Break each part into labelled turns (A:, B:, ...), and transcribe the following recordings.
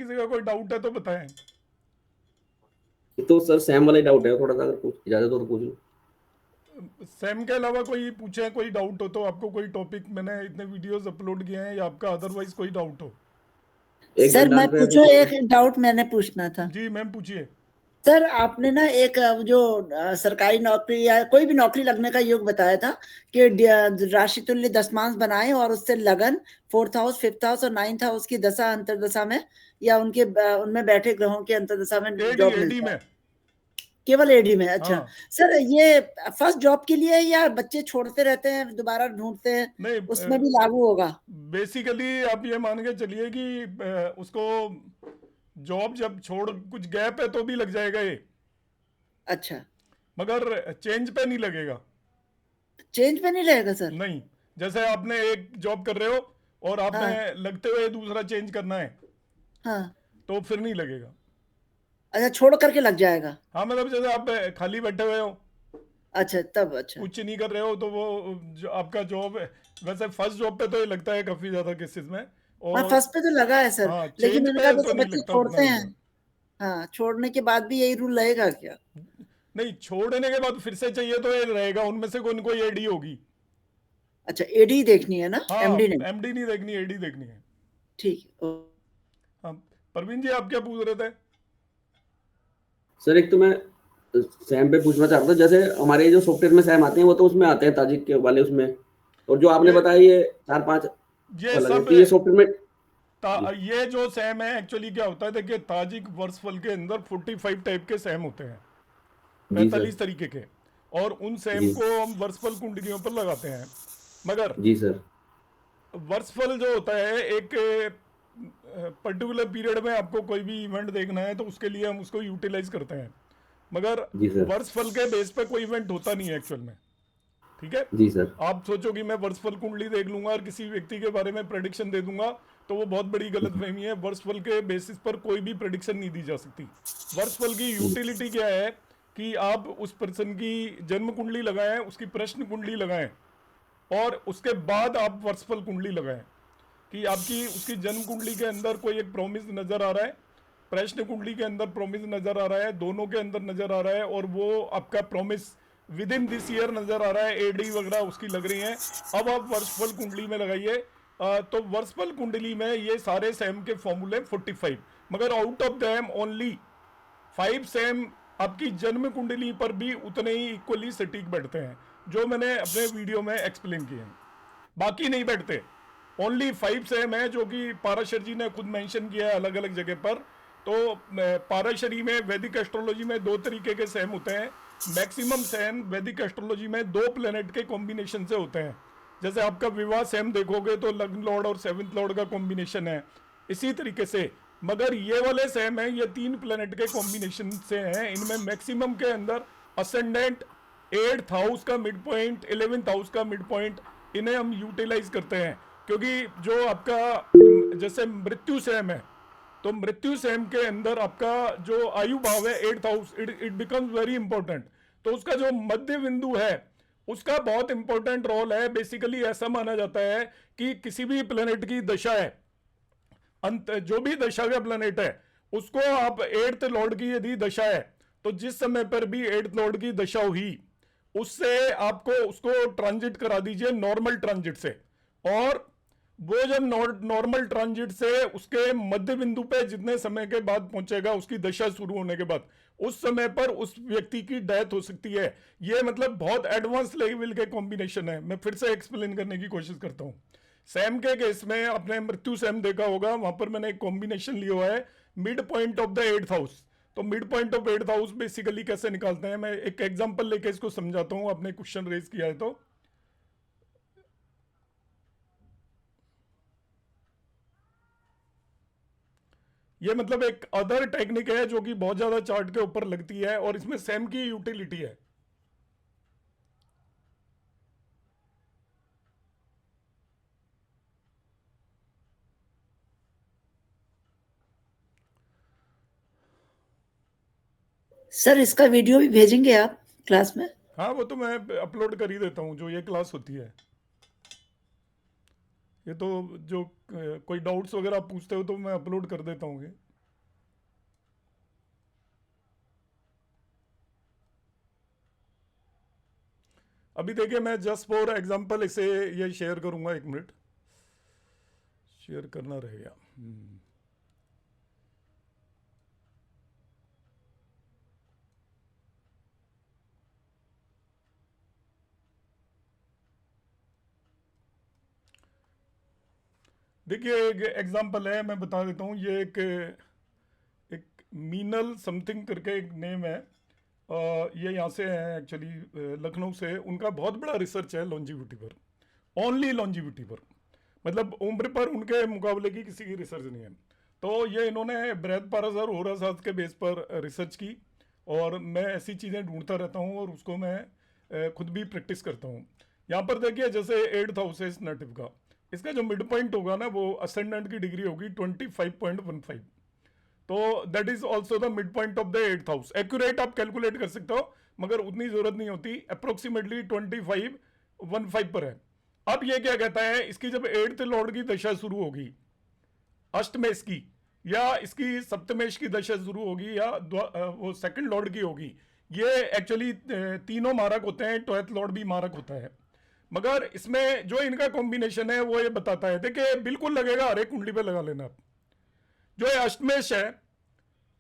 A: किसी का कोई डाउट है तो बताएं।
B: ये तो सर सैम वाला ही डाउट है थोड़ा सा, अगर कुछ इजाजत हो तो पूछ लो।
A: सैम के अलावा कोई पूछे, कोई डाउट हो तो आपको, कोई टॉपिक, मैंने इतने वीडियोस अपलोड किए हैं, या आपका अदरवाइज कोई डाउट हो।
B: एक
C: सर मैं
B: गंडान पे
C: पूछो,
B: पूछना
C: एक
B: था।
C: डाउट मैंने पूछना था।
A: जी मैम पूछिए।
C: सर आपने ना एक जो सरकारी नौकरी या कोई भी नौकरी लगने का योग बताया था कि राशि तुल्य दशमांश बनाए और उससे लगन, फोर्थ हाउस, फिफ्थ हाउस और नाइन्थ हाउस की दशा अंतरदशा में या उनके उनमें बैठे ग्रहों की अंतरदशा में
A: एडी
C: जॉब
A: एडी
C: मिलता है।
A: में।
C: केवल एडी में? अच्छा।
A: हाँ।
C: सर ये फर्स्ट जॉब के लिए या बच्चे छोड़ते रहते हैं दोबारा ढूंढते हैं, उसमें
A: नहीं,
C: भी लागू होगा?
A: बेसिकली आप ये मान के चलिए कि उसको जॉब जब छोड़ कुछ गैप है तो भी लग जाएगा ये,
C: अच्छा।
A: मगर चेंज पे नहीं लगेगा।
C: चेंज पे नहीं रहेगा सर?
A: नहीं, जैसे आपने एक जॉब कर रहे हो और आपने
C: हाँ
A: लगते हुए दूसरा चेंज करना है
C: हाँ।
A: तो फिर नहीं लगेगा।
C: अच्छा, छोड़ करके लग जाएगा?
A: हाँ मतलब जैसे आप खाली बैठे हुए हो,
C: अच्छा तब। अच्छा।
A: कुछ नहीं कर रहे हो, तो वो जो आपका जॉब है, वैसे फर्स्ट जॉब पे तो ये लगता है काफी ज्यादा केसेस में।
C: हाँ
A: और
C: फर्स्ट पे तो लगा है सर,
A: हाँ,
C: लेकिन
A: चेंज
C: मैंने कहा
A: पे तो
C: जैसे
A: नहीं
C: बच्चे
A: लगता उतना
C: छोड़ते हैं,
A: जल्दी।
C: हाँ छोड़ने के बाद भी यही रूल रहेगा क्या?
A: नहीं, छोड़ने के बाद फिर से चाहिए तो ये रहेगा, उनमें से कोई न कोई एडी होगी।
C: अच्छा, एडी देखनी है ना,
A: हाँ,
C: एमडी नहीं?
A: एमडी नहीं देखनी, एडी देखनी है।
C: ठीक है।
A: हाँ, परवीन जी आप क्या पूछ रहे थे?
B: सर एक तो मैं सैम पे पूछना चाहता था, जैसे हमारे जो सॉफ्टवेयर में सैम आते हैं वो तो उसमें आते हैं ताजिक के वाले उसमें, और जो आपने
A: ये
B: बताया ये चार पांच
A: ये
B: अलग है,
A: सब
B: तो ये सॉफ्टवेयर में। जी।
A: ये जो सैम है एक्चुअली क्या होता है, देखिए ताजिक वर्सफल के अंदर 45 टाइप के सैम होते हैं,
B: जी सर।
A: 45 तरीके के। और उन सैम
B: जी।
A: को हम वर्सफल कुंडलियों पर लगाते हैं। मगर
B: जी सर।
A: वर्सफल जो होता है, एक पर्टिकुलर पीरियड में आपको कोई भी इवेंट देखना है तो उसके लिए हम उसको यूटिलाइज करते हैं। मगर
B: जी सर।
A: वर्सफल के बेस पे कोई इवेंट होता नहीं है एक्चुअल में। ठीक है।
B: जी सर।
A: आप सोचो कि मैं वर्सफल कुंडली देख लूंगा और किसी व्यक्ति के बारे में प्रेडिक्शन दे दूंगा, तो वो बहुत बड़ी गलतफहमी है। वर्सफल के बेसिस पर कोई भी प्रेडिक्शन नहीं दी जा सकती। वर्सफल की
B: जी।
A: यूटिलिटी क्या है कि आप उस पर्सन की जन्म कुंडली लगाएं, उसकी प्रश्न कुंडली लगाएं, और उसके बाद आप वर्सफल कुंडली लगाएं कि आपकी उसकी जन्म कुंडली के अंदर कोई एक प्रॉमिस नजर आ रहा है, प्रश्न कुंडली के अंदर प्रॉमिस नजर आ रहा है, दोनों के अंदर नजर आ रहा है, और वो आपका promise with in this year नजर आ रहा है, एडी वगैरह उसकी लग रही है। अब आप वर्षफल कुंडली में लगाइए। तो वर्षफल कुंडली में ये सारे सेम के फॉर्मूले 45, मगर out of them only 5 same आपकी जन्म कुंडली पर भी उतने ही इक्वली सटीक बैठते हैं, जो मैंने अपने वीडियो में एक्सप्लेन किए हैं। बाकी नहीं बैठते। ओनली 5 सेम है, जो कि पाराशर जी ने खुद मेंशन किया है अलग अलग जगह पर। तो पाराशरी में वैदिक एस्ट्रोलॉजी में दो तरीके के सेम होते हैं। मैक्सिमम सेम वैदिक एस्ट्रोलॉजी में दो प्लेनेट के कॉम्बिनेशन से होते हैं। जैसे आपका विवाह सेम देखोगे तो लग्न लॉर्ड और सेवंथ लॉर्ड का कॉम्बिनेशन है, इसी तरीके से। मगर ये वाले सेम है, ये तीन प्लेनेट के कॉम्बिनेशन से हैं। इनमें मैक्सिमम के अंदर असेंडेंट, 8th हाउस का मिड पॉइंट, 11th हाउस का मिड पॉइंट, इन्हें हम यूटिलाइज करते हैं। क्योंकि जो आपका जैसे मृत्यु सेम है, तो मृत्यु सेम के अंदर आपका जो आयु भाव है 8th house, it becomes very important. तो उसका जो मध्य बिंदु है उसका बहुत इंपॉर्टेंट रोल है। बेसिकली ऐसा माना जाता है कि किसी भी प्लेनेट की दशा है, अंत जो भी दशा का प्लेनेट है, उसको आप 8th लॉर्ड की यदि दशा है, तो जिस समय पर भी 8th लॉर्ड की दशा हुई, उससे आपको उसको ट्रांजिट करा दीजिए नॉर्मल ट्रांजिट से। और वो जब नॉर्मल ट्रांजिट से उसके मध्य बिंदु पे जितने समय के बाद पहुंचेगा, उसकी दशा शुरू होने के बाद, उस समय पर उस व्यक्ति की डेथ हो सकती है। ये मतलब बहुत एडवांस लेवल के कॉम्बिनेशन है। मैं फिर से एक्सप्लेन करने की कोशिश करता हूं। सैम के केस में आपने मृत्यु सैम देखा होगा, वहां पर मैंने एक कॉम्बिनेशन लिया हुआ है, mid point of the 8th house. तो mid point of 8th house basically कैसे निकालते हैं, मैं एक एग्जांपल लेके इसको समझाता हूं, आपने क्वेश्चन रेज किया है तो। ये मतलब एक अदर टेक्निक है जो कि बहुत ज्यादा चार्ट के ऊपर लगती है, और इसमें सैम की यूटिलिटी है।
C: सर इसका वीडियो भी भेजेंगे आप क्लास में?
A: हाँ, वो तो मैं अपलोड कर ही देता हूँ, जो ये क्लास होती है। ये तो जो कोई डाउट्स वगैरह आप पूछते हो तो मैं अपलोड कर देता हूँ ये। अभी देखिए मैं जस्ट फॉर एग्जांपल इसे ये शेयर करूंगा, 1 मिनट शेयर करना रहेगा। देखिए एक एग्जांपल है, मैं बता देता हूँ। ये एक मीनल समथिंग करके एक नेम है। ये यहाँ से है एक्चुअली, लखनऊ से। उनका बहुत बड़ा रिसर्च है लॉन्जिविटी पर, ओनली लॉन्जिविटी पर, मतलब उम्र पर उनके मुकाबले की किसी की रिसर्च नहीं है। तो ये इन्होंने ब्रैड पारासर होरासाथ के बेस पर रिसर्च की, और मैं ऐसी चीज़ें ढूंढता रहता हूँ और उसको मैं खुद भी प्रैक्टिस करता हूँ। यहाँ पर देखिए जैसे 8th हाउस है इस नेटिव का, इसका जो मिड पॉइंट होगा ना वो असेंडेंट की डिग्री होगी 25.15। तो that is also the mid point of the 8th house. Accurate आप कैलकुलेट कर सकते हो, मगर उतनी जरूरत नहीं होती, अप्रोक्सीमेटली 25.15 पर है। अब ये क्या कहता है, इसकी जब 8th लॉर्ड की दशा शुरू होगी, अष्टमेश की या इसकी सप्तमेश की दशा शुरू होगी, या वो सेकंड लॉर्ड की होगी। ये एक्चुअली तीनों मारक होते हैं, 12th लॉर्ड भी मारक होता है, मगर इसमें जो इनका कॉम्बिनेशन है वो ये बताता है। देखिए बिल्कुल लगेगा, हर एक कुंडली पे लगा लेना आप। जो है अष्टमेश है,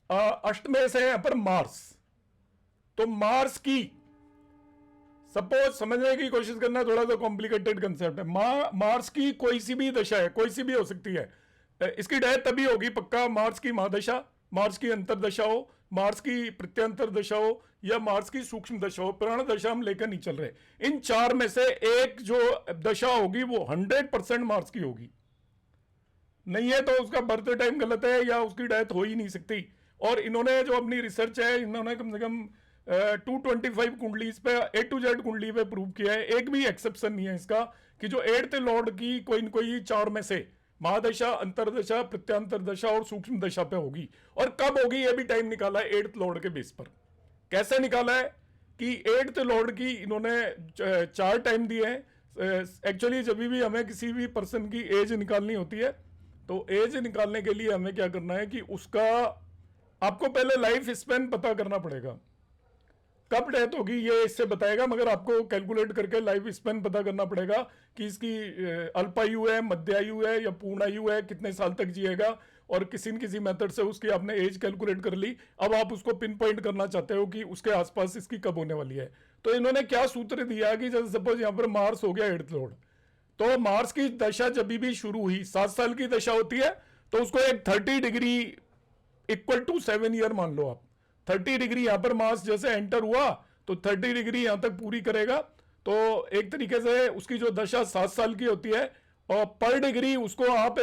A: अष्टमेश है यहाँ पर मार्स। तो मार्स की सपोज समझने की कोशिश करना, थोड़ा सा कॉम्प्लिकेटेड कंसेप्ट है। मार्स की कोई सी भी दशा है, कोई सी भी हो सकती है। इसकी डेथ तभी होगी पक्का, मार्स की महादशा, मार्स की अंतरदशा हो, मार्स की प्रत्यंतर दशा हो, या मार्स की सूक्ष्म दशा हो। प्राण दशा हम लेकर नहीं चल रहे। इन चार में से एक जो दशा होगी वो 100% मार्स की होगी। नहीं है तो उसका बर्थ टाइम गलत है, या उसकी डेथ हो ही नहीं सकती। और इन्होंने जो अपनी रिसर्च है, इन्होंने कम से कम 225 कुंडली इस पे A to Z कुंडली पे प्रूव किया है। एक भी एक्सेप्शन नहीं है इसका कि जो 8th लॉर्ड की कोई न कोई चार में से महादशा, अंतरदशा, प्रत्यांतर दशा और सूक्ष्म दशा पे होगी। और कब होगी ये भी टाइम निकाला है 8th लॉर्ड के बेस पर। कैसे निकाला है कि 8th लॉर्ड की इन्होंने 4 टाइम दिए हैं। एक्चुअली जब भी हमें किसी भी पर्सन की एज निकालनी होती है, तो एज निकालने के लिए हमें क्या करना है कि उसका आपको पहले लाइफ स्पैन पता करना पड़ेगा, कब डेथ होगी ये इससे बताएगा, मगर आपको कैलकुलेट करके लाइफ स्पैन पता करना पड़ेगा कि इसकी अल्पायु है, मध्यायु है या पूर्णायु है, कितने साल तक जिएगा। और किसी न किसी मेथड से उसकी आपने एज कैलकुलेट कर ली। अब आप उसको पिन पॉइंट करना चाहते हो कि उसके आसपास इसकी कब होने वाली है। तो इन्होंने क्या सूत्र दिया कि जैसे सपोज यहाँ पर मार्स हो गया 8th लॉर्ड, तो मार्स की दशा जब भी शुरू हुई, 7 साल की दशा होती है, तो उसको एक 30 डिग्री इक्वल टू 7 ईयर मान लो आप। 30 डिग्री यहां पर मार्स जैसे एंटर हुआ तो 30 डिग्री यहां तक पूरी करेगा। तो एक तरीके से उसकी जो दशा 7 साल की होती है, और पर डिग्री उसको आप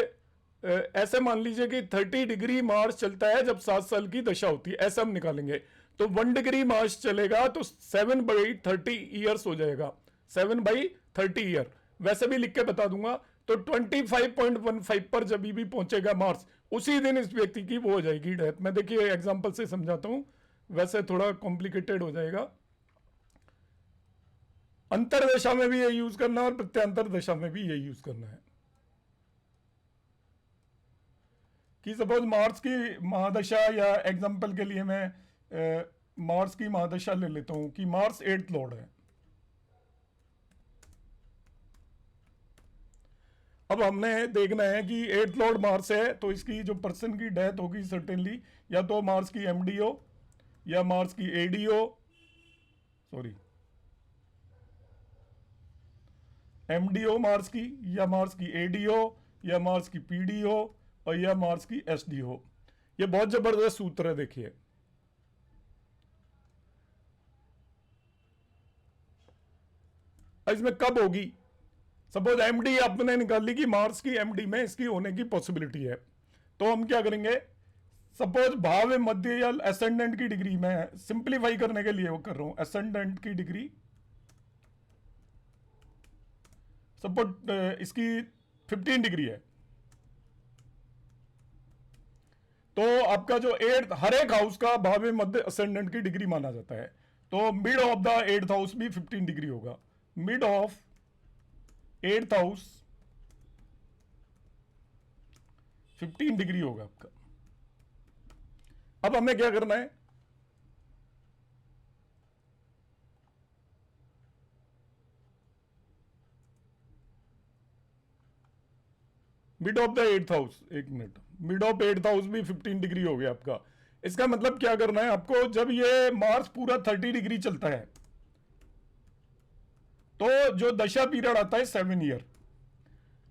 A: ऐसे मान लीजिए कि 30 डिग्री मार्स चलता है जब 7 साल की दशा होती है, ऐसा हम निकालेंगे। तो 1 डिग्री मार्स चलेगा तो 7/30 ईयर्स हो जाएगा, 7/30 ईयर। वैसे भी लिख के बता दूंगा। तो 25.15 पर जब भी पहुंचेगा मार्स, उसी दिन इस व्यक्ति की वो हो जाएगी डेथ। मैं देखिए एग्जांपल से समझाता हूं, वैसे थोड़ा कॉम्प्लिकेटेड हो जाएगा। अंतर दशा में भी ये यूज करना है और प्रत्यांतर दशा में भी ये यूज करना है। कि सपोज मार्स की महादशा, या एग्जांपल के लिए मैं मार्स की महादशा ले लेता हूं कि मार्स 8th लॉर्ड है। अब हमने देखना है कि 8th लॉर्ड मार्स है, तो इसकी जो पर्सन की डेथ होगी सर्टेनली, या तो मार्स की MDO या मार्स की ADO, सॉरी MDO मार्स की, या मार्स की ADO, या मार्स की PDO, और या मार्स की SDO। ये बहुत जबरदस्त सूत्र है, देखिए। इसमें कब होगी, सपोज MD आपने निकाल ली कि मार्स की MD में इसकी होने की पॉसिबिलिटी है, तो हम क्या करेंगे, सपोज भाव मध्य या असेंडेंट की डिग्री में, सिंप्लीफाई करने के लिए वो कर रहा हूं, असेंडेंट की डिग्री सपोज इसकी 15 डिग्री है, तो आपका जो 8th हर एक हाउस का भाव मध्य असेंडेंट की डिग्री माना जाता है। तो mid of the 8th house भी 15 डिग्री होगा। Mid of 8th house 15 degree होगा आपका। अब हमें क्या करना है, mid of the 8th house, एक minute, mid of 8th house भी 15 डिग्री हो गया आपका। इसका मतलब क्या करना है आपको, जब ये मार्स पूरा 30 डिग्री चलता है तो जो दशा पीरियड आता है 7 ईयर।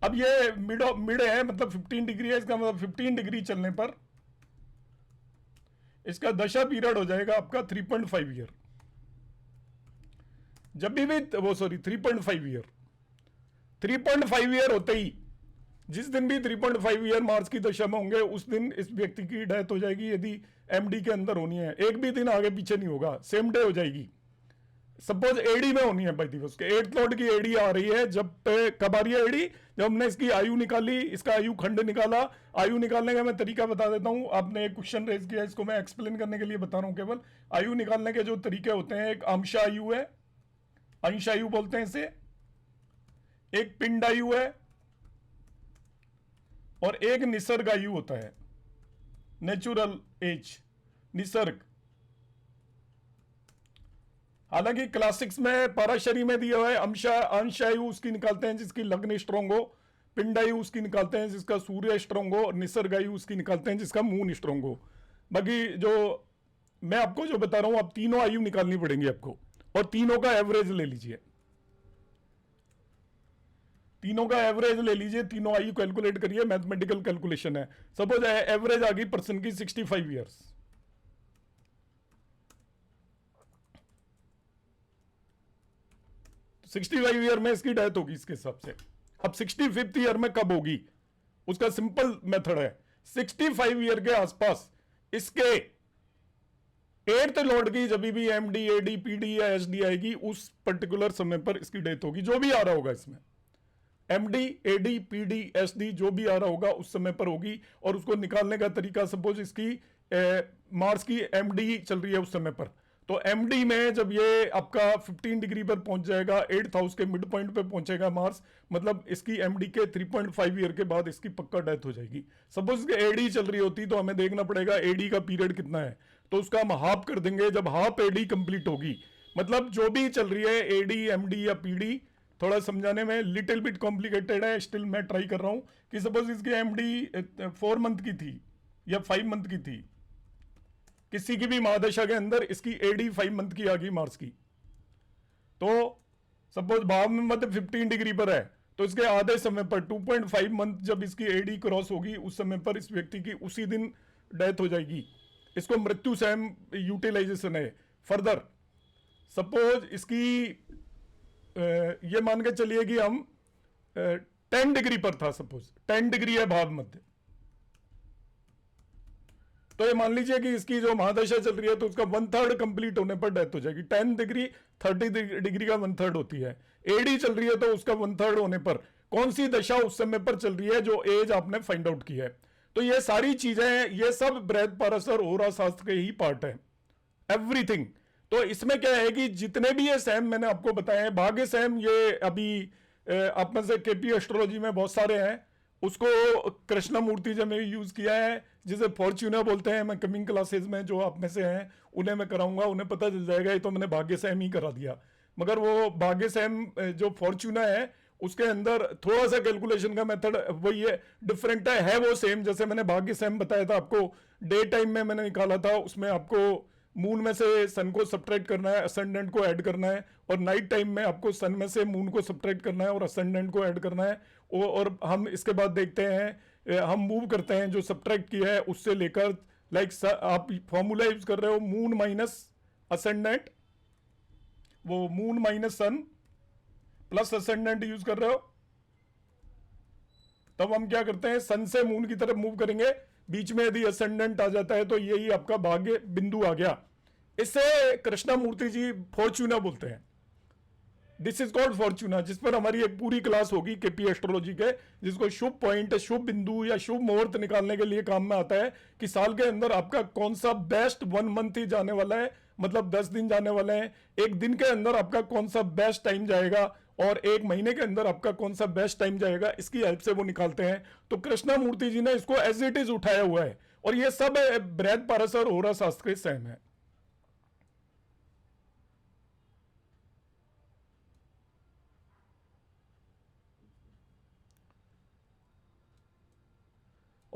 A: अब ये मिड है, मतलब 15 डिग्री है, इसका मतलब 15 डिग्री चलने पर इसका दशा पीरियड हो जाएगा आपका 3.5 ईयर। जब भी वो सॉरी 3.5 ईयर, 3.5 ईयर होते ही, जिस दिन भी 3.5 ईयर मार्स की दशा में होंगे उस दिन इस व्यक्ति की डेथ हो जाएगी, यदि एमडी के अंदर होनी है। एक भी दिन आगे पीछे नहीं होगा, सेम डे हो जाएगी। सपोज एडी में होनी है भाई दिवस के 8th लॉर्ड की एडी आ रही है, जब कब आ रही है एडी, जब हमने इसकी आयु निकाली, इसका आयु खंड निकाला। आयु निकालने का मैं तरीका बता देता हूं, आपने एक क्वेश्चन रेज किया, इसको मैं एक्सप्लेन करने के लिए बता रहा हूं केवल। आयु निकालने के जो तरीके होते हैं, एक अंश आयु है, अंश आयु बोलते हैं इसे, एक पिंड आयु है, और एक निसर्ग आयु होता है, नेचुरल एज, निसर्ग। हालांकि क्लासिक्स में पराशरी में दिया हुआ है अंश आयु उसकी निकालते हैं जिसकी लग्न स्ट्रांग हो, पिंड आयु उसकी निकालते हैं जिसका सूर्य स्ट्रांग हो, और निसर्ग आयु उसकी निकालते हैं जिसका मून स्ट्रांग हो। बाकी जो मैं आपको जो बता रहा हूं, आप तीनों आयु निकालनी पड़ेंगी आपको, और तीनों का एवरेज ले लीजिए, तीनों का एवरेज ले लीजिए, तीनों आयु कैलकुलेट करिए, मैथमेटिकल कैलकुलेशन है। सपोज एवरेज आ गई पर्सन की 65 ईयर्स, 65 ईयर में इसकी डेथ होगी इसके हिसाब से। अब 65th ईयर में कब होगी, उसका सिंपल मेथड है, 65 ईयर के आसपास इसके 8th लॉर्ड की जब भी एमडी एडी पीडी या एसडी आएगी, उस पर्टिकुलर समय पर इसकी डेथ होगी। जो भी आ रहा होगा इसमें, एमडी एडी पीडी एसडी जो भी आ रहा होगा उस समय पर होगी। और उसको निकालने का तरीका, सपोज इसकी मार्स की एमडी चल रही है उस समय पर, तो एमडी में जब ये आपका 15 डिग्री पर पहुंच जाएगा, 8th हाउस के मिड पॉइंट पे पहुंचेगा मार्स, मतलब इसकी एमडी के 3.5 ईयर के बाद इसकी पक्का डेथ हो जाएगी। सपोज एडी चल रही होती तो हमें देखना पड़ेगा एडी का पीरियड कितना है, तो उसका हम हाफ कर देंगे। जब हाफ एडी कंप्लीट होगी, मतलब जो भी चल रही है एडी एमडी या पीडी, थोड़ा समझाने में लिटिल बिट कॉम्प्लिकेटेड है, स्टिल मैं ट्राई कर रहा हूं कि सपोज इसकी एमडी 4 मंथ की थी या 5 मंथ की थी, किसी की भी महादशा के अंदर इसकी एडी 5 मंथ की आ गई मार्स की, तो सपोज भाव में मध्य 15 डिग्री पर है, तो इसके आधे समय पर 2.5 मंथ जब इसकी एडी क्रॉस होगी, उस समय पर इस व्यक्ति की उसी दिन डेथ हो जाएगी। इसको मृत्यु सैम यूटिलाइजेशन है। फर्दर सपोज इसकी ये मान के चलिए कि हम 10 डिग्री पर था, सपोज 10 डिग्री है भाव मध्य, तो ये मान लीजिए कि इसकी जो महादशा चल रही है तो उसका 1/3 कंप्लीट होने पर डेथ हो जाएगी। 10 डिग्री 30 डिग्री का 1/3 होती है। एडी चल रही है तो उसका 1/3 होने पर कौन सी दशा उस समय पर चल रही है जो एज आपने फाइंड आउट की है। तो ये सारी चीजें, ये सब बृहद पारसर होरा शास्त्र के ही पार्ट है, एवरीथिंग। तो इसमें क्या है कि जितने भी ये सैम मैंने आपको बताए हैं, भाग्य सैम ये अभी आप में से केपी एस्ट्रोलॉजी में बहुत सारे हैं, उसको कृष्णा मूर्ति जी ने यूज किया है, जिसे फॉर्च्यूनर बोलते हैं। मैं कमिंग क्लासेस में जो आप में से हैं उन्हें मैं कराऊंगा, उन्हें पता चल जाएगा। ये तो मैंने भाग्य सैम ही करा दिया, मगर वो भाग्य सैम जो फॉर्च्यूनर है उसके अंदर थोड़ा सा कैलकुलेशन का मेथड वही है, डिफरेंट है वो सेम। जैसे मैंने भाग्य सैम बताया था आपको, डे टाइम में मैंने निकाला था, उसमें आपको मून में से सन को सब्ट्रैक्ट करना है, असेंडेंट को ऐड करना है, और नाइट टाइम में आपको सन में से मून को सब्ट्रैक्ट करना है और असेंडेंट को ऐड करना है। और हम इसके बाद देखते हैं, हम मूव करते हैं जो सब्ट्रैक्ट किया है उससे लेकर, लाइक आप फॉर्मूला यूज कर रहे हो मून माइनस असेंडेंट, वो मून माइनस सन प्लस असेंडेंट यूज कर रहे हो, तब हम क्या करते हैं, सन से मून की तरफ मूव करेंगे, बीच में यदि असेंडेंट आ जाता है तो यही आपका भाग्य बिंदु आ गया। इसे कृष्णा मूर्ति जी फॉर्च्यूना बोलते हैं। दिस इज कॉल्ड फॉर्च्यूना, जिस पर हमारी एक पूरी क्लास होगी केपी एस्ट्रोलॉजी के, जिसको शुभ पॉइंट, शुभ बिंदु या शुभ मुहूर्त निकालने के लिए काम में आता है कि साल के अंदर आपका कौन सा बेस्ट 1 मंथ ही जाने वाला है, मतलब 10 दिन जाने वाले हैं, एक दिन के अंदर आपका कौन सा बेस्ट टाइम जाएगा और एक महीने के अंदर आपका कौन सा बेस्ट टाइम जाएगा, इसकी हेल्प से वो निकालते हैं। तो कृष्णा मूर्ति जी ने इसको एज इट इज उठाया हुआ है, और ये सब बृहद पारसर होरा शास्त्र के सेम है।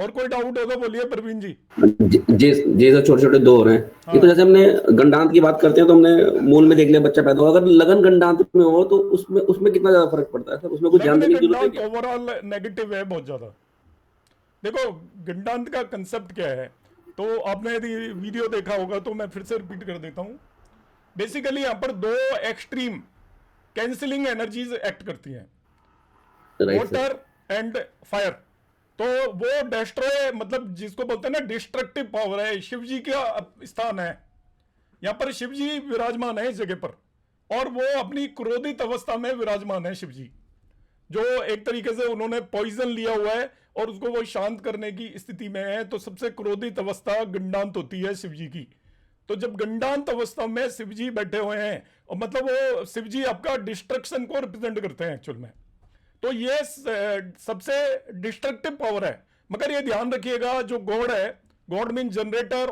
A: और कोई डाउट हो तो बोलिए प्रवीण जी।
B: जी जी सर, छोटे छोटे दो हो रहे हैं।
A: हाँ।
B: ये तो जैसे हमने गंडांत की बात करते हैं तो हमने मूल में देख लिया बच्चा पैदा हो, अगर लगन गंडांत में हो तो उसमें उसमें कितना ज्यादा फर्क पड़ता है सर? उसमें कुछ ध्यान
A: लगन
B: देने की जरूरत है
A: गंडांत
B: क्या?
A: ओवरऑल नेगेटिव है बहुत ज्यादा। देखो गंडांत का कंसेप्ट क्या है, तो आपने यदि वीडियो देखा होगा तो मैं फिर से रिपीट कर देता हूं। बेसिकली यहाँ पर दो एक्सट्रीम कैंसिलिंग एनर्जीज एक्ट करती हैं,
B: right sir.
A: Water and fire. तो वो डेस्ट्रॉय मतलब जिसको बोलते हैं ना डिस्ट्रक्टिव पावर है, शिव जी का स्थान है यहाँ पर। शिव जी विराजमान है इस जगह पर, और वो अपनी क्रोधित अवस्था में विराजमान है शिव जी, जो एक तरीके से उन्होंने पॉइजन लिया हुआ है और उसको वो शांत करने की स्थिति में है। तो सबसे क्रोधित अवस्था गंडांत होती है शिव जी की। तो जब गंडांत अवस्था में शिव जी बैठे हुए हैं, और मतलब वो शिव जी आपका डिस्ट्रक्शन को रिप्रेजेंट करते हैं एक्चुअल में, तो ये सबसे डिस्ट्रक्टिव पावर है। मगर ये ध्यान रखिएगा, जो गॉड है, God mean generator,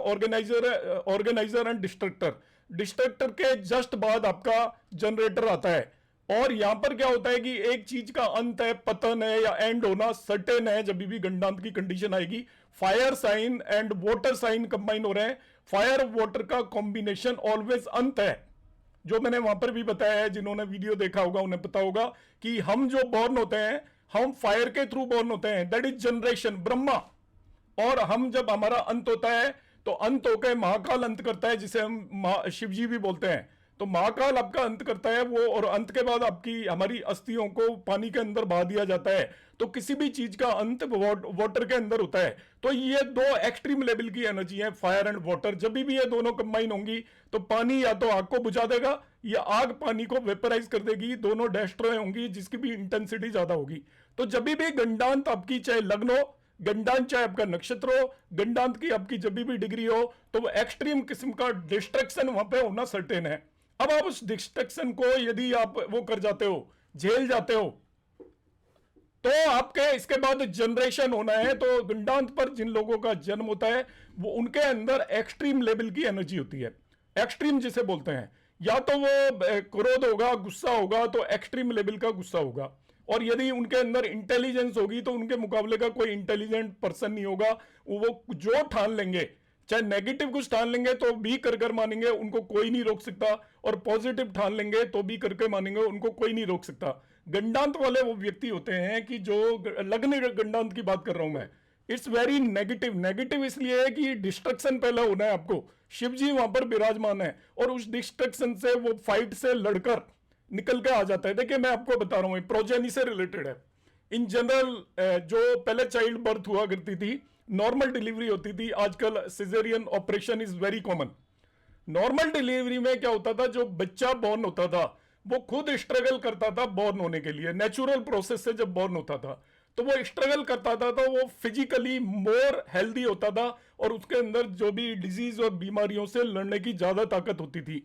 A: organiser and destructor. Destructor के जस्ट बाद आपका जनरेटर आता है। और यहां पर क्या होता है कि एक चीज का अंत है, पतन है या एंड होना सर्टेन है जब भी गंडांत की कंडीशन आएगी। Fire sign and water sign combine हो रहे हैं, फायर वाटर का कॉम्बिनेशन ऑलवेज अंत है। जो मैंने वहां पर भी बताया है, जिन्होंने वीडियो देखा होगा उन्हें पता होगा कि हम जो बॉर्न होते हैं, हम फायर के थ्रू बॉर्न होते हैं, दैट इज जनरेशन, ब्रह्मा। और हम जब हमारा अंत होता है तो अंत होकर महाकाल अंत करता है, जिसे हम शिव जी भी बोलते हैं। तो महाकाल आपका अंत करता है वो, और अंत के बाद आपकी हमारी अस्थियों को पानी के अंदर बहा दिया जाता है। तो किसी भी चीज का अंत वाटर के अंदर होता है। तो ये दो एक्सट्रीम लेवल की एनर्जी है, फायर एंड वाटर। जब भी ये दोनों कंबाइन होंगी तो पानी या तो आग को बुझा देगा या आग पानी को वेपराइज कर देगी, दोनों डिस्ट्रॉय होंगी, जिसकी भी इंटेंसिटी ज्यादा होगी। तो जब भी गंडांत आपकी चाहे लग्न हो, गंडांत चाहे आपका नक्षत्र हो, गंडांत की आपकी जब भी डिग्री हो, तो वो एक्सट्रीम किस्म का डिस्ट्रक्शन वहां पे होना सर्टेन है। अब आप उस डिस्ट्रक्शन को यदि आप वो कर जाते हो, झेल जाते हो, तो आपके इसके बाद जनरेशन होना है। तो गंडांत पर जिन लोगों का जन्म होता है वो उनके अंदर एक्सट्रीम लेवल की एनर्जी होती है, एक्सट्रीम जिसे बोलते हैं। या तो वो क्रोध होगा, गुस्सा होगा, तो एक्सट्रीम लेवल का गुस्सा होगा। और यदि उनके अंदर इंटेलिजेंस होगी तो उनके मुकाबले का कोई इंटेलिजेंट पर्सन नहीं होगा। वो जो ठान लेंगे, चाहे नेगेटिव कुछ ठान लेंगे तो भी कर मानेंगे, उनको कोई नहीं रोक सकता। और पॉजिटिव ठान लेंगे तो भी करके मानेंगे, उनको कोई नहीं रोक सकता। गंडांत वाले वो व्यक्ति होते हैं कि जो लग्न गंडांत की बात कर रहा हूं मैं, इट्स वेरी नेगेटिव। नेगेटिव इसलिए है कि डिस्ट्रक्शन पहले होना है आपको। शिव जी वहां पर विराजमान है और उस डिस्ट्रक्शन से वो फाइट से लड़कर निकल के आ जाता है। देखिए मैं आपको बता रहा हूं, प्रोजेनी से रिलेटेड है। इन जनरल जो पहले चाइल्ड बर्थ हुआ करती थी, नॉर्मल डिलीवरी होती थी, आजकल caesarean operation is very common. Normal delivery में क्या होता था, जो बच्चा बॉर्न होता था वो खुद स्ट्रगल करता था बॉर्न होने के लिए। नेचुरल प्रोसेस से जब बॉर्न होता था तो वो स्ट्रगल करता था, तो वो फिजिकली मोर हेल्दी होता था और उसके अंदर जो भी डिजीज और बीमारियों से लड़ने की ज्यादा ताकत होती थी।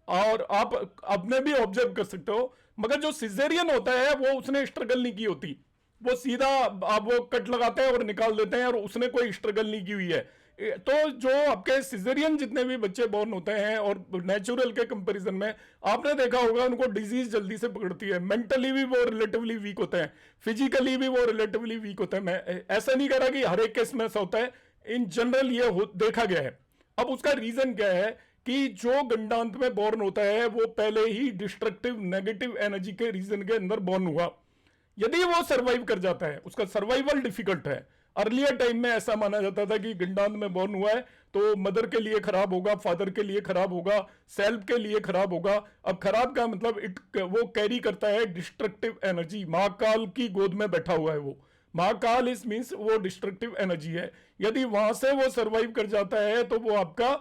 A: और आप अपने भी ऑब्जर्व कर सकते हो। मगर जो सिजेरियन होता है वो उसने स्ट्रगल नहीं की होती, वो सीधा आप वो कट लगाते हैं और निकाल देते हैं, और उसने कोई स्ट्रगल नहीं की हुई है। तो जो आपके सिजेरियन जितने भी बच्चे बॉर्न होते हैं और नेचुरल के कंपैरिजन में आपने देखा होगा उनको डिजीज जल्दी से पकड़ती है। मेंटली भी वो रिलेटिवली वीक होते हैं, फिजिकली भी वो रिलेटिवली वीक होते हैं। मैं ऐसा नहीं कह रहा कि हर एक केस में ऐसा होता है, इन जनरल ये देखा गया है। अब उसका रीजन क्या है कि जो गंडांत में बॉर्न होता है वो पहले ही डिस्ट्रक्टिव नेगेटिव एनर्जी के रीजन के अंदर बॉर्न हुआ। यदि वो सर्वाइव कर जाता है, उसका सर्वाइवल डिफिकल्ट है। अर्लियर टाइम में ऐसा माना जाता था कि गंडांत में बॉर्न हुआ है तो मदर के लिए खराब होगा, फादर के लिए खराब होगा, सेल्फ के लिए खराब होगा। अब खराब का मतलब वो कैरी करता है डिस्ट्रक्टिव एनर्जी। महाकाल की गोद में बैठा हुआ है वो। महाकाल इस मीन्स वो डिस्ट्रक्टिव एनर्जी है। यदि वहां से वो सर्वाइव कर जाता है तो वो आपका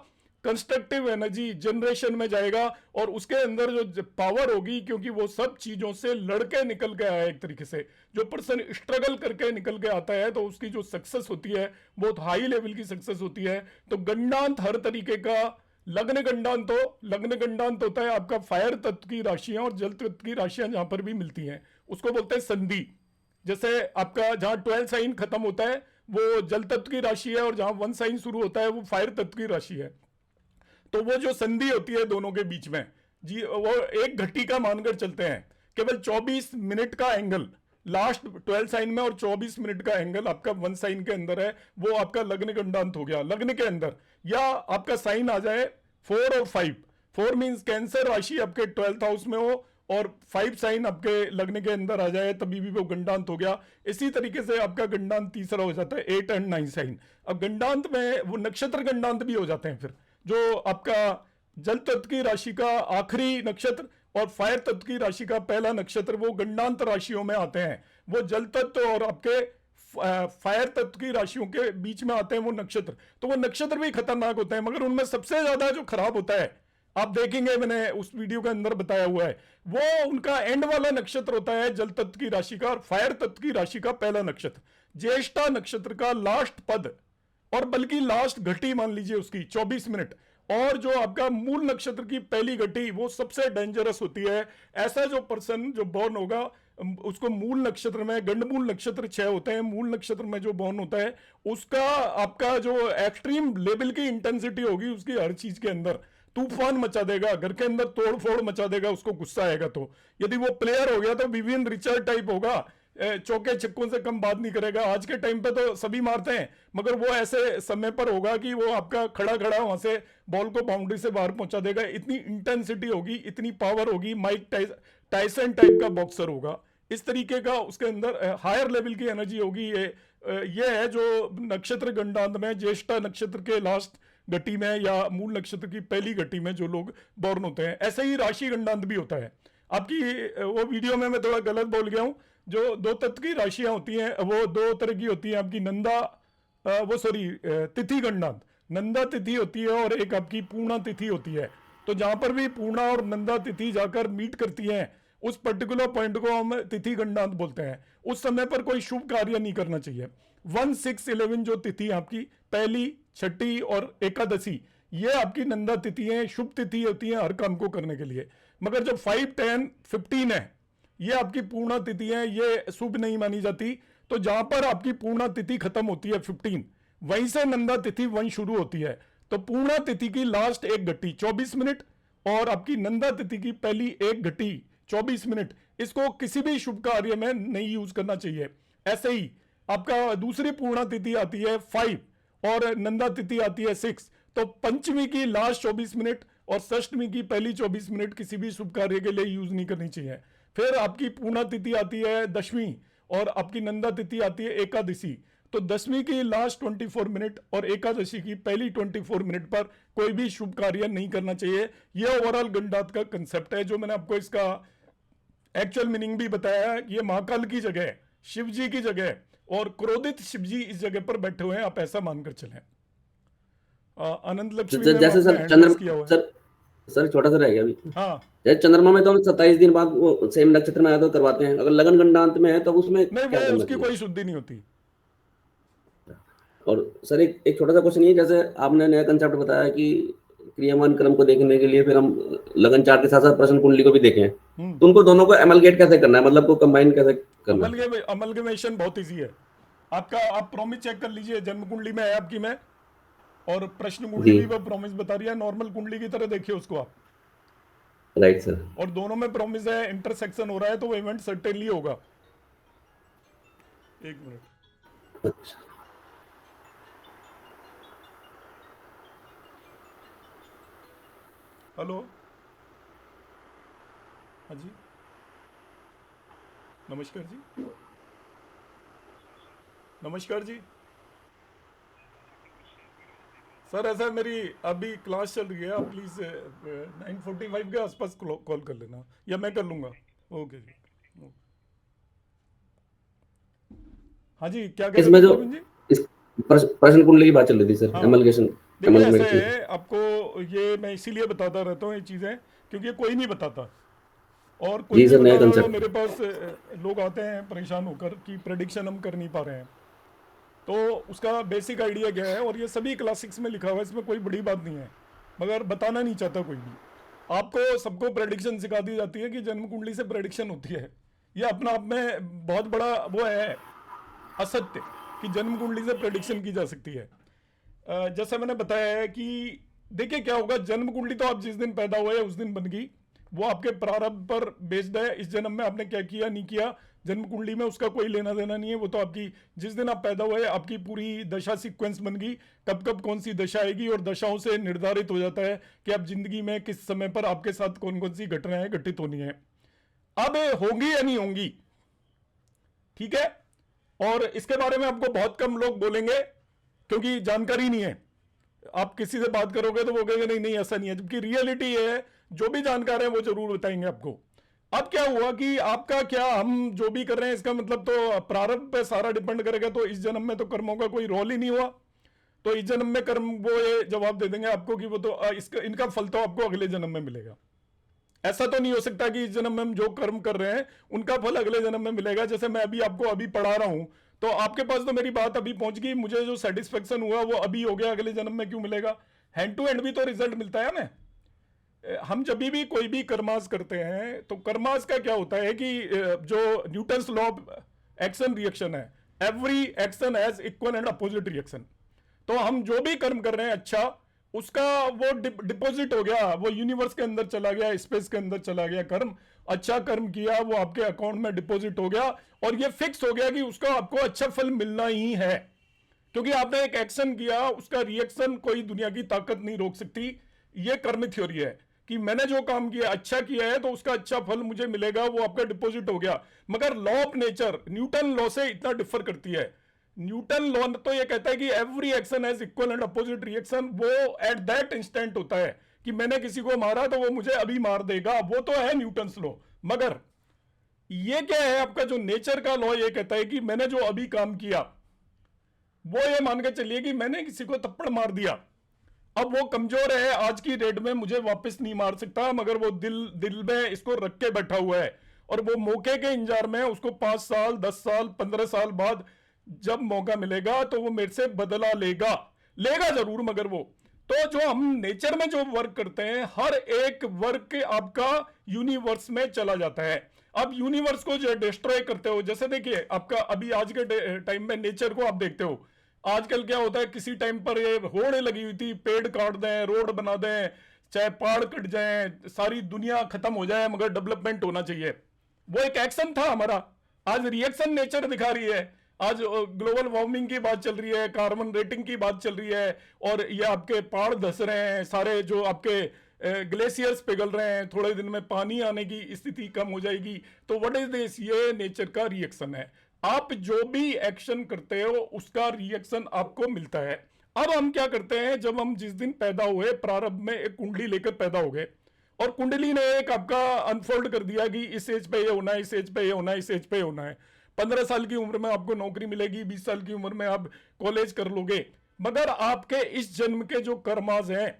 A: कंस्ट्रक्टिव एनर्जी जनरेशन में जाएगा और उसके अंदर जो पावर होगी, क्योंकि वो सब चीजों से लड़के निकल के आया एक तरीके से। जो पर्सन स्ट्रगल करके निकल के आता है तो उसकी जो सक्सेस होती है बहुत हाई लेवल की सक्सेस होती है। तो गंडांत हर तरीके का, लग्न गंडांत होता है आपका फायर तत्व की राशियां और जल तत्व की राशियां जहां पर भी मिलती हैं उसको बोलते हैं संधि। जैसे आपका जहां 12 साइन खत्म होता है वो जल तत्व की राशि है और जहां 1 साइन शुरू होता है वो फायर तत्व की राशि है। तो वो जो संधि होती है दोनों के बीच में जी, वो एक घटी का मानकर चलते हैं। केवल 24 मिनट का एंगल, लास्ट 12 साइन में और 24 मिनट का एंगल आपका 1 साइन के अंदर है, वो आपका लग्न गंडांत हो गया। लग्न के अंदर या आपका साइन आ जाए 4 और 5, 4 मींस कैंसर राशि आपके 12th हाउस में हो और 5 साइन आपके लग्न के अंदर आ जाए, तभी भी वो गंडांत हो गया। इसी तरीके से आपका गंडांत तीसरा हो जाता है 8 एंड 9 साइन। अब गंडांत में वो नक्षत्र गंडांत भी हो जाते हैं, फिर जो आपका जल तत्व की राशि का आखिरी नक्षत्र और फायर तत्व की राशि का पहला नक्षत्र वो गंडांत राशियों में आते हैं। वो जल तत्व और आपके फायर तत्व की राशियों के बीच में आते हैं वो नक्षत्र, तो वो नक्षत्र भी खतरनाक होते हैं। मगर उनमें सबसे ज्यादा जो खराब होता है, आप देखेंगे मैंने उस वीडियो के अंदर बताया हुआ है, वो उनका एंड वाला नक्षत्र होता है जल तत्व की राशि का और फायर तत्व की राशि का पहला नक्षत्र, ज्येष्ठा नक्षत्र का लास्ट पद, और बल्कि लास्ट घटी मान लीजिए उसकी 24 मिनट, और जो आपका मूल नक्षत्र की पहली घटी वो सबसे डेंजरस होती है। ऐसा जो पर्सन जो बॉर्न होगा उसको मूल नक्षत्र में, गंडमूल नक्षत्र 6 होते हैं, मूल नक्षत्र में जो बॉर्न होता है उसका आपका जो एक्सट्रीम लेवल की इंटेंसिटी होगी उसकी हर चीज के अंदर, तूफान मचा देगा, घर के अंदर तोड़ फोड़ मचा देगा, उसको गुस्सा आएगा। तो यदि वो प्लेयर हो गया तो विवियन रिचर्ड टाइप होगा, चौके छक्कों से कम बात नहीं करेगा। आज के टाइम पे तो सभी मारते हैं, मगर वो ऐसे समय पर होगा कि वो आपका खड़ा खड़ा वहां से बॉल को बाउंड्री से बाहर पहुंचा देगा। इतनी इंटेंसिटी होगी, इतनी पावर होगी, माइक टाइसन टाइप का बॉक्सर होगा, इस तरीके का उसके अंदर हायर लेवल की एनर्जी होगी। ये है जो नक्षत्र गंडांत में ज्येष्ठा नक्षत्र के लास्ट घटी में या मूल नक्षत्र की पहली घटी में जो लोग बॉर्न होते हैं। ऐसे ही राशि गंडांत भी होता है। आपकी वो वीडियो में मैं थोड़ा गलत बोल गया हूं, जो 2 तत्व की राशियां होती हैं वो 2 तरह की होती हैं। आपकी तिथि गंडांत, नंदा तिथि होती है और एक आपकी पूर्णा तिथि होती है। तो जहां पर भी पूर्णा और नंदा तिथि जाकर मीट करती हैं उस पर्टिकुलर पॉइंट को हम तिथि गंडांत बोलते हैं। उस समय पर कोई शुभ कार्य नहीं करना चाहिए। 1, 6, 11 जो तिथि आपकी पहली, छठी और एकादशी, ये आपकी नंदा तिथि है, शुभ तिथि होती है हर काम को करने के लिए। मगर जब 5, 10, 15 है, ये आपकी पूर्णा तिथि है, ये शुभ नहीं मानी जाती। तो जहां पर आपकी पूर्णा तिथि खत्म होती है 15, वहीं से नंदा तिथि 1 शुरू होती है। तो पूर्णा तिथि की लास्ट एक घटी 24 मिनट और आपकी नंदा तिथि की पहली एक घटी 24 मिनट, इसको किसी भी शुभ कार्य में नहीं यूज करना चाहिए। ऐसे ही आपका दूसरी पूर्णा तिथि आती है 5 और नंदा तिथि आती है 6। तो पंचमी की लास्ट 24 मिनट और षष्टमी की पहली 24 मिनट किसी भी शुभ कार्य के लिए यूज नहीं करनी चाहिए। फिर आपकी पूर्णा तिथि आती है दशमी और आपकी नंदा तिथि आती है एकादशी। तो दशमी की लास्ट 24 मिनट और एकादशी की पहली 24 मिनट पर कोई भी शुभ कार्य नहीं करना चाहिए। यह ओवरऑल गंडांत का कंसेप्ट है, जो मैंने आपको इसका एक्चुअल मीनिंग भी बताया है। ये महाकाल की जगह है, शिव जी की जगह, और क्रोधित शिव जी इस जगह पर बैठे हुए हैं, आप ऐसा मानकर चलें। आनंद लक्ष्मी ने
B: जैसे
A: अपना
B: सर
A: hand
B: चंद्र
A: raise किया हुआ है।
B: सर छोटा सा रह गया अभी।
A: हाँ,
B: जैसे चंद्रमा में तो हम 27 दिन बाद वो सेम नक्षत्र में आया तो करवाते हैं, अगर लगन गंडांत में है तो उसमें
A: नहीं,
B: क्या
A: वो
B: करना
A: उसकी
B: चाहिए?
A: कोई शुद्धि नहीं होती।
B: और सर एक छोटा सा क्वेश्चन ये, जैसे आपने नया कंसेप्ट बताया कि क्रियामान क्रम को देखने के लिए फिर हम लगन चार्ट के साथ साथ प्रश्न कुंडली को भी देखें, तो उनको दोनों को एमलगेट कैसे करना है, मतलब को कंबाइन कैसे करना है?
A: अमलगमेशन बहुत इजी है आपका। आप प्रॉमिस चेक कर लीजिए, जन्म कुंडली में है आपकी में, और प्रश्न कुंडली
B: जी
A: भी वो प्रॉमिस बता रही है। नॉर्मल कुंडली की तरह देखिए उसको आप,
B: राइट सर।
A: और दोनों में प्रॉमिस है, इंटरसेक्शन हो रहा है तो वो इवेंट सर्टेनली होगा। एक मिनट।
B: अच्छा
A: हेलो, हाँ जी, नमस्कार जी, नमस्कार जी। सर ऐसा मेरी अभी क्लास चल रही है, आप प्लीज 9:45 के आसपास कॉल कर लेना, या मैं कर लूंगा। ओके जी। हाँ जी, क्या कह
B: इसमें
A: रहे थे
B: जो
A: प्रवीण जी?
B: इस प्रश्न कुंडली की बात चल रही थी सर,
A: हाँ,
B: एमलगेशन
A: देखो ऐसे
B: एमलगमेंट की।
A: है, आपको ये मैं इसीलिए बताता रहता हूँ ये चीज़ें, क्योंकि ये कोई नहीं बताता, और कोई
B: जी
A: भी
B: सर, नया
A: बताता तो
B: कंसेप्ट।
A: मेरे पास लोग आते हैं परेशान होकर कि प्रेडिक्शन हम कर नहीं पा रहे हैं। तो उसका बेसिक आइडिया क्या है, और ये सभी क्लासिक्स में लिखा हुआ है, इसमें कोई बड़ी बात नहीं है, मगर बताना नहीं चाहता कोई भी। आपको सबको प्रेडिक्शन सिखा दी जाती है कि जन्म कुंडली से प्रेडिक्शन होती है। ये अपना आप में बहुत बड़ा वो है असत्य कि जन्म कुंडली से प्रेडिक्शन की जा सकती है। जैसा मैंने बताया है कि देखिए क्या होगा, जन्म कुंडली तो आप जिस दिन पैदा हुए उस दिन बन गई, वो आपके प्रारब्ध पर बेस्ड है। इस जन्म में आपने क्या किया नहीं किया जन्म कुंडली में उसका कोई लेना देना नहीं है। वो तो आपकी जिस दिन आप पैदा हुए आपकी पूरी दशा सीक्वेंस बन गई, कब कब कौन सी दशा आएगी, और दशाओं से निर्धारित हो जाता है कि आप जिंदगी में किस समय पर आपके साथ कौन कौन सी घटनाएं घटित होनी है, अब होंगी या नहीं होंगी। ठीक है, और इसके बारे में आपको बहुत कम लोग बोलेंगे क्योंकि जानकारी नहीं है। आप किसी से बात करोगे तो वो कहेंगे नहीं नहीं ऐसा नहीं है, जबकि रियलिटी ये है जो भी जानकार है वो जरूर बताएंगे आपको। अब क्या हुआ कि आपका क्या, हम जो भी कर रहे हैं इसका मतलब तो प्रारब्ध पे सारा डिपेंड करेगा, तो इस जन्म में तो कर्मों का कोई रोल ही नहीं हुआ, तो इस जन्म में कर्म वो ये जवाब दे देंगे आपको कि वो तो इसका इनका फल तो आपको अगले जन्म में मिलेगा। ऐसा तो नहीं हो सकता कि इस जन्म में हम जो कर्म कर रहे हैं उनका फल अगले जन्म में मिलेगा। जैसे मैं अभी आपको अभी पढ़ा रहा हूं तो आपके पास तो मेरी बात अभी पहुंच गई, मुझे जो सेटिस्फेक्शन हुआ वो अभी हो गया, अगले जन्म में क्यों मिलेगा। हैंड टू हैंड भी तो रिजल्ट मिलता है ना। हम जब भी कोई भी कर्मास करते हैं तो कर्मास का क्या होता है कि जो Newton's law of action reaction है, every action has equal and opposite reaction. तो हम जो भी कर्म कर रहे हैं अच्छा, उसका वो डिपॉजिट हो गया, वो यूनिवर्स के अंदर चला गया, स्पेस के अंदर चला गया। कर्म अच्छा कर्म किया वो आपके अकाउंट में डिपॉजिट हो गया, और ये फिक्स हो गया कि उसका आपको अच्छा फल मिलना ही है, क्योंकि आपने एक एक्शन किया, उसका रिएक्शन कोई दुनिया की ताकत नहीं रोक सकती। ये कर्म थ्योरी है कि मैंने जो काम किया अच्छा किया है तो उसका अच्छा फल मुझे मिलेगा, वो आपका डिपॉजिट हो गया। मगर law of nature Newton law से इतना डिफर करती है। न्यूटन लॉ तो ये कहता है कि every action has equal and opposite reaction. वो एट दैट इंस्टेंट होता है कि मैंने किसी को मारा तो वो मुझे अभी मार देगा, वो तो है न्यूटन्स लॉ। मगर ये क्या है आपका जो नेचर का लॉ, ये कहता है कि मैंने जो अभी काम किया वो ये मान के चलिए कि मैंने किसी को थप्पड़ मार दिया, अब वो कमजोर है, आज की डेट में मुझे वापस नहीं मार सकता, मगर वो दिल में इसको रख के बैठा हुआ है, और वो मौके के इंतजार में उसको 5 साल 10 साल 15 साल बाद जब मौका मिलेगा तो वो मेरे से बदला लेगा जरूर। मगर वो तो जो हम नेचर में जो वर्क करते हैं, हर एक वर्क आपका यूनिवर्स में चला जाता है। अब यूनिवर्स को जो डिस्ट्रॉय करते हो, जैसे देखिए आपका अभी आज के टाइम में नेचर को आप देखते हो, आजकल क्या होता है, किसी टाइम पर ये होड़ लगी हुई थी, पेड़ काट दें, रोड बना दें, चाहे पहाड़ कट जाएं, सारी दुनिया खत्म हो जाए, मगर डेवलपमेंट होना चाहिए। वो एक एक्शन था हमारा, आज रिएक्शन नेचर दिखा रही है। आज ग्लोबल वार्मिंग की बात चल रही है, कार्बन रेटिंग की बात चल रही है, और ये आपके पहाड़ धस रहे हैं, सारे जो आपके ग्लेशियर्स पिघल रहे हैं, थोड़े दिन में पानी आने की स्थिति कम हो जाएगी। तो व्हाट इज दिस, ये नेचर का रिएक्शन है। आप जो भी एक्शन करते हो उसका रिएक्शन आपको मिलता है। अब हम क्या करते हैं, जब हम जिस दिन पैदा हुए प्रारंभ में एक कुंडली लेकर पैदा हो गए, और कुंडली ने एक आपका अनफोल्ड कर दिया कि इस एज पे ये होना है, इस एज पे ये होना है, इस एज पे ये होना है। 15 साल की उम्र में आपको नौकरी मिलेगी, 20 साल की उम्र में आप कॉलेज कर लोगे। मगर आपके इस जन्म के जो कर्माज हैं,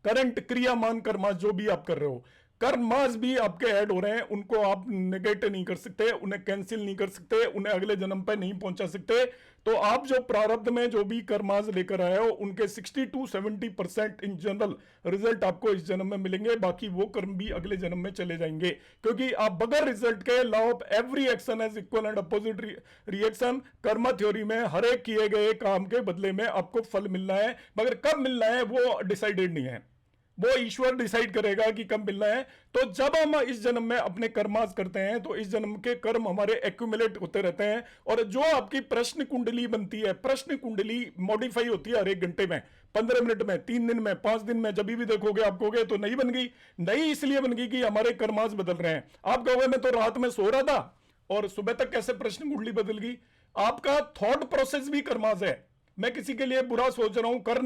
A: करंट क्रियामान कर्माज जो भी आप कर रहे हो, कर्माज भी आपके ऐड हो रहे हैं, उनको आप नेगेट नहीं कर सकते, उन्हें कैंसिल नहीं कर सकते, उन्हें अगले जन्म पे नहीं पहुंचा सकते। तो आप जो प्रारब्ध में जो भी कर्माज लेकर आए हो, उनके 60 to 70% इन जनरल रिजल्ट आपको इस जन्म में मिलेंगे, बाकी वो कर्म भी अगले जन्म में चले जाएंगे। क्योंकि आप बगैर रिजल्ट के law of every action as equal and opposite reaction, कर्म थ्योरी में हर एक किए गए काम के बदले में आपको फल मिलना है, मगर कब मिलना है वो डिसाइडेड नहीं है, वो ईश्वर डिसाइड करेगा कि कब मिलना है। तो जब हम इस जन्म में अपने कर्मास करते हैं तो इस जन्म के कर्म हमारे एक्यूमुलेट होते रहते हैं, और जो आपकी प्रश्न कुंडली बनती है, प्रश्न कुंडली मॉडिफाई होती है हर एक घंटे में, 15 मिनट में, 3 दिन में, 5 दिन में, जब भी देखोगे आप कहोगे तो नई बन गई। नई इसलिए बन गई कि हमारे कर्मास बदल रहे हैं। आप कहोगे मैं तो रात में सो रहा था और सुबह तक कैसे प्रश्न कुंडली बदल गई। आपका थॉट प्रोसेस भी कर्मास है। मैं किसी के लिए बुरा सोच रहा हूं, कर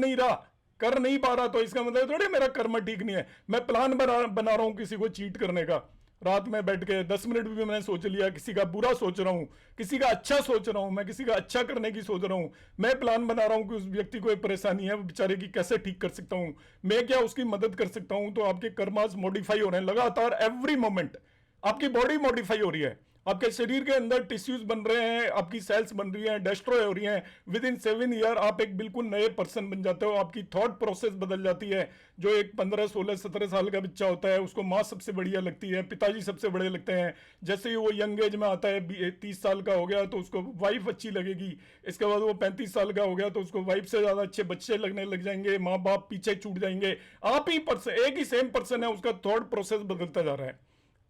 A: नहीं पा रहा, तो इसका मतलब थोड़ी मेरा कर्म ठीक नहीं है। मैं प्लान बना रहा हूं किसी को चीट करने का, रात में बैठ के 10 मिनट भी मैंने सोच लिया, किसी का बुरा सोच रहा हूं, किसी का अच्छा सोच रहा हूं, मैं किसी का अच्छा करने की सोच रहा हूं, मैं प्लान बना रहा हूं कि उस व्यक्ति को एक परेशानी है, वो बेचारे की कैसे ठीक कर सकता हूं, मैं क्या उसकी मदद कर सकता हूं। तो आपके कर्मास मॉडिफाई हो रहे हैं लगातार, एवरी मोमेंट आपकी बॉडी मॉडिफाई हो रही है, आपके शरीर के अंदर टिश्यूज बन रहे हैं, आपकी सेल्स बन रही हैं, डिस्ट्रॉय हो रही हैं। विद इन 7 ईयर आप एक बिल्कुल नए पर्सन बन जाते हो, आपकी थॉट प्रोसेस बदल जाती है। जो एक 15 16 17 साल का बच्चा होता है उसको माँ सबसे बढ़िया लगती है, पिताजी सबसे बड़े लगते हैं। जैसे ही वो यंग एज में आता है, 30 साल का हो गया तो उसको वाइफ अच्छी लगेगी, इसके बाद वो 35 साल का हो गया तो उसको वाइफ से ज्यादा अच्छे बच्चे लगने लग जाएंगे, माँ बाप पीछे छूट जाएंगे। आप ही पर्सन, एक ही सेम पर्सन है, उसका थॉट प्रोसेस बदलता जा रहा है।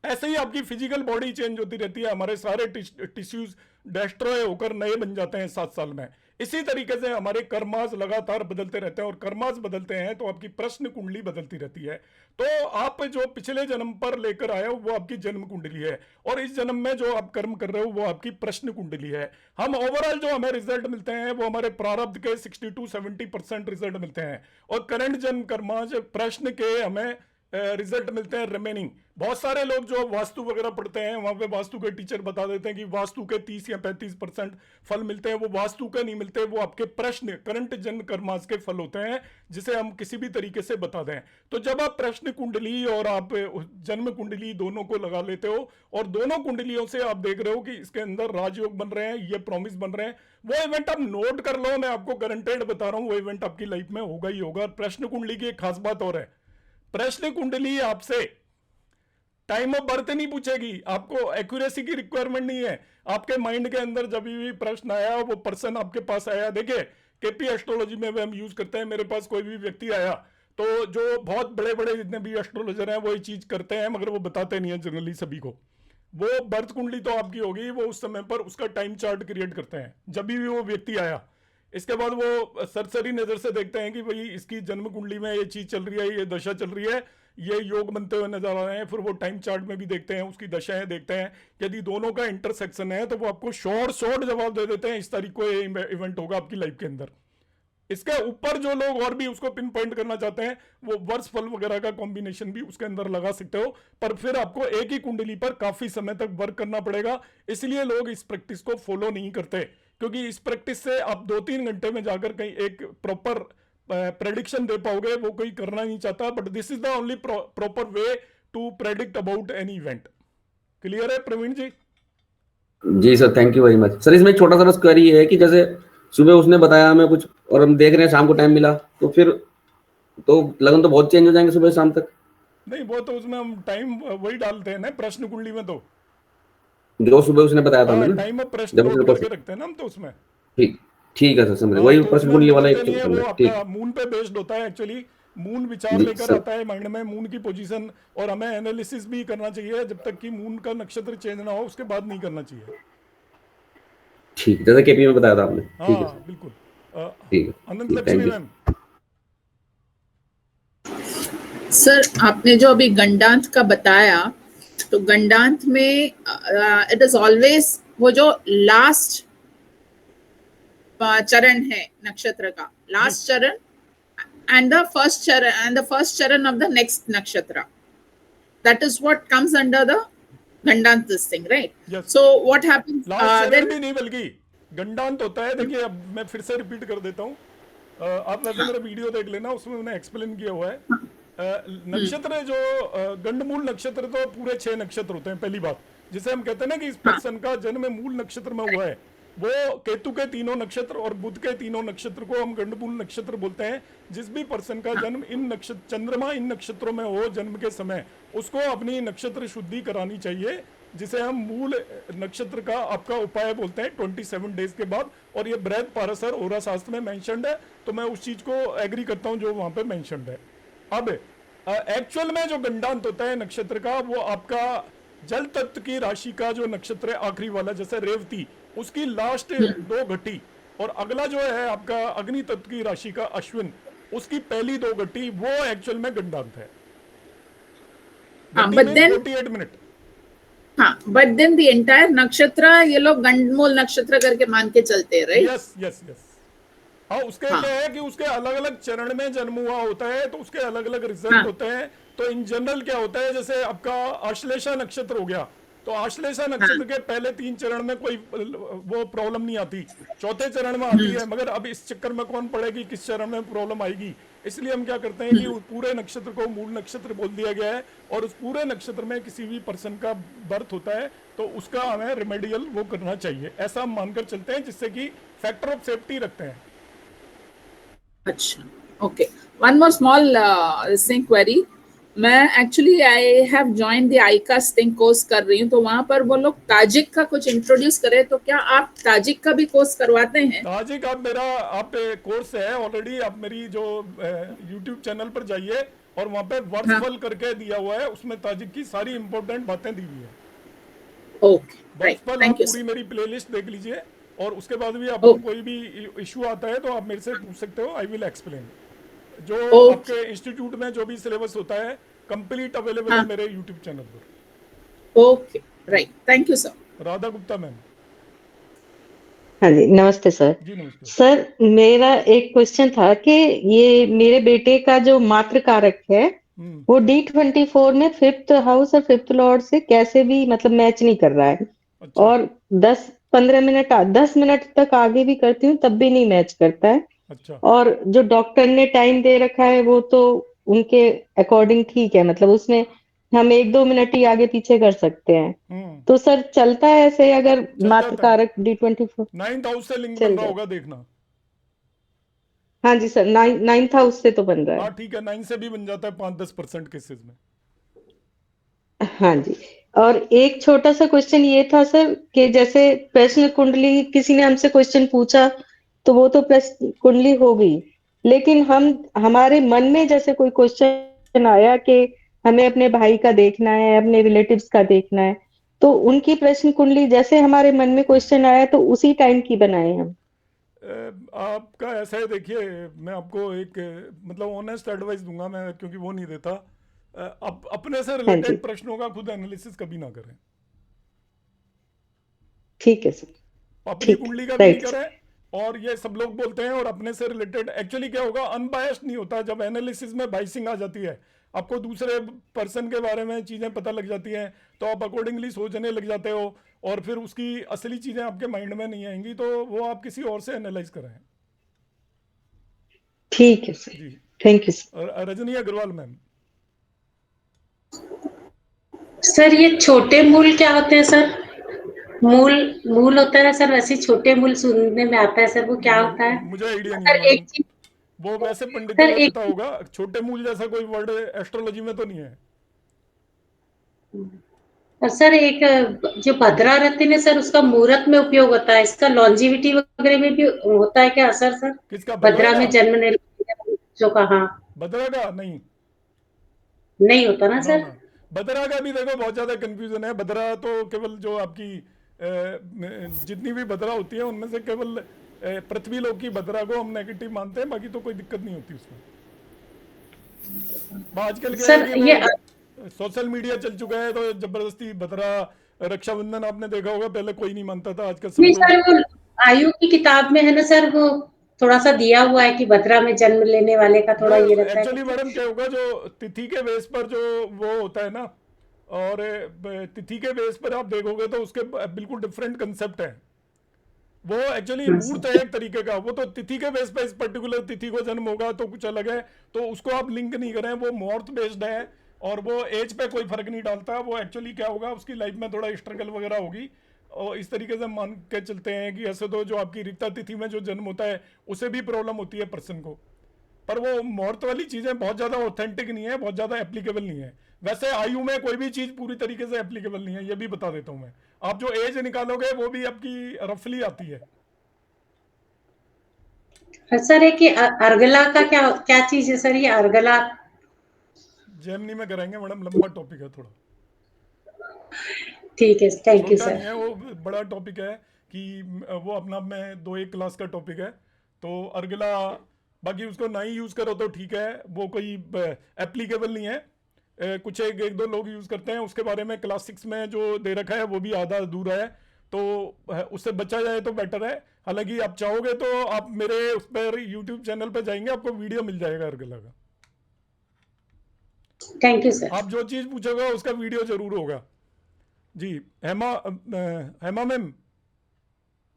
A: ऐसे ही आपकी फिजिकल बॉडी चेंज होती रहती है, हमारे सारे टिश्यूज डिस्ट्रॉय होकर नए बन जाते हैं 7 साल में। इसी तरीके से हमारे कर्मास लगातार बदलते रहते हैं, और कर्मास बदलते हैं तो आपकी प्रश्न कुंडली बदलती रहती है। तो आप जो पिछले जन्म पर लेकर आए हो वो आपकी जन्म कुंडली है, और इस जन्म में जो आप कर्म कर रहे हो वो आपकी प्रश्न कुंडली है। हम ओवरऑल जो हमें रिजल्ट मिलते हैं वो हमारे प्रारब्ध के 60 to 70% रिजल्ट मिलते हैं, और करंट जन्म कर्मास प्रश्न के हमें रिजल्ट मिलते हैं रिमेनिंग। बहुत सारे लोग जो वास्तु वगैरह पढ़ते हैं वहां पे वास्तु के टीचर बता देते हैं कि वास्तु के 30 या 35% फल मिलते हैं, वो वास्तु के नहीं मिलते, वो आपके प्रश्न करंट जन्म कर्मास के फल होते हैं, जिसे हम किसी भी तरीके से बता दें। तो जब आप प्रश्न कुंडली और आप जन्म कुंडली दोनों को लगा लेते हो, और दोनों कुंडलियों से आप देख रहे हो कि इसके अंदर राजयोग बन रहे हैं, ये प्रॉमिस बन रहे हैं, वो इवेंट आप नोट कर लो, मैं आपको गारंटेड बता रहा हूं वो इवेंट आपकी लाइफ में होगा ही होगा। प्रश्न कुंडली की एक खास बात और है, प्रश्न कुंडली आपसे टाइम ऑफ बर्थ नहीं पूछेगी, आपको एक्यूरेसी की रिक्वायरमेंट नहीं है। आपके माइंड के अंदर जब भी प्रश्न आया, वो पर्सन आपके पास आया, देखिए केपी एस्ट्रोलॉजी में हम यूज करते हैं, मेरे पास कोई भी व्यक्ति आया तो जो बहुत बड़े बड़े जितने भी एस्ट्रोलॉजर हैं वो ये चीज करते हैं, मगर वो बताते नहीं है जनरली सभी को। वो बर्थ कुंडली तो आपकी होगी, वो उस समय पर उसका टाइम चार्ट क्रिएट करते हैं जब भी वो व्यक्ति आया। इसके बाद वो सरसरी नजर से देखते हैं कि भाई इसकी जन्म कुंडली में ये चीज चल रही है, ये दशा चल रही है, ये योग बनते हुए नजर आ रहे हैं। फिर वो टाइम चार्ट में भी देखते हैं, उसकी दशाएं देखते हैं, यदि दोनों का इंटरसेक्शन है तो वो आपको शॉर्ट जवाब दे देते हैं, इस तारीख को ये इवेंट होगा आपकी लाइफ के अंदर। इसके ऊपर जो लोग और भी उसको पिन पॉइंट करना चाहते हैं, वो वर्ष फल वगैरह का कॉम्बिनेशन भी उसके अंदर लगा सकते हो, पर फिर आपको एक ही कुंडली पर काफी समय तक वर्क करना पड़ेगा। इसलिए लोग इस प्रैक्टिस को फॉलो नहीं करते, क्योंकि इस प्रैक्टिस से आप 2-3 घंटे में जाकर कहीं एक प्रॉपर प्रेडिक्शन दे पाओगे, वो कोई करना नहीं चाहता। But this is the only proper way to predict about any event. Clear है प्रवीण जी?
B: जी sir, thank you very much sir. इसमें एक छोटा सा बस क्वेरी है कि जैसे सुबह उसने बताया हमें कुछ और हम देख रहे हैं शाम को टाइम मिला, तो फिर तो लगन तो बहुत चेंज हो जाएंगे सुबह शाम तक।
A: नहीं, वो तो उसमें हम टाइम वही डालते हैं ना प्रश्न कुंडली में, तो
B: जो सुबह उसने बताया था हमें ना,
A: टाइम ऑफ प्रश्न नोट करके रखते हैं ना हम तो उसमें।
B: ठीक ठीक है सर, समझ वही
A: तो
B: प्रश्न कुंडली वाला एक
A: नहीं है, वो
B: ठीक।
A: आपका मून पे बेस्ड होता है एक्चुअली। मून विचार लेकर आता है माइंड में, मून की पोजीशन, और हमें एनालिसिस भी करना चाहिए। जब तक कि मून का नक्षत्र चेंज ना हो उसके बाद नहीं करना चाहिए।
B: ठीक, जैसे केपी में बताया था आपने। ठीक है
A: हाँ बिल्कुल।
B: ठीक है,
A: अनंत लक्ष्मी मैम।
D: सर आपने जो अभी गंडांत का बताया, तो गंडांत में इट इज ऑलवेज वो जो लास्ट चरण है नक्षत्र का, लास्ट चरण and the first charan of the next nakshatra, that is what comes under the gandant this thing, right?
A: Yes.
D: So what happens
A: then भी नहीं, बल्कि गंडांत होता है। देखिए अब मैं फिर से रिपीट कर देता हूँ, आप वैसे मेरा वीडियो देख लेना, उसमें मैंने एक्सप्लेन किया हुआ है। नक्षत्र जो गंडमूल नक्षत्र तो पूरे 6 नक्षत्र होते हैं। पहली बात जिसे हम कहते हैं ना कि इस पर्सन का जन्म मूल नक्षत्र में हुआ है, वो केतु के 3 नक्षत्र और बुध के 3 नक्षत्र को हम गंडमूल नक्षत्र बोलते हैं। जिस भी पर्सन का जन्म इन नक्षत्र, चंद्रमा इन नक्षत्रों में हो जन्म के समय, उसको अपनी नक्षत्र शुद्धि करानी चाहिए, जिसे हम मूल नक्षत्र का आपका उपाय बोलते हैं 27 डेज के बाद। और ये बृहद पाराशर ओरा शास्त्र में मेंशन्ड है, तो मैं उस चीज को एग्री करता हूं जो वहां पे मेंशन्ड है। अब एक्चुअल में जो गंडांत होता है नक्षत्र का, वो आपका जल तत्व की राशि का जो नक्षत्र है आखिरी वाला, जैसे रेवती, उसकी लास्ट 2 घटी, और अगला जो है आपका अग्नि तत्व की राशि का अश्विन, उसकी पहली 2 घटी, वो एक्चुअल में गंडांत है।
D: but then
A: 48 minute.
D: हाँ, but then the entire नक्षत्र ये लोग गंडमूल नक्षत्र करके मान के चलते हैं, right?
A: Yes yes yes. हाँ, उसके क्या है कि उसके अलग अलग चरण में जन्म हुआ होता है, तो उसके अलग अलग रिजल्ट होते हैं। तो इन जनरल क्या होता है, जैसे आपका आश्लेषा नक्षत्र हो गया, तो आश्लेषा नक्षत्र के पहले 3 चरण में कोई वो प्रॉब्लम नहीं आती, 4थे चरण में आती है। मगर अब इस चक्कर में कौन पड़ेगी किस चरण में प्रॉब्लम आएगी, इसलिए हम क्या करते हैं कि पूरे नक्षत्र को मूल नक्षत्र बोल दिया गया है, और उस पूरे नक्षत्र में किसी भी पर्सन का बर्थ होता है तो उसका हमें रेमेडियल वो करना चाहिए, ऐसा हम मानकर चलते हैं, जिससे कि फैक्टर ऑफ सेफ्टी रखते हैं।
D: अच्छा, okay. One more small query, मैं actually I have join the ICAS thing course कर रही हूँ, तो वहां पर वो लोग ताजिक का कुछ इंट्रोड्यूस करे, तो क्या आप ताजिक का भी कोर्स करवाते हैं?
A: ताजिक आप कोर्स है ऑलरेडी, आप मेरी जो यूट्यूब चैनल पर जाइए और वहाँ पे वर्सफल करके दिया हुआ है, उसमें ताजिक की सारी इंपॉर्टेंट बातें दी हुई है।
D: ओके, राइट,
A: वर्सफल आप
D: थैंक यू
A: पूरी मेरी प्लेलिस्ट देख लीजिए, और उसके बाद भी आपको
D: Okay.
A: कोई भी इशू आता है तो आप मेरे से पूछ सकते हो, आई विल एक्सप्लेन। जो
D: Okay.
A: आपके इंस्टीट्यूट में जो भी सिलेबस होता है कंप्लीट अवेलेबल है
D: हाँ.
A: मेरे यूट्यूब चैनल पर।
D: Okay, right, thank you sir.
A: Radha Gupta ma'am.
E: हाँ जी, नमस्ते सर।
A: जी नमस्ते।
E: सर, मेरा एक क्वेश्चन था कि ये मेरे बेटे का जो मात्र कारक है वो D24 में 5th हाउस और 5th लॉर्ड से कैसे भी मतलब मैच नहीं कर रहा है।
A: अच्छा।
E: और 10 मिनट तक आगे भी करती हूँ तब भी नहीं मैच करता है।
A: अच्छा।
E: और जो डॉक्टर ने टाइम दे रखा है वो तो उनके अकॉर्डिंग ठीक है, मतलब उसमें हम 1-2 मिनट ही आगे पीछे कर सकते हैं। तो सर चलता है ऐसे अगर
A: चल
E: मात्र
A: जाता है।
E: कारक D24
A: 9th हाउस से लिंक
E: चल
A: बन रहा
E: जाए।
A: होगा, देखना।
E: हाँ जी सर, 9th हाउस से तो बन रहा है।
A: हाँ ठीक है, 9 से भी बन जाता है 5-10% केसेस में।
E: हाँ जी। और एक छोटा सा क्वेश्चन ये था सर कि जैसे प्रश्न कुंडली किसी ने हमसे क्वेश्चन पूछा तो वो तो प्रश्न कुंडली हो गई, लेकिन हमारे मन में जैसे कोई क्वेश्चन आया कि हमें अपने भाई का देखना है, अपने रिलेटिव्स का देखना है, तो उनकी प्रश्न कुंडली जैसे हमारे मन में क्वेश्चन आया तो उसी टाइम की बनाए हम।
A: आपका ऐसा है, देखिए मैं आपको एक मतलब ऑनेस्ट एडवाइस दूंगा मैं, क्योंकि वो नहीं देता। अपने से रिलेटेड प्रश्नों का खुद एनालिसिस कभी ना करें।
E: ठीक है सर।
A: अपनी कुंडली का भी नहीं करें, और ये सब लोग बोलते हैं और अपने से रिलेटेड एक्चुअली क्या होगा, अनबायस्ड नहीं होता। जब एनालिसिस में बाइसिंग आ जाती है, आपको दूसरे पर्सन के बारे में चीजें पता लग जाती हैं, तो आप अकॉर्डिंगली सोचने लग जाते हो, और फिर उसकी असली चीजें आपके माइंड में नहीं आएंगी, तो वो आप किसी और से एनालाइज करें।
E: ठीक है सर,
A: जी
E: thank you sir.
A: Rajni Agarwal ma'am.
F: Sir ये छोटे मूल क्या होते हैं सर? मूल होता है ना सर, वैसे छोटे मूल सुनने में आता है सर, वो क्या होता है?
A: मुझे आइडिया नहीं
F: सर
A: है
F: एक
A: मैडम,
F: चीज
A: वो वैसे पंडितों
F: सर
A: में
F: एक
A: पता होगा। छोटे मूल जैसा कोई वर्ड एस्ट्रोलॉजी में तो नहीं है।
F: और सर एक जो भद्रा रत्न है सर, उसका मुहूर्त में उपयोग होता है, इसका लॉन्जिविटी वगैरह में भी होता है क्या असर सर?
A: किसका?
F: भद्रा में जन्म लेने वाले बच्चों का। हाँ,
A: भद्रा का नहीं,
F: नहीं होता ना सर?
A: ना। भद्रा का भी देखो बहुत ज्यादा कंफ्यूजन है। भद्रा तो केवल जो आपकी जितनी भी भद्रा होती है उनमें से केवल पृथ्वी लोक की भद्रा को हम नेगेटिव मानते हैं, बाकी तो कोई दिक्कत नहीं होती उसमें। आजकल क्या
F: सर
A: है कि
F: ये
A: सोशल मीडिया चल चुका है, तो जबरदस्ती भद्रा, रक्षाबंधन आपने देखा होगा, पहले कोई नहीं मानता था, आजकल सब
F: नहीं
A: लोग।
F: सर, वो आयु की किताब में है ना सर, वो थोड़ा सा दिया हुआ है कि भद्रा में जन्म लेने वाले का थोड़ा ये रहता है।
A: एक्चुअली मैडम क्या होगा, जो तिथि के बेस पर जो वो होता है ना, और तिथि के बेस पर आप देखोगे तो उसके बिल्कुल डिफरेंट कंसेप्ट है। वो एक्चुअली मुहूर्त है एक तरीके का, वो तो तिथि के बेस पर इस पर्टिकुलर तिथि को जन्म होगा तो कुछ अलग है, तो उसको आप लिंक नहीं करें। वो मुहूर्त बेस्ड है, और वो एज पे कोई फर्क नहीं डालता। वो एक्चुअली क्या होगा, उसकी लाइफ में थोड़ा स्ट्रगल वगैरह होगी, और इस तरीके से मान के चलते हैं कि ऐसे तो जो आपकी रिक्ता तिथि में जो जन्म होता है उसे भी प्रॉब्लम होती है पर्सन को, पर वो मुहूर्त वाली चीजें बहुत ज्यादा ऑथेंटिक नहीं है, बहुत ज्यादा एप्लीकेबल नहीं है। वैसे आयु में कोई भी चीज पूरी तरीके से एप्लीकेबल नहीं है, ये भी बता देता हूं मैं। आप जो एज निकालोगे वो भी आपकी रफली आती है।
F: सर एक ये अर्गला का क्या क्या चीज है सर? ये अर्गला
A: जेमिनी में करेंगे मैडम, लंबा टॉपिक है थोड़ा।
F: ठीक है, थैंक यू
A: छोटा नहीं
F: सर।
A: है वो, बड़ा टॉपिक है कि वो अपना में 2-1 क्लास का टॉपिक है। तो अर्गला बाकी उसको ना ही यूज करो तो ठीक है, वो कोई एप्लीकेबल नहीं है। कुछ एक दो लोग यूज करते हैं, उसके बारे में क्लास 6 में जो दे रखा है वो भी आधा अधूरा है, तो उससे बचा जाए तो बेटर है। हालांकि आप चाहोगे तो आप मेरे उस पर यूट्यूब चैनल पर जाएंगे, आपको वीडियो मिल जाएगा अर्गला का।
F: Thank you sir.
A: आप जो चीज पूछोगे उसका वीडियो जरूर होगा। जी हेमा मैम,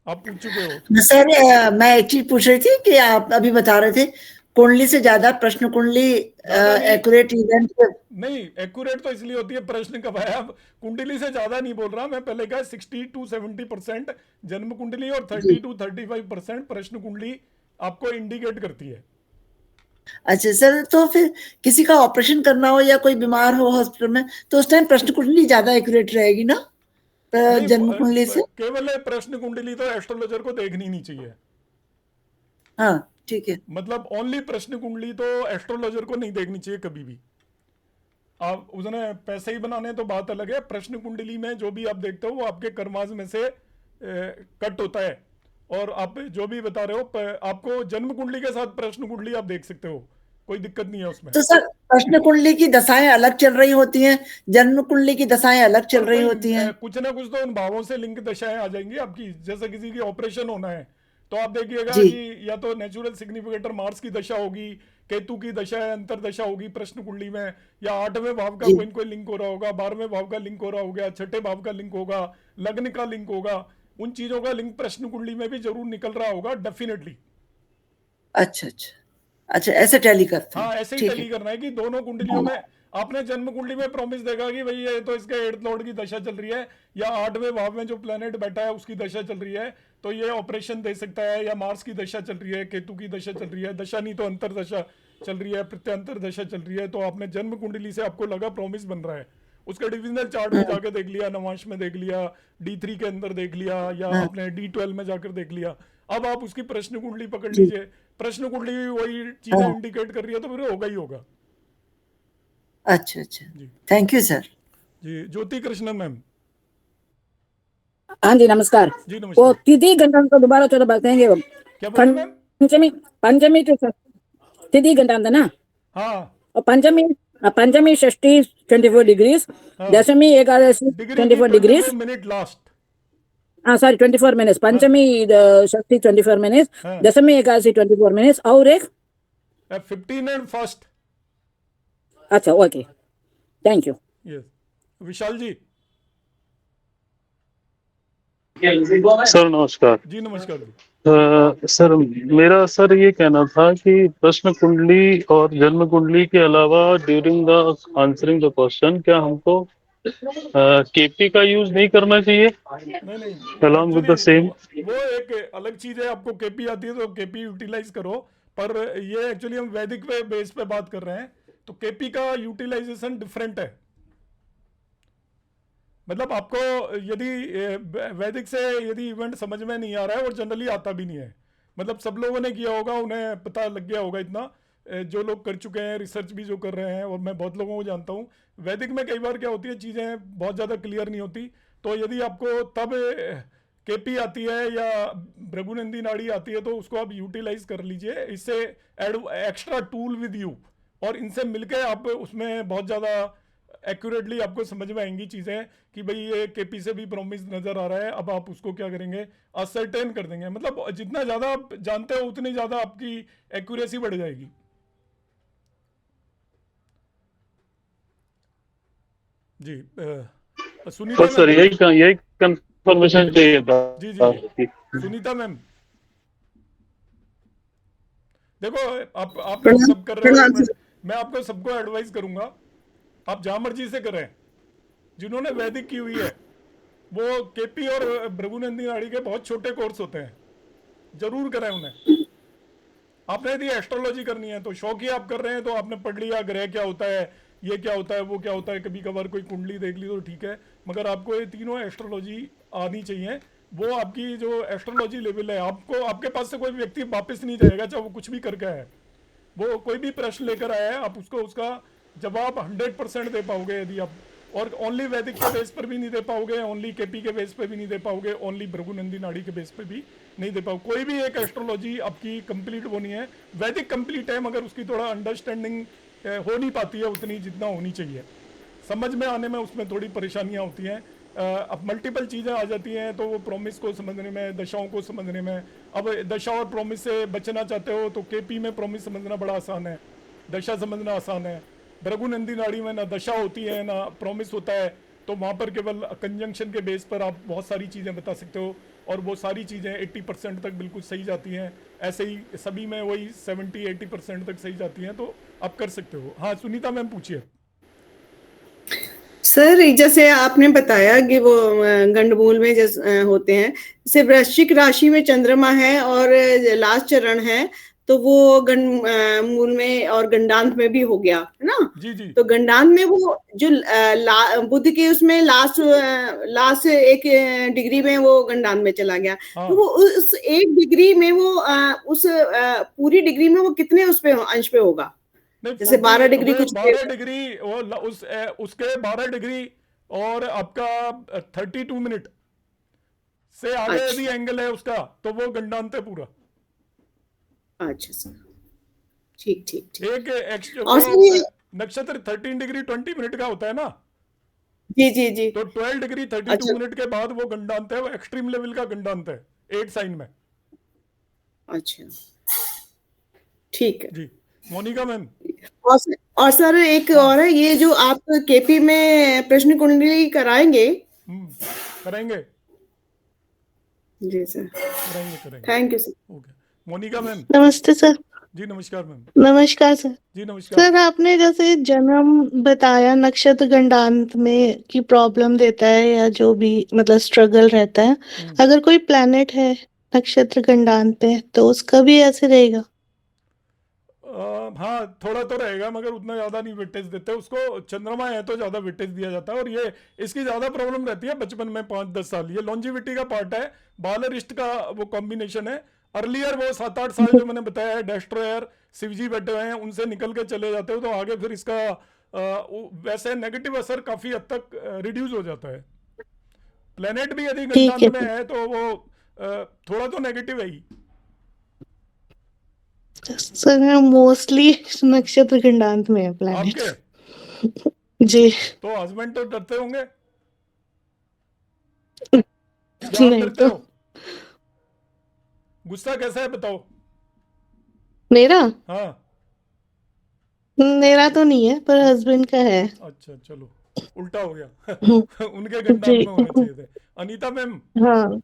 A: आप पूछ चुके हो।
C: सर मैं एक चीज पूछ रही थी कि आप अभी बता रहे थे कुंडली से ज्यादा प्रश्न कुंडली एक्यूरेट इवेंट
A: नहीं, एक्यूरेट तो इसलिए होती है, प्रश्न कब आया। अब कुंडली से ज्यादा नहीं बोल रहा मैं, पहले कहा 60-70% जन्म कुंडली और 30-35% प्रश्न कुंडली आपको इंडिकेट करती है।
C: अच्छा सर, तो फिर किसी का ऑपरेशन करना हो या कोई बीमार हो हॉस्पिटल में, तो उस टाइम प्रश्न कुंडली ज्यादा एक्यूरेट रहेगी ना
A: नहीं,
C: जन्म कुंडली से?
A: केवल प्रश्न कुंडली तो एस्ट्रोलॉजर को देखनी नहीं चाहिए।
C: हाँ ठीक है।
A: मतलब ओनली प्रश्न कुंडली तो एस्ट्रोलॉजर को नहीं देखनी चाहिए कभी भी। आप उसने पैसे ही बनाने तो बात अलग है, प्रश्न कुंडली में जो भी आप देखते हो वो आपके कर्माज में से कट होता है। और आप जो भी बता रहे हो, आपको जन्म कुंडली के साथ प्रश्न कुंडली आप देख सकते हो, कोई दिक्कत नहीं है उसमें।
C: तो सर प्रश्न कुंडली की दशाएं अलग चल रही होती हैं, जन्म कुंडली की दशाएं अलग चल रही होती हैं?
A: कुछ ना कुछ तो उन भावों से लिंक दशाएं आ जाएंगी आपकी। जैसे किसी की ऑपरेशन होना है तो आप देखिएगा
C: जी।
A: कि या तो नेचुरल सिग्निफिकेटर मार्स की दशा होगी, केतु की दशा है, अंतर दशा होगी प्रश्न कुंडली में, या 8वें भाव का
C: जी।
A: कोई कोई लिंक हो रहा होगा, 12वें भाव का लिंक हो रहा होगा, 6ठे भाव का लिंक होगा, लग्न का लिंक होगा। उन चीजों का लिंक प्रश्न कुंडली में भी जरूर निकल रहा होगा डेफिनेटली।
C: अच्छा अच्छा अच्छा, ऐसे टैली करते हैं।
A: हाँ, ऐसे ही
C: ठीक
A: टैली
C: है।
A: करना है कि दोनों कुंडलियों में आपने जन्म कुंडली में प्रॉमिस देगा कि भाई ये तो इसके 8th लॉर्ड की दशा चल रही है, या 8वें भाव में जो प्लेनेट बैठा है उसकी दशा चल रही है, तो ये ऑपरेशन दे सकता है, या मार्स की दशा चल रही है, केतु की दशा चल रही है, दशा नहीं तो अंतर दशा चल रही है, प्रत्यंतर दशा चल रही है, तो आपने जन्म कुंडली से आपको लगा प्रॉमिस बन रहा है, उसका डिविजनल चार्ट में जाकर देख लिया, नवांश में देख लिया, D3 के अंदर देख लिया, या आपने D12 में जाकर देख लिया। अब आप उसकी प्रश्न कुंडली पकड़ लीजिए, प्रश्न कुंडली भी वही चीजें इंडिकेट कर रही है, तो फिर होगा ही होगा।
C: अच्छा अच्छा, थैंक यू सर।
A: जी, ज्योति कृष्णन मैम।
G: हाँ जी नमस्कार।
A: जी
G: वो
A: नमस्कार।
G: तिथि घंटांतर तो दोबारा थोड़ा बताएंगे वो?
A: क्या बोले मैम?
G: पंचमी तो तिथि घंटांतर ना,
A: हाँ,
G: और पंचमी षष्ठी 24 डिग्रीज, दशमी एकादशी
A: डिग्री
G: 24 डिग्रीज,
A: मिनट लास्ट।
G: हाँ सॉरी 24 मिनट्स, पंचमी षष्ठी 24 मिनट्स,
A: हाँ।
G: दशमी एकादशी 24 मिनट्स, और एक
A: 15 एंड फर्स्ट।
G: अच्छा okay, thank you.
A: Yes, Vishal ji.
H: Sir नमस्कार।
A: जी नमस्कार जी।
H: सर मेरा सर ये कहना था कि प्रश्न कुंडली और जन्म कुंडली के अलावा during the answering the question क्या हमको केपी का यूज नहीं करना चाहिए?
A: नहीं,
H: along with the
A: actually
H: same.
A: वो एक अलग चीज है। आपको केपी आती है तो केपी यूटिलाइज करो, पर ये एक्चुअली हम वैदिक बेस पे बात कर रहे हैं, तो केपी का यूटिलाइजेशन डिफरेंट है। मतलब आपको यदि वैदिक से यदि इवेंट समझ में नहीं आ रहा है, और जनरली आता भी नहीं है, मतलब सब लोगों ने किया होगा, उन्हें पता लग गया होगा इतना, जो लोग कर चुके हैं, रिसर्च भी जो कर रहे हैं, और मैं बहुत लोगों को जानता हूँ। वैदिक में कई बार क्या होती है, चीज़ें बहुत ज़्यादा क्लियर नहीं होती, तो यदि आपको तब केपी आती है या भृगुनंदी नाड़ी आती है तो उसको आप यूटिलाइज कर लीजिए, इससे एक्स्ट्रा टूल विद यू, और इनसे मिलकर आप उसमें बहुत ज़्यादा एक्यूरेटली आपको समझ में आएंगी चीज़ें कि भाई ये केपी से भी प्रॉमिस नज़र आ रहा है। अब आप उसको क्या करेंगे, असर्टेन कर देंगे। मतलब जितना ज़्यादा आप जानते हो उतनी ज़्यादा आपकी एक्यूरेसी बढ़ जाएगी। जी सुनीता
H: सर यही कंफर्मेशन चाहिए था।
A: जी जी सुनीता मैम, देखो आप लोग सब कर रहे हो, मैं आपको सबको एडवाइस करूंगा, आप जहां मर्जी से करें। जिन्होंने वैदिक की हुई है वो केपी और भृगुनंदी नाड़ी के बहुत छोटे कोर्स होते हैं, जरूर करें उन्हें। आपने यदि एस्ट्रोलॉजी करनी है तो शौक ही आप कर रहे हैं, तो आपने पढ़ लिया ग्रह क्या होता है, ये क्या होता है, वो क्या होता है, कभी कभार कोई कुंडली देख ली तो ठीक है, मगर आपको ये तीनों एस्ट्रोलॉजी आनी चाहिए। वो आपकी जो एस्ट्रोलॉजी लेवल है, आपको आपके पास से कोई व्यक्ति वापस नहीं जाएगा, चाहे वो कुछ भी करके आए। वो कोई भी प्रश्न लेकर आया है, आप उसको उसका जवाब 100% दे पाओगे यदि आप, और ओनली वैदिक के बेस पर भी नहीं दे पाओगे, ओनली केपी के बेस पर भी नहीं दे पाओगे, ओनली भृगुनंदी नाड़ी के बेस पर भी नहीं दे पाओगे। कोई भी एक एस्ट्रोलॉजी आपकी कंप्लीट वो नहीं है। वैदिक कंप्लीट है, मगर उसकी थोड़ा अंडरस्टैंडिंग हो नहीं पाती है उतनी जितना होनी चाहिए। समझ में आने में उसमें थोड़ी परेशानियाँ होती हैं। अब मल्टीपल चीज़ें आ जाती हैं, तो वो प्रॉमिस को समझने में, दशाओं को समझने में। अब दशा और प्रॉमिस से बचना चाहते हो तो केपी में प्रॉमिस समझना बड़ा आसान है, दशा समझना आसान है। भृगुनंदी नाड़ी में ना दशा होती है ना प्रॉमिस होता है, तो वहाँ पर केवल कंजंक्शन के बेस पर आप बहुत सारी चीज़ें बता सकते हो, और वो सारी चीज़ें 80% तक बिल्कुल सही जाती हैं। ऐसे ही सभी में वही 70-80% तक सही जाती हैं, तो आप कर सकते हो। हाँ सुनीता मैम पूछिए।
I: सर जैसे आपने बताया कि वो गंडमूल में जैसे होते हैं, जैसे वृश्चिक राशि में चंद्रमा है और लास्ट चरण है, तो वो मूल में और गंडांत में भी हो गया है ना।
A: जी जी।
I: तो गंडांत में वो जो बुध के उसमें लास्ट एक डिग्री में वो गंडांत में चला गया।
A: हाँ।
I: तो वो उस एक डिग्री में वो उस पूरी डिग्री में वो कितने उस पे अंश पे होगा?
A: नहीं,
I: जैसे 12 डिग्री कुछ
A: 12 डिग्री उसके 12 डिग्री और आपका 32 मिनट से आगे
I: अच्छा।
A: यदि एंगल है उसका तो वो गंडांत है पूरा।
I: अच्छा सर, ठीक ठीक ठीक।
A: एक
I: और सर
A: नक्षत्र 13 डिग्री 20 मिनट का होता है ना।
I: जी जी जी।
A: तो 12 डिग्री 32
I: अच्छा।
A: मिनट के बाद वो गंडांत है, वो एक्सट्रीम लेवल का गंडांत है 8 साइन में।
I: अच्छा, ठीक है
A: जी मोनिका मैम।
I: और सर एक और है, ये जो आप केपी में प्रश्न कुंडली कराएंगे?
A: करेंगे
I: जी सर,
A: करेंगे।
I: Thank you sir.
A: Okay Monika ma'am.
J: नमस्ते सर।
A: जी नमस्कार मैम।
J: नमस्कार सर।
A: जी नमस्कार।
J: सर आपने जैसे जन्म बताया नक्षत्र गंडांत में की प्रॉब्लम देता है या जो भी मतलब स्ट्रगल रहता है, अगर कोई प्लैनेट है नक्षत्र गंडांत पे तो उसका भी ऐसे रहेगा?
A: हाँ थोड़ा तो रहेगा, मगर उतना ज्यादा नहीं वेटेज देते उसको। चंद्रमा है तो ज्यादा वेटेज दिया जाता है, और ये इसकी ज्यादा प्रॉब्लम रहती है बचपन में 5-10 साल। ये लॉन्जिविटी का पार्ट है, बालरिस्ट का वो कॉम्बिनेशन है। अर्लियर वो 7-8 साल जो मैंने बताया है, डेस्ट्रॉयर शिवजी बैठे हुए हैं उनसे निकल के चले जाते हो, तो आगे फिर इसका वैसे नेगेटिव असर काफी हद तक रिड्यूस हो जाता है। प्लेनेट भी यदि गंडांत में है तो वो थोड़ा तो नेगेटिव है ही।
J: सर मोस्टली नक्षत्र गंडांत में है प्लैनेट।
A: आपके
J: जी।
A: तो हस्बैंड तो डरते होंगे?
J: नहीं तो
A: गुस्सा कैसा है बताओ?
J: मेरा
A: हाँ
J: मेरा तो नहीं है पर हस्बैंड का है।
A: अच्छा चलो उल्टा हो गया उनके गंडांत में होने चाहिए थे। अनीता मैम।
J: हाँ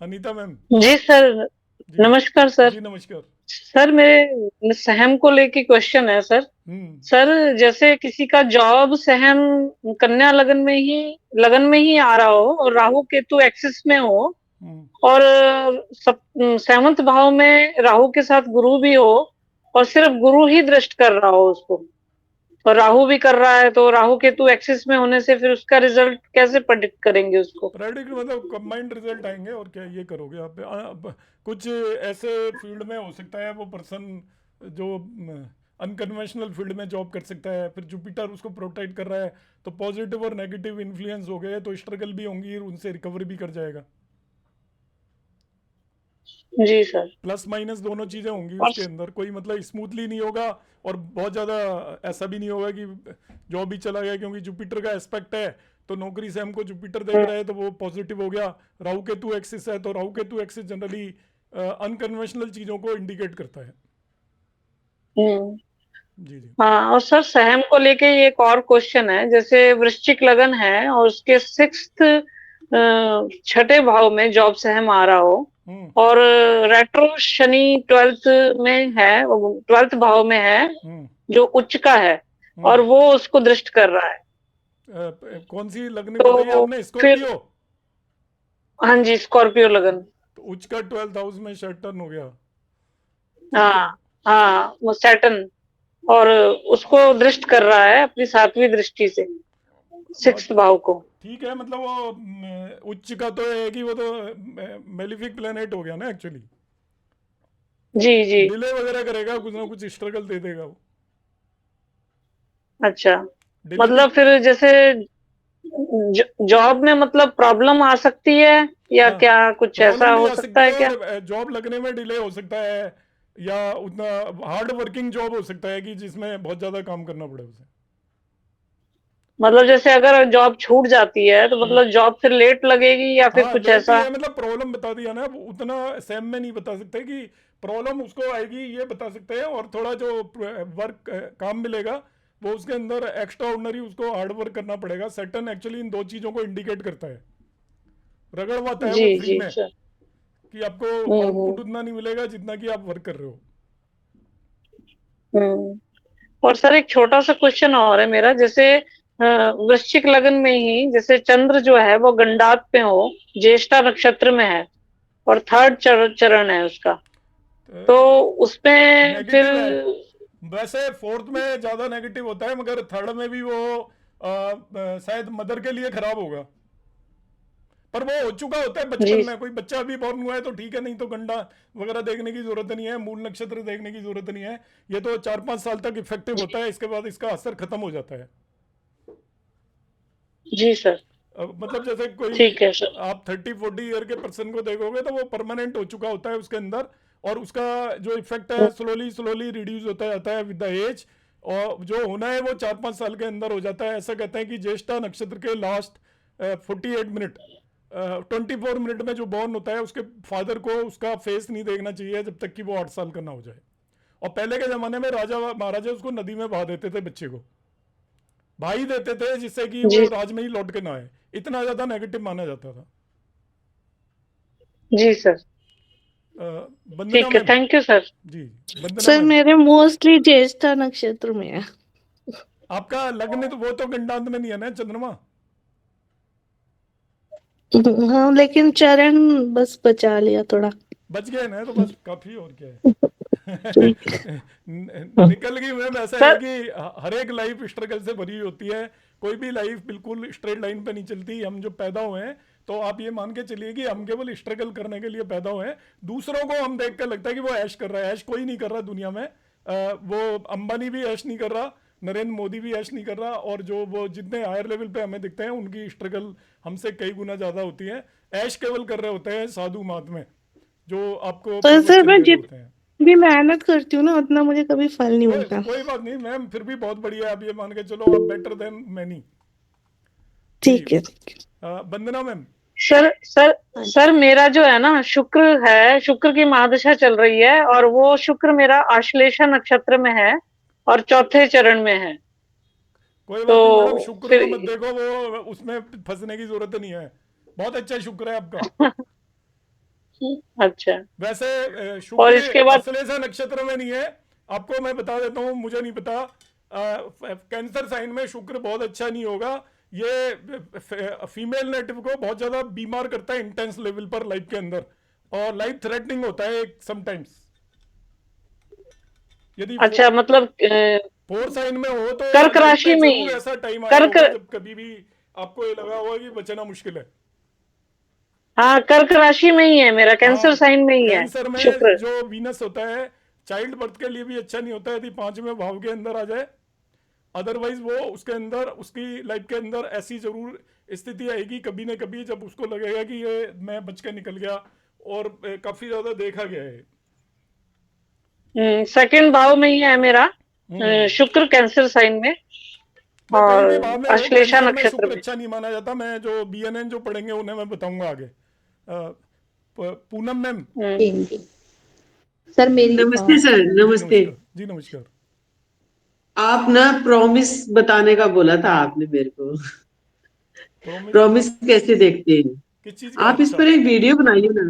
A: अनीता मैम।
K: जी सर, नमस्कार सर।
A: जी नमस्कार
K: सर मेरे सहम को लेके क्वेश्चन है सर। सर जैसे किसी का जॉब सहम कन्या लगन में ही आ रहा हो और राहु केतु एक्सिस में हो, और 7वें भाव में राहु के साथ गुरु भी हो, और सिर्फ गुरु ही दृष्ट कर रहा हो उसको, और राहु भी कर रहा है, तो राहु केतु एक्सिस में होने से फिर उसका रिजल्ट कैसे प्रेडिक्ट करेंगे उसको?
A: प्रेडिक्ट मतलब कंबाइंड रिजल्ट आएंगे, और क्या ये करोगे आप? कुछ ऐसे फील्ड में हो सकता है वो पर्सन जो अनकन्वेंशनल फील्ड में जॉब कर सकता है, फिर जुपिटर उसको प्रोटेक्ट कर रहा है, तो पॉजिटिव और नेगेटिव इन्फ्लुएंस हो गए तो स्ट्रगल भी होंगी, उनसे रिकवर भी कर जाएगा।
K: जी सर।
A: प्लस माइनस दोनों चीजें होंगी उसके अंदर, कोई मतलब स्मूथली नहीं होगा और बहुत ज्यादा ऐसा भी नहीं होगा कि जॉब भी चला गया, क्योंकि जुपिटर का एस्पेक्ट है तो नौकरी से हमको जुपिटर देख रहा है तो वो पॉजिटिव हो गया। राहु केतु एक्सिस है तो Rahu Ketu axis generally unconventional चीजों को इंडिकेट करता है। जी जी।
K: हाँ, और सर सहम को लेके एक और क्वेश्चन है, जैसे वृश्चिक लगन है और उसके 6th 6ठे भाव में जॉब सहम आ रहा हो, और रेट्रो शनि 12th में है, 12th भाव में है जो उच्च का है, और वो उसको दृष्ट कर रहा है।
A: कौन सी लगन बताई आपने? स्कॉर्पियो?
K: हाँ जी, स्कॉर्पियो लगन।
A: तो उच्च का 12th हाउस में सैटर्न हो गया।
K: हाँ वो सैटर्न, और उसको दृष्ट कर रहा है अपनी 7वीं दृष्टि से 6th भाव को।
A: ठीक है, मतलब वो उच्च का तो है कि वो तो मेलिफिक प्लेनेट हो गया ना एक्चुअली।
K: जी जी।
A: डिले वगैरह करेगा, कुछ ना कुछ स्ट्रगल दे देगा वो।
K: अच्छा, मतलब फिर जैसे जॉब में मतलब प्रॉब्लम आ सकती है या क्या कुछ ऐसा हो सकता है क्या?
A: जॉब लगने में डिले हो सकता है, या उतना हार्ड वर्किंग जॉब हो सकता है कि जिसमें बहुत ज्यादा काम करना पड़े उसे।
K: मतलब जैसे अगर जॉब छूट जाती है तो मतलब जॉब फिर लेट लगेगी या फिर कुछ ऐसा?
A: मतलब प्रॉब्लम बता दिया ना, उतना सेम में नहीं बता सकते कि प्रॉब्लम उसको आएगी, ये बता सकते हैं। और थोड़ा जो वर्क काम मिलेगा वो उसके अंदर एक्स्ट्रा ऑर्डिनरी उसको हार्ड वर्क करना पड़ेगा। सैटर्न एक्चुअली इन दो चीजों को इंडिकेट करता है, रगड़वाता है वो फ्री में कि आपको आउटपुट उतना नहीं मिलेगा जितना कि आप वर्क कर रहे हो।
K: और सर एक छोटा सा क्वेश्चन और है मेरा, जैसे वृश्चिक लगन में ही जैसे चंद्र जो है वो गंडात पे हो, ज्येष्ठा नक्षत्र में है और 3rd चरण है उसका, तो उसमें फिर
A: नेगेटिव है। वैसे फोर्थ में ज्यादा नेगेटिव होता है, मगर थर्ड में भी वो शायद मदर के लिए खराब होगा, पर वो हो चुका होता है बचपन
K: जी
A: में। कोई बच्चा अभी बॉर्न हुआ है तो ठीक है, नहीं तो गंडा वगैरह देखने की जरूरत नहीं है, मूल नक्षत्र देखने की जरूरत नहीं है। ये तो 4-5 साल तक इफेक्टिव होता है, इसके बाद इसका असर खत्म हो जाता है।
K: जी सर,
A: मतलब जैसे कोई
K: ठीक है सर।
A: आप 30-40 ईयर के पर्सन को देखोगे तो वो परमानेंट हो चुका होता है उसके अंदर, और उसका जो इफेक्ट है स्लोली स्लोली रिड्यूस होता जाता है विद द एज, और जो होना है वो 4-5 साल के अंदर हो जाता है। ऐसा कहते हैं कि ज्येष्ठा नक्षत्र के लास्ट 48 मिनट 24 मिनट में जो बॉर्न होता है उसके फादर को उसका फेस नहीं देखना चाहिए जब तक कि वो 8 साल का ना हो जाए। और पहले के जमाने में राजा महाराजा उसको नदी में बहा देते थे, बच्चे को भाई देते थे, जिससे कि
K: जी
A: वो राज में ही लौट के ना आए। इतना ज्यादा नेगेटिव माना जाता था।
K: जी सर,
A: वंदना
K: ठीक है,
A: मैम।
K: Thank you sir.
A: जी वंदना
J: सर
A: मैम,
J: मेरे मोस्टली ज्येष्ठा नक्षत्र में है।
A: आपका लग्न तो वो तो गंडांत में नहीं है ना, चंद्रमा?
J: हाँ लेकिन चरण बस बचा लिया थोड़ा।
A: बच गए ना तो बस काफी, और क्या है।
J: ठीक है।
A: निकल गई मैम। ऐसा है
K: सर
A: कि हर एक लाइफ स्ट्रगल से भरी होती है, कोई भी लाइफ बिल्कुल स्ट्रेट लाइन पे नहीं चलती। हम जो पैदा हुए हैं तो आप ये मान के चलिए कि हम केवल स्ट्रगल करने के लिए पैदा हुए हैं। दूसरों को हम देख कर लगता है कि वो ऐश कर रहा है, ऐश कोई नहीं कर रहा दुनिया में। वो अंबानी भी ऐश नहीं कर रहा, नरेंद्र मोदी भी ऐश नहीं कर रहा, और जो वो जितने हायर लेवल पे हमें दिखते हैं उनकी स्ट्रगल हमसे कई गुना ज्यादा होती है। ऐश केवल कर रहे होते हैं साधु महात्मे, जो आपको
J: तो सर
A: प्रवचन
J: मैं
A: दे रहे होते हैं।
J: जितनी मेहनत करती हूँ ना उतना मुझे कभी फल नहीं मिलता।
A: कोई बात नहीं मैम, फिर भी बहुत बढ़िया है। आप ये मान के चलो आप बेटर देन मैनी।
J: ठीक है।
A: वंदना मैम।
K: सर मेरा जो है ना शुक्र है, शुक्र की महादशा चल रही है, और वो शुक्र मेरा आश्लेषा नक्षत्र में है और चौथे चरण में है।
A: कोई बात
K: तो
A: नहीं मैडम, शुक्र
K: फिर
A: को मत देखो, वो उसमें फंसने की जरूरत नहीं है। बहुत अच्छा शुक्र है आपका।
K: अच्छा,
A: वैसे
K: और
A: शुक्र
K: इसके बाद
A: अश्लेषा नक्षत्र में नहीं है, आपको मैं बता देता हूँ, मुझे नहीं पता। कैंसर साइन में शुक्र बहुत अच्छा नहीं होगा। ये फीमेल नेटिव को बहुत ज्यादा बीमार करता है इंटेंस लेवल पर लाइफ के अंदर, और लाइफ थ्रेटनिंग होता है समटाइम्स। यदि
K: अच्छा, मतलब
A: 4 साइन में हो तो
K: कर्क
A: लाइफ
K: राशि
A: में
K: में
A: जरूर
K: ही
A: ऐसा टाइम आया
K: कर्क
A: होगा जब कभी भी आपको ये लगा होगा कि बचना मुश्किल है।
K: हाँ, कर्क राशि में ही है मेरा, कैंसर
A: हाँ,
K: साइन में ही है
A: कैंसर में
K: शुक्र।
A: जो वीनस होता है चाइल्ड बर्थ के लिए भी अच्छा नहीं होता यदि 5वें भाव के अंदर आ जाए। अदरवाइज वो उसके अंदर उसकी लाइफ के अंदर ऐसी जरूर स्थिति आएगी कभी ना कभी जब उसको लगेगा कि ये मैं बच के निकल गया, और काफी ज्यादा देखा गया है।
K: सेकंड भाव में ही है मेरा शुक्र, कैंसर साइन में,
A: कहीं भी
K: और
A: भाव में हो,
K: अश्लेषा
A: कैंसर में
K: नक्षत्र
A: शुक्र
K: में।
A: अच्छा नहीं माना जाता। मैं जो BNN जो पढ़ेंगे उन्हें मैं बताऊंगा आगे। पूनम मैम।
L: सर मेरी
I: नमस्ते सर,
A: जी
I: नमस्ते।
A: नमस्कार। जी नमस्कार।
I: आप ना प्रॉमिस बताने का बोला था आपने मेरे को। प्रॉमिस कैसे देखते हैं
A: किस चीज का?
I: आप? इस
A: अच्छा,
I: पर एक वीडियो बनाइए ना।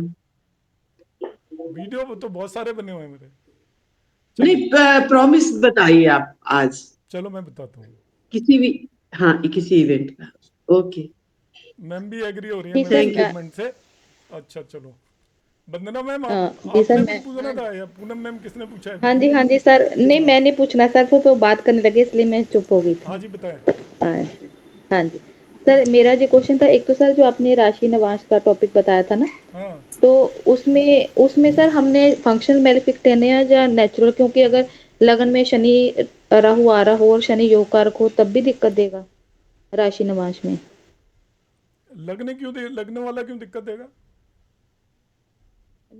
A: वीडियो तो बहुत सारे बने हुए हैं मेरे।
I: नहीं, प्रॉमिस बताइए आप आज
A: चलो मैं बताता हूँ।
I: किसी भी, हाँ किसी इवेंट का। ओके,
A: मैम भी एग्री हो रही है
L: जी
A: मेरे
I: थैंक यू।
A: स्टेटमेंट से। अच्छा चलो, वंदना मैम
L: जी सर
A: आपने
L: मैं
A: कुछ पूछना था या पूनम मैम किसने पूछा है?
L: हाँ जी सर, नहीं मैंने पूछना सर, वो बात करने लगे इसलिए मैं चुप हो गई
A: हाँ
L: थी।
A: जी बताएं।
L: हाँ हाँ जी सर, मेरा जो क्वेश्चन था, एक तो सर जो आपने राशि नवांश का टॉपिक बताया था ना,
A: हाँ
L: तो उसमें उसमें सर हमने फंक्शनल मेलेफिक लेने हैं या नेचुरल? क्योंकि अगर लगन में शनि राहु आ रहा हो और शनि योग कारक हो तब भी दिक्कत देगा राशि नवांश में?
A: लगने वाला क्यों दिक्कत देगा?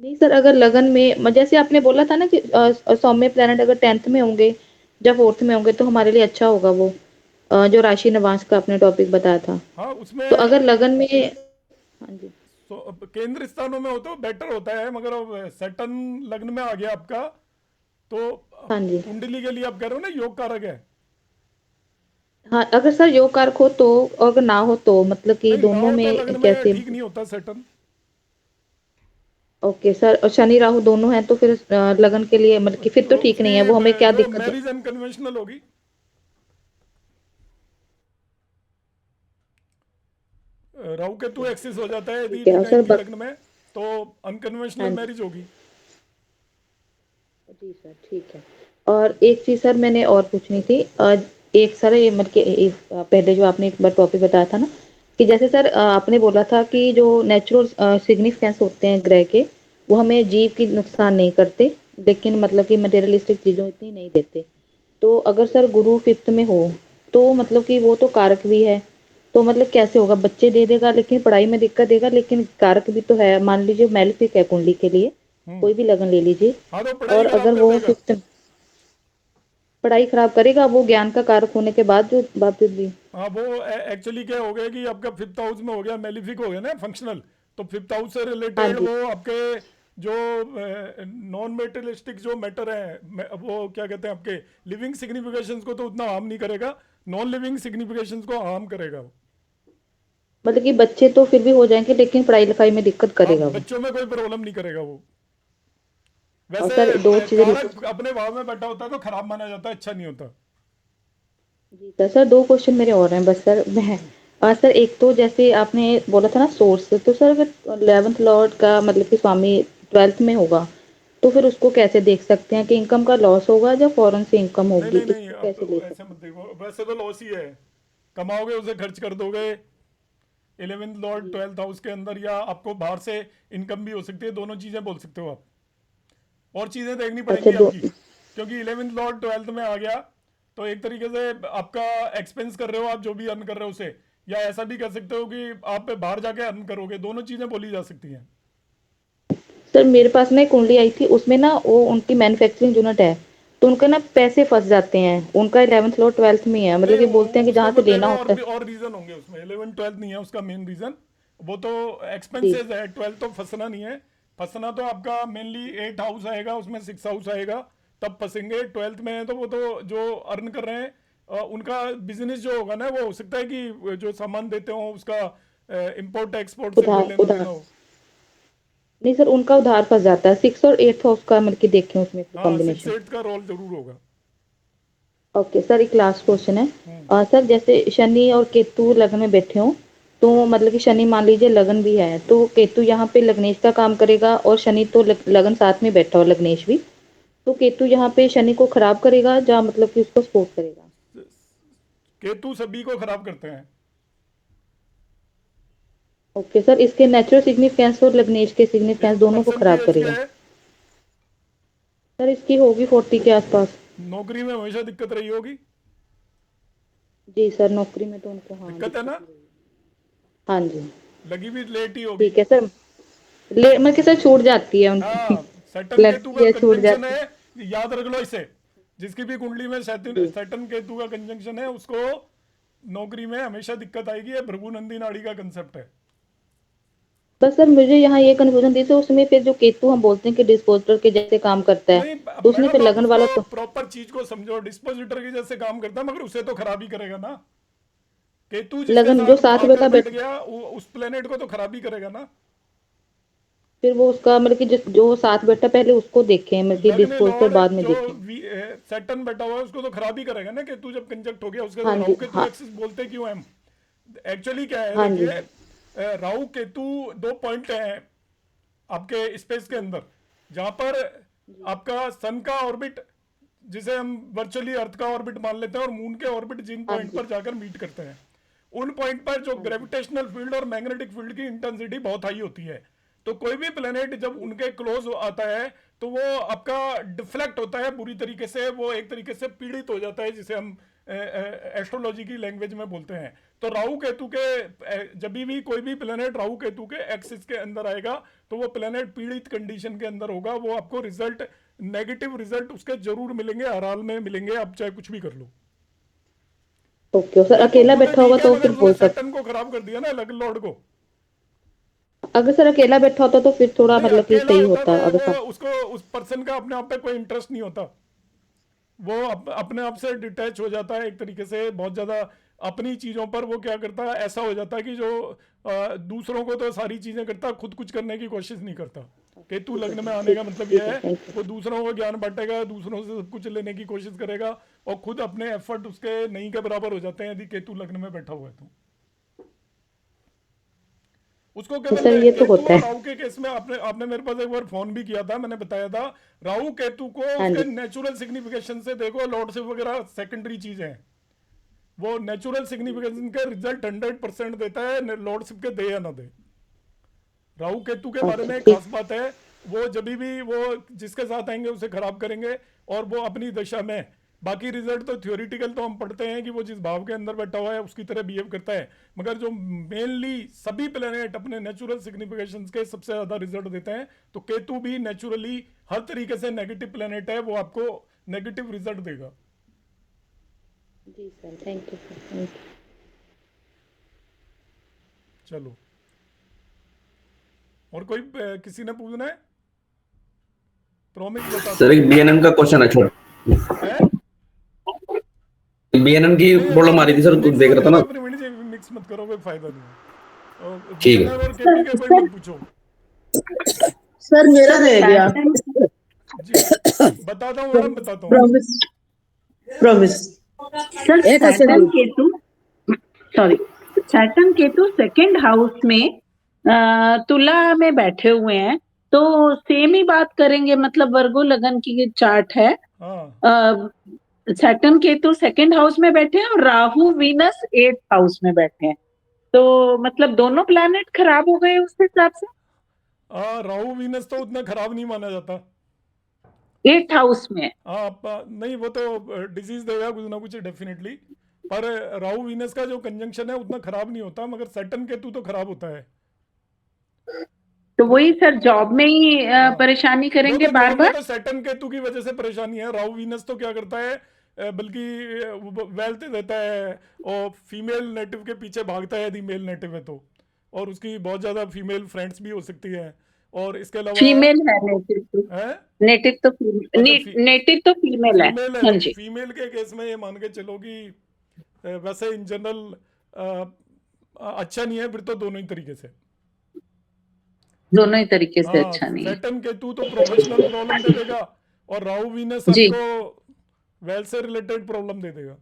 L: नहीं सर, अगर लगन में जैसे आपने बोला था ना कि सौम्य प्लैनेट अगर 10th में होंगे या 4th में होंगे तो हमारे लिए अच्छा होगा वो, जो राशि नवांश का आपने टॉपिक बताया था।
A: हाँ उसमें
L: तो अगर लगन में, हाँ जी
A: केंद्र स्थानों में हो तो बेटर होता है, मगर अब सैटर्न लग्न में आ गया आपका तो
L: हाँ जी
A: कुंडली के लिए आप कह रहे हो ना योग कारक है।
L: हाँ, अगर सर योग कारक हो तो, और अगर ना हो तो मतलब कि
A: नहीं ना
L: दोनों
A: हो तो
L: में
A: लग्न में
L: कैसे?
A: ठीक नहीं होता सैटर्न।
L: ओके सर, और शनि राहु दोनों हैं तो फिर लगन के लिए मतलब कि फिर तो ठीक नहीं है, वो हमें क्या
A: जो
L: दिक्कत है?
A: मैरिज अनकन्वेंशनल होगी। राहु केतु एक्सिस हो जाता है यदि
L: ठीक है, और
A: लीना
L: सर
A: इनके लग्न में, तो अनकन्वेंशनल
L: हाँ जी
A: मैरिज होगी।
L: जी सर, ठीक है। और एक चीज सर मैंने और पूछनी थी, एक सर ये मतलब कि पहले जो आपने एक बार टॉपिक बताया था ना, कि जैसे सर आपने बोला था कि जो नेचुरल सिग्निफिकेंस होते हैं ग्रह के, वो हमें जीव की नुकसान नहीं करते, लेकिन मतलब कि मटेरियलिस्टिक चीजों इतनी नहीं देते। तो अगर सर गुरु फिफ्थ में हो, तो मतलब कि वो तो कारक भी है, तो मतलब कैसे होगा? बच्चे दे देगा लेकिन पढ़ाई में दिक्कत देगा, लेकिन कारक भी तो है। मान लीजिए मैलेफिक है कुंडली के लिए, कोई भी लगन ले लीजिए,
A: हाँ तो पढ़ाई
L: और
A: खराब
L: अगर
A: कर
L: वो
A: देगा।
L: फिफ्थ पढ़ाई खराब करेगा, वो ज्ञान का कारक होने के बावजूद भी।
A: हाँ वो एक्चुअली क्या हो गया कि आपका फिफ्थ हाउस में हो गया, मेलिफिक हो गया ना फंक्शनल, तो फिफ्थ हाउस से
L: हाँ
A: रिलेटेड
L: जी।
A: वो आपके जो नॉन मेटेरियलिस्टिक जो मैटर है, वो क्या कहते हैं आपके लिविंग सिग्निफिकेशंस को तो उतना हार्म नहीं करेगा, नॉन लिविंग सिग्निफिकेशंस को हार्म करेगा वो।
L: मतलब कि बच्चे तो फिर भी हो जाएंगे, लेकिन पढ़ाई लिखाई में दिक्कत
A: हाँ
L: करेगा वो।
A: बच्चों में कोई प्रॉब्लम नहीं करेगा वो।
L: और
A: वैसे
L: सर दो चीजें
A: कारक अपने भाव में बैठा होता है तो खराब माना जाता है, अच्छा नहीं होता।
L: जी सर, सर दो क्वेश्चन मेरे और हैं बस सर। मैं सर एक तो जैसे आपने बोला था ना सोर्स, तो सर अगर 11th लॉर्ड का मतलब कि स्वामी 12th में होगा, तो फिर उसको कैसे देख सकते हैं कि इनकम का लॉस होगा या फॉरेन से इनकम
A: नहीं
L: होगी?
A: नहीं नहीं,
L: इसको
A: अब
L: कैसे ले
A: ऐसे
L: सकते
A: मत देखो, वैसे तो लॉस ही है, कमाओगे उसे खर्च कर दोगे। 11th
L: हैं?
A: लॉर्ड
L: जी
A: 12th हाउस के अंदर, या आपको बाहर से इनकम भी हो सकती है, दोनों चीजें बोल सकते हो आप, और चीजें देखनी
L: अच्छा
A: पड़ेंगी
L: दो।
A: आपकी, क्योंकि 11th लॉर्ड 12th में आ गया तो एक तरीके से आपका एक्सपेंस कर रहे हो आप जो भी अर्न कर रहे हो उसे, या ऐसा भी कर सकते हो कि आप बाहर जाके अर्न करोगे, दोनों चीजें बोली जा सकती हैं।
L: सर मेरे पास ना एक कुंडली आई थी, उसमें ना वो उनकी मैन्युफैक्चरिंग यूनिट है, तो उनके ना पैसे फंस जाते हैं। उनका 11th फ्लोर 12th में ही है, मतलब
A: नहीं
L: कि बोलते हैं कि
A: उसमें
L: जहाँ से
A: मत
L: लेना
A: देखो, और
L: होता
A: भी
L: है।
A: और रीजन होंगे उसमें, 11 12 नहीं है उसका मेन रीजन, वो तो
L: जी
A: एक्सपेंसेस है। 12 तो फंसना नहीं है, फंसना तो आपका मेनली 8 हाउस आएगा, उसमें 6 हाउस आएगा, तब फंसेंगे। 12th में है तो वो तो जो अर्न कर रहे हैं उनका बिजनेस जो होगा ना, वो हो सकता है कि जो सामान देते हो उसका इम्पोर्ट एक्सपोर्ट से कोई
L: उधार
A: लेना देना
L: उधार
A: हो।
L: नहीं सर, उनका उधार फंस जाता है। 6 और 8 हाउस का मतलब कि देखें उसमें
A: हाँ 6
L: कॉम्बिनेशन।
A: 8 का रोल जरूर होगा।
L: ओके सर, एक लास्ट क्वेश्चन है।
A: हम्म।
L: सर जैसे शनि और केतु लग्न में बैठे हों, तो मतलब कि शनि मान लीजिए लगन भी है, तो केतु यहाँ पे लग्नेश का काम करेगा, और शनि तो लगन साथ में बैठा हो लग्नेश भी, तो केतु यहाँ पे शनि को खराब करेगा या मतलब कि उसको सपोर्ट करेगा?
A: केतु सभी को खराब करते हैं।
L: ओके सर, इसके नेचुरल सिग्निफिकेंस और लग्नेश के
A: इस
L: सिग्निफिकेंस दोनों को
A: पर्सन की
L: खराब
A: एज क्या
L: करेगा?
A: है?
L: सर इसकी होगी 40 के आसपास।
A: नौकरी में हमेशा दिक्कत रही होगी।
L: जी सर, नौकरी में तो उनको हाँ
A: दिक्कत है
L: दिक्कत
A: ना,
L: ही रही। हाँ जी।
A: लगी भी लेट ही होगी।
L: ठीक है सर, ले मतलब कि सर छूट जाती है उनकी।
A: हाँ सैटर्न केतु
L: लगती
A: का
L: है, छूट
A: कंजंक्शन
L: जाती
A: है, याद रख लो इसे। जिसकी भी कुंडली में
L: जी।
A: सैटर्न केतु का कंजंक्शन है उसको नौकरी में हमेशा दिक्कत आएगी, ये भृगुनंदी नाड़ी का कंसेप्ट है।
L: बस सर मुझे यहाँ ये कन्फ्यूजन थी, तो उसमें फिर जो केतु हम बोलते हैं कि डिस्पोजर के जैसे काम करता है,
A: नहीं
L: तो उसमें फिर
A: मैडम, आप
L: लगन
A: उसको
L: वाला तो
A: प्रॉपर चीज को समझो, डिस्पोजिटर की जैसे काम करता है, मगर उसे तो खराब ही करेगा ना। केतु जिसके
L: लगन जो
A: साथ
L: साथ
A: आकर
L: वाला
A: बैठ
L: बैठ,
A: गया उस प्लेनेट को तो खराब ही करेगा ना।
L: फिर वो उसका मतलब कि जो साथ बैठा पहले उसको देखें, मतलब कि
A: लग्न
L: डिस्पोजर
A: लॉर्ड
L: बाद में
A: जो
L: देखें।
A: सैटर्न बैठा हुआ है उसको तो खराब ही करेगा ना, केतु जब कंजक्ट हो गया उसके
L: हाँ
A: साथ। राहु
L: जी
A: केतु
L: हाँ।
A: एक्सिस बोलते क्यों हैं हम? एक्चुअली क्या है
L: हाँ जी।
A: देखिए, राहु केतु दो पॉइंट हैं आपके स्पेस के अंदर, जहां पर आपका सन का ऑर्बिट, जिसे हम वर्चुअली अर्थ का ऑर्बिट मान लेते हैं, और मून के ऑर्बिट जिन
L: हाँ
A: पॉइंट
L: जी।
A: पर जाकर मीट करते हैं, उन पॉइंट पर जो
L: हाँ जी।
A: ग्रेविटेशनल फील्ड और मैग्नेटिक फील्ड की इंटेंसिटी बहुत हाई होती है। तो कोई भी प्लेनेट जब उनके क्लोज आता है तो वो आपका डिफ्लेक्ट होता है बुरी तरीके से, वो एक तरीके से पीड़ित हो जाता है, जिसे हम एस्ट्रोलॉजी की लैंग्वेज में बोलते हैं। तो राहु केतु के जब भी कोई भी प्लेनेट राहु केतु के एक्सिस के अंदर आएगा तो वो प्लेनेट पीड़ित कंडीशन के अंदर होगा, वो आपको रिजल्ट, नेगेटिव रिजल्ट उसके जरूर मिलेंगे, हर हाल में मिलेंगे, आप चाहे कुछ भी कर लो।
L: ओके सर,
A: वो तो
L: अकेला
A: खुद
L: बैठा होगा
A: ठीक है,
L: तो
A: मगर
L: फिर
A: उसने
L: बोल सकते।
A: सैटर्न को खराब कर दिया ना, लग लॉर्ड को।
L: अगर सर अकेला बैठा होता तो फिर थोड़ा
A: नहीं
L: मतलब कि
A: अकेला
L: सही
A: होता
L: होता
A: तो
L: अगर
A: वो
L: सब।
A: उसको, उस पर्सन का अपने आप पे कोई इंटरेस्ट नहीं होता, वो अपने आप से डिटैच हो जाता है एक तरीके से, बहुत ज्यादा अपनी चीजों पर वो क्या करता है, ऐसा हो जाता है कि जो दूसरों को तो सारी चीजें करता, खुद कुछ करने की कोशिश नहीं करता। केतु
L: ठीक है
A: लग्न में
L: सर,
A: आने का
L: ठीक है,
A: मतलब
L: ठीक
A: यह
L: है,
A: है,
L: थैंक यू।
A: वो दूसरों को ज्ञान बांटेगा, दूसरों से सब कुछ लेने की कोशिश करेगा, और खुद अपने एफर्ट उसके नहीं के बराबर हो जाते हैं यदि केतु लग्न में बैठा हुआ है तो। उसको केवल
E: सर ये तो
A: केतु
E: होता
A: और
E: है।
A: राहु के केस में आपने मेरे पास एक बार फोन भी किया था, मैंने बताया था राहु केतु को
E: हाँ
A: उसके
E: जी।
A: नेचुरल सिग्निफिकेशन से देखो, लॉर्डशिप वगैरह सेकेंडरी चीजें हैं, वो नेचुरल सिग्निफिकेशन का रिजल्ट 100% देता है, लॉर्डशिप के दे या ना दे। राहु केतु के बारे में एक खास बात है, वो जब भी वो जिसके साथ आएंगे उसे खराब करेंगे, और वो अपनी दशा में, बाकी रिजल्ट तो थ्योरेटिकल तो हम पढ़ते हैं कि वो जिस भाव के अंदर बैठा हुआ है उसकी तरह बिहेव करता है, मगर जो मेनली सभी प्लेनेट अपने नेचुरल सिग्निफिकेशंस के सबसे ज्यादा रिजल्ट देते हैं, तो केतु भी नेचुरली हर तरीके से नेगेटिव प्लेनेट है, वो आपको नेगेटिव रिजल्ट देगा।
E: जी sir, thank you sir, thank you.
A: चलो, और कोई किसी ने पूछना है? प्रॉमिस बता
B: सर एक बीएनएन का क्वेश्चन है छोटा, बीएनएन की प्रॉब्लम आ रही थी सर, कुछ देख रहा था ना।
A: मिक्स मत करो, कोई फायदा नहीं।
B: ठीक है।
A: और केपी के कोई मत पूछो।
M: सर मेरा रह गया।
A: बताता हूँ मैडम, बताता हूँ।
M: प्रॉमिस सर,
G: एक
M: सैटर्न केतु सेकंड हाउस में तुला में बैठे हुए हैं, तो सेम ही बात करेंगे, मतलब वर्गो लगन की चार्ट है। सैटर्न केतु सेकंड हाउस में बैठे हैं और राहु वीनस 8th हाउस में बैठे हैं, तो मतलब दोनों प्लैनेट खराब हो गए उस हिसाब से।
A: राहु वीनस तो उतना खराब नहीं माना जाता
M: 8th हाउस में।
A: नहीं, वो तो डिजीज देगा कुछ ना कुछ डेफिनेटली, पर राहु वीनस का जो कंजंक्शन है उतना खराब नहीं होता, मगर सैटर्न केतु तो खराब होता है।
M: तो वही सर, जॉब में ही परेशानी करेंगे बार बार।
A: तो सैटर्न केतु की वजह से परेशानी है। राहु वीनस तो क्या करता है, बल्कि वेल्थ देता है, और फीमेल नेटिव के पीछे भागता है यदि मेल नेटिव है तो, और उसकी बहुत ज्यादा फीमेल फ्रेंड्स भी हो सकती है। और इसके अलावा
M: फीमेल है नेटिव तो फीमेल है। हाँ जी,
A: फीमेल के केस में ये मान के चलो कि वैसे इन जनरल अच्छा नहीं है, फिर तो दोनों ही तरीके से अच्छा नहीं है। सैटर्न केतु तो प्रोफेशनल प्रॉब्लम दे देगा, और राहु वीनस आपको वेल्थ से रिलेटेड प्रॉब्लम दे देगा।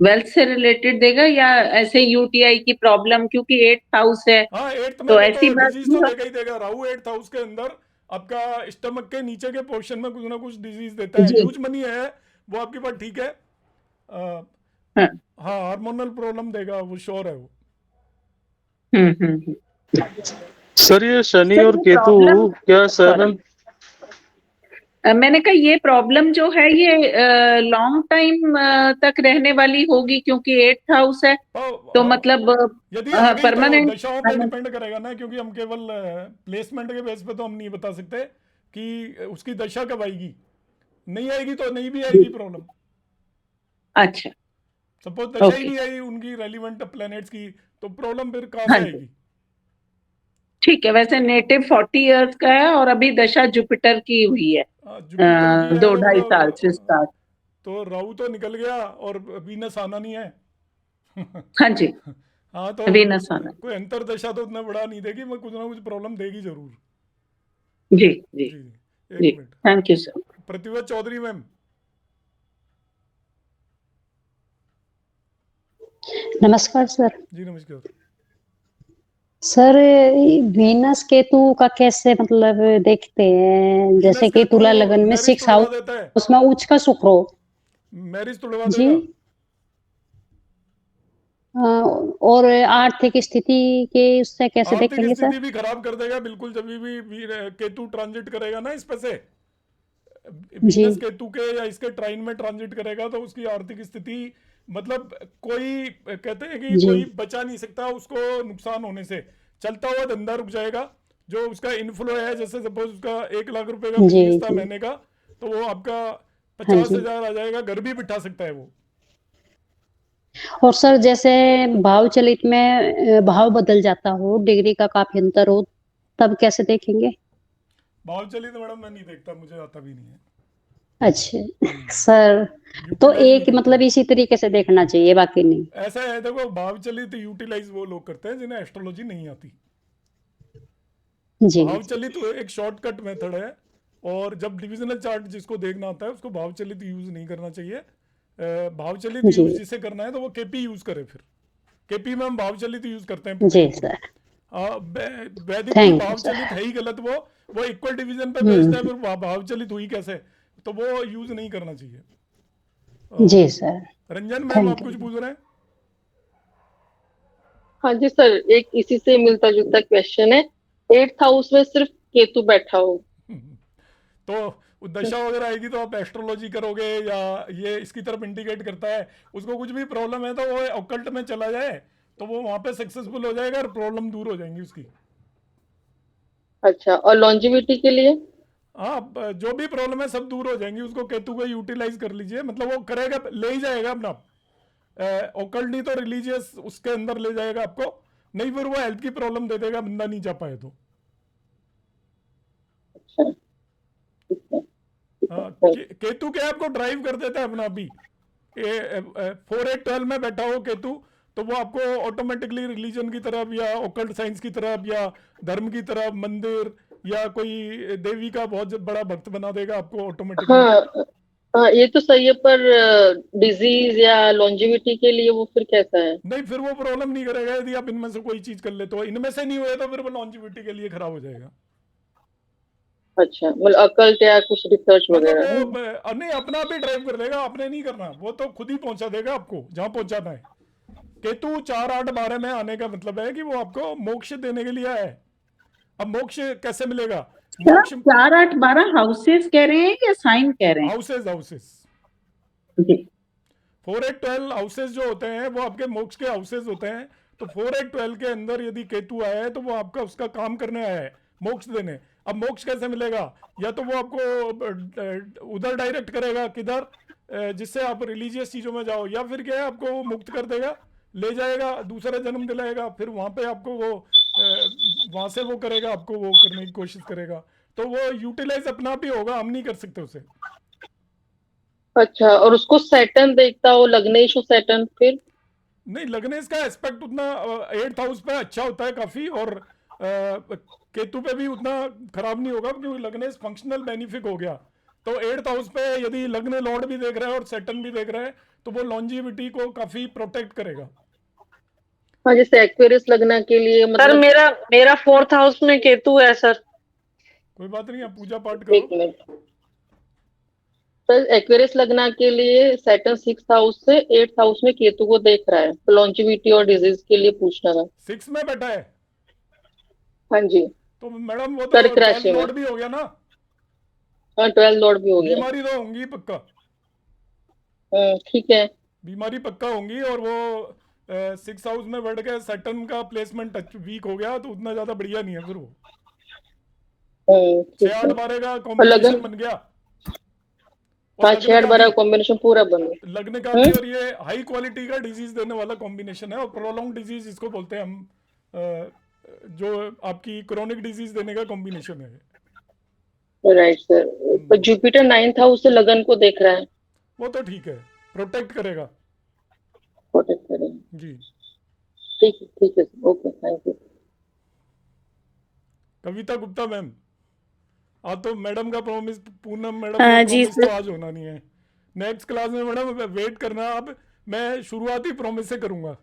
M: वेल्थ से रिलेटेड देगा या ऐसे यूटीआई की प्रॉब्लम, क्योंकि 8th हाउस है।
A: हाँ, 8th में
M: तो ऐसी बात
A: डिजीज तो देगा ही देगा। राहु 8th हाउस के अंदर आपका स्टमक के नीचे के पोर्शन में कुछ ना कुछ डिजीज देता है। ह्यूज मनी है वो आपके पास, ठीक है। हाँ, हार्मोनल प्रॉब्लम देगा वो, श्योर है वो।
H: सर ये शनि और केतु क्या 7th?
M: मैंने कहा ये प्रॉब्लम जो है ये लॉन्ग टाइम तक रहने वाली होगी, क्योंकि 8th हाउस है, तो मतलब
A: परमानेंट दशाओं पे डिपेंड करेगा ना, क्योंकि हम केवल प्लेसमेंट के बेस पे तो हम नहीं बता सकते कि उसकी दशा कब आएगी। नहीं आएगी तो नहीं भी आएगी प्रॉब्लम।
M: अच्छा,
A: सपोज दशा ही नहीं आई उनकी रेलिवेंट प्लैनेट्स की, तो प्रॉब्लम फिर कहाँ से आएगी?
M: ठीक है। वैसे नेटिव 40 इयर्स का है और अभी दशा जुपिटर की हुई है 2-2.5 साल से स्टार्ट।
A: तो राहु तो निकल गया और वीनस आना नहीं है।
M: हाँ जी,
A: हाँ, तो
M: वीनस आना,
A: कोई अंतर दशा तो उतना बड़ा नहीं देगी, मगर कुछ ना कुछ प्रॉब्लम देगी जरूर।
M: जी जी
A: एक मिनट।
M: Thank you sir.
A: Pratibha Chaudhary ma'am.
N: नमस्कार सर।
A: जी नमस्कार
N: सर। वीनस केतु का कैसे मतलब देखते हैं, जैसे कि तुला लगन में 6th हाउस उसमें उच्च का शुक्र हो,
A: मैरिज तुड़वा
N: जी, और आर्थिक स्थिति के उससे कैसे देखेंगे सर?
A: स्थिति भी खराब कर देगा बिल्कुल, जब भी केतु ट्रांजिट करेगा ना इस पे से, वीनस केतु के या इसके ट्राइन में ट्रांजिट करेगा, तो उसकी आर्थिक स्थिति मतलब कोई कहते हैं कि कोई बचा नहीं सकता उसको नुकसान होने से। चलता हुआ धंधा रुक जाएगा, जो उसका इनफ्लो है, जैसे सपोज उसका 1 लाख रुपए का बिजनेस था महीने का, तो वो आपका 50,000 आ जाएगा, घर भी बिठा सकता है वो।
N: और सर जैसे भाव चलित में भाव बदल जाता हो, डिग्री का काफी अंतर हो, तब कैसे देखेंगे?
A: भाव चलित मैडम मैं नहीं देखता, मुझे आता भी नहीं है।
N: अच्छा सर, तो एक मतलब इसी तरीके से देखना चाहिए, बाकी नहीं।
A: ऐसा है, देखो भाव चलित यूटिलाइज वो लोग करते हैं जिन्हें एस्ट्रोलॉजी नहीं आती। भाव चलित एक शॉर्टकट मेथड है, और जब डिविजनल चार्ट जिसको देखना आता है उसको भाव चलित यूज नहीं करना चाहिए। भाव चलित यूज जिसे करना है तो वो केपी यूज करे। फिर केपी में हम भाव चलित यूज करते हैं।
N: जी सर।
A: वैदिक
N: Thank you,
A: भाव
N: sir.
A: चलित है ही गलत, वो इक्वल डिवीजन पे
N: हम्म।
A: बेस्ड है, फिर भाव चलित हुई कैसे, तो वो यूज नहीं करना चाहिए।
N: जी सर,
A: रंजन मैम
N: Thank
A: आप
N: you.
A: कुछ पूछ रहे हैं?
K: हाँ जी सर, एक इसी से मिलता जुलता क्वेश्चन है। 8th हाउस में सिर्फ केतु बैठा हो
A: तो दशा वगैरह आएगी तो आप एस्ट्रोलॉजी करोगे या ये इसकी तरफ इंडिकेट करता है, उसको कुछ भी प्रॉब्लम है तो वो ऑकल्ट में चला जाए तो वो वहां पे सक्सेसफुल हो जाएगा और प्रॉब्लम दूर हो जाएंगी उसकी।
K: अच्छा, और लॉन्जिविटी के लिए?
A: हाँ, जो भी प्रॉब्लम है सब दूर हो जाएंगी, उसको केतु को यूटिलाइज कर लीजिए, मतलब वो करेगा, ले ही जाएगा अपना, ऑकल्ट नहीं तो रिलीजियस उसके अंदर ले जाएगा आपको, नहीं फिर वो हेल्थ की प्रॉब्लम दे देगा बंदा नहीं जा पाए तो। केतु क्या आपको ड्राइव कर देता है अपना, अभी 4-8-12 में बैठा हो केतु तो वो आपको ऑटोमेटिकली रिलीजन की तरफ या ऑकल्ट साइंस की तरफ या धर्म की तरफ, मंदिर या कोई देवी का बहुत बड़ा भक्त बना देगा आपको ऑटोमेटिकली।
K: हाँ हाँ, ये तो सही है, पर डिजीज या लॉन्जिविटी के लिए वो फिर कैसा है?
A: नहीं, फिर वो प्रॉब्लम नहीं करेगा यदि आप इनमें से कोई चीज कर लेते हो, इनमें से नहीं हुए तो फिर वो लॉन्जिविटी के लिए खराब हो जाएगा।
K: अच्छा, मतलब अकल्ट या कुछ रिसर्च वगैरह?
A: मतलब वो नहीं, अपना भी ड्राइव कर देगा, आपने नहीं करना, वो तो खुद ही पहुंचा देगा आपको जहां पहुंचाना है। केतु 4-8-12 में आने का मतलब है कि वो आपको मोक्ष देने के लिए आया है। अब मोक्ष कैसे मिलेगा? मोक्ष
M: 4-8-12 हाउसेस कह रहे हैं या साइन कह रहे हैं?
A: हाउसेस 4-8-12 हाउसेस जो होते हैं वो आपके मोक्ष के हाउसेस होते हैं। तो 4-8-12 के अंदर यदि केतु आया है तो वो आपका उसका काम करने आया है, मोक्ष देने। अब मोक्ष कैसे मिलेगा? या तो वो आपको उधर डायरेक्ट करेगा, किधर, जिससे आप रिलीजियस चीजों में जाओ, या फिर क्या है आपको वो मुक्त कर देगा, ले जाएगा, दूसरा जन्म दिलाएगा, फिर वहां पे आपको वो वहां से वो करेगा, आपको वो करने की कोशिश करेगा। तो वो यूटिलाइज अपना भी होगा, हम नहीं कर सकते उसे।
K: अच्छा, और उसको सैटर्न देखता हो, लग्नेश हो सैटर्न, फिर?
A: नहीं, लगने इसका एस्पेक्ट उतना 8th हाउस पे अच्छा होता है काफी, और केतु पे भी उतना खराब नहीं होगा क्योंकि लगने फंक्शनल बेनिफिक हो गया। तो 8th हाउस पे यदि लग्न लॉर्ड भी देख रहा है और सैटर्न भी देख रहा है तो वो लॉन्जिविटी को काफी प्रोटेक्ट करेगा।
K: हाँ, जैसे एक्वेरियस लगना के लिए मतलब। सर मेरा 4th हाउस में केतु है सर।
A: कोई बात नहीं, आप पूजा पाठ
K: एक
A: करो।
K: मिनट सर, एक्वेरियस लगना के लिए सैटर्न 6th हाउस से 8th हाउस में केतु को देख रहा है, तो लॉन्जिविटी और डिजीज के लिए पूछना था।
A: 6 में बैठा है?
K: हाँ जी।
A: तो मैडम वो तो 12th लॉर्ड भी हो गया ना?
K: हाँ, 12th लॉर्ड भी हो गया।
A: बीमारी तो होंगी पक्का।
K: ठीक है,
A: बीमारी पक्का होंगी, और वो 6th हाउस में बैठ के सैटर्न का प्लेसमेंट वीक हो गया तो उतना ज्यादा बढ़िया नहीं है फिर वो। 6-8-12 का कॉम्बिनेशन बन गया।
K: हाँ, 6-8-12 कॉम्बिनेशन पूरा बन गया।
A: लगने का भी, और ये हाई क्वालिटी का डिजीज देने वाला कॉम्बिनेशन है, और प्रोलॉन्ग डिजीज इसको बोलते हैं हम, जो आपकी क्रोनिक डिजीज देने का कॉम्बिनेशन है।
K: राइट सर, तो जुपिटर 9th हाउस से लगन को देख रहा है,
A: वो तो ठीक है, प्रोटेक्ट करेगा।
K: प्रोटेक्ट करेगा
A: जी,
K: ठीक है, okay, thank you.
A: Kavita Gupta ma'am, आज तो मैडम का प्रॉमिस, पूनम मैडम का प्रॉमिस तो आज होना नहीं है। नेक्स्ट क्लास में मैडम वेट करना, अब मैं शुरुआती प्रॉमिस से करूंगा,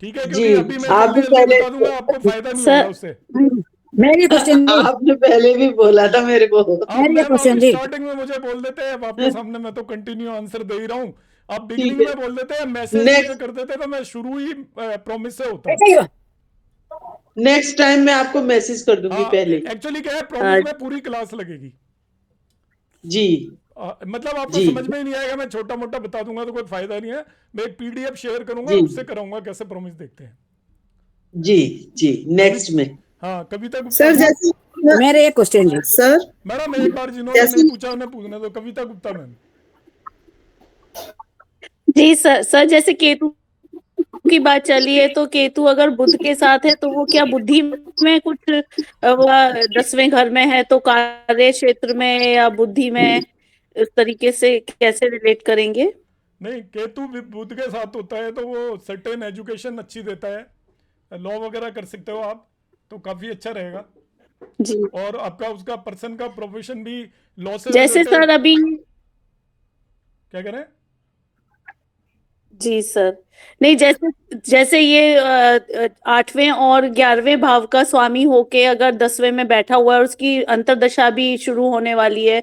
A: ठीक है? क्योंकि अभी मैं जल्दी बता दूंगा, आपको फायदा नहीं होगा उससे।
G: मेरी क्वेश्चन
O: आपने पहले भी बोला था मेरे को।
A: स्टार्टिंग में मुझे बोल देते हैं, आपके सामने मैं तो कंटिन्यू आंसर दे ही रहा हूँ, आप बिगिनिंग में बोल देते हैं, मैसेज कर देते हैं, तो मैं शुरू ही प्रॉमिस से होता है।
O: नेक्स्ट टाइम मैं आपको मैसेज कर दूंगी पहले।
A: एक्चुअली क्या है, प्रॉमिस में पूरी क्लास लगेगी
O: जी।
A: मतलब आपको समझ में ही नहीं आएगा, मैं छोटा मोटा बता दूंगा तो कोई फायदा नहीं है। मैं एक पीडीएफ शेयर करूंगा, उससे कराऊंगा कैसे प्रॉमिस देखते हैं।
O: जी नेक्स्ट में।
A: हाँ, कविता गुप्ता
O: सर, जैसे
G: मेरे एक क्वेश्चन जी
O: सर।
A: मैडम एक बार जिन्होंने नहीं पूछा उन्हें पूछने दो। कविता गुप्ता मैम।
P: जी सर, जैसे केतु की बात चली है, तो केतु अगर बुध के साथ है तो वो क्या बुद्धि में कुछ 10वें घर में है, तो कार्य क्षेत्र में या बुद्धि में इस तरीके से कैसे रिलेट करेंगे?
A: नहीं, केतु बुध के साथ होता है तो वो सर्टेन एजुकेशन अच्छी देता है, लॉ वगैरह कर सकते हो आप, तो काफी अच्छा रहेगा
P: जी।
A: और आपका उसका पर्सन का प्रोफेशन भी लॉ से
P: जैसे सर अभी
A: क्या कह रहे हैं?
P: जी सर। नहीं, जैसे जैसे ये 8वें और 11वें भाव का स्वामी होके अगर 10वें में बैठा हुआ है और उसकी अंतर्दशा भी शुरू होने वाली है,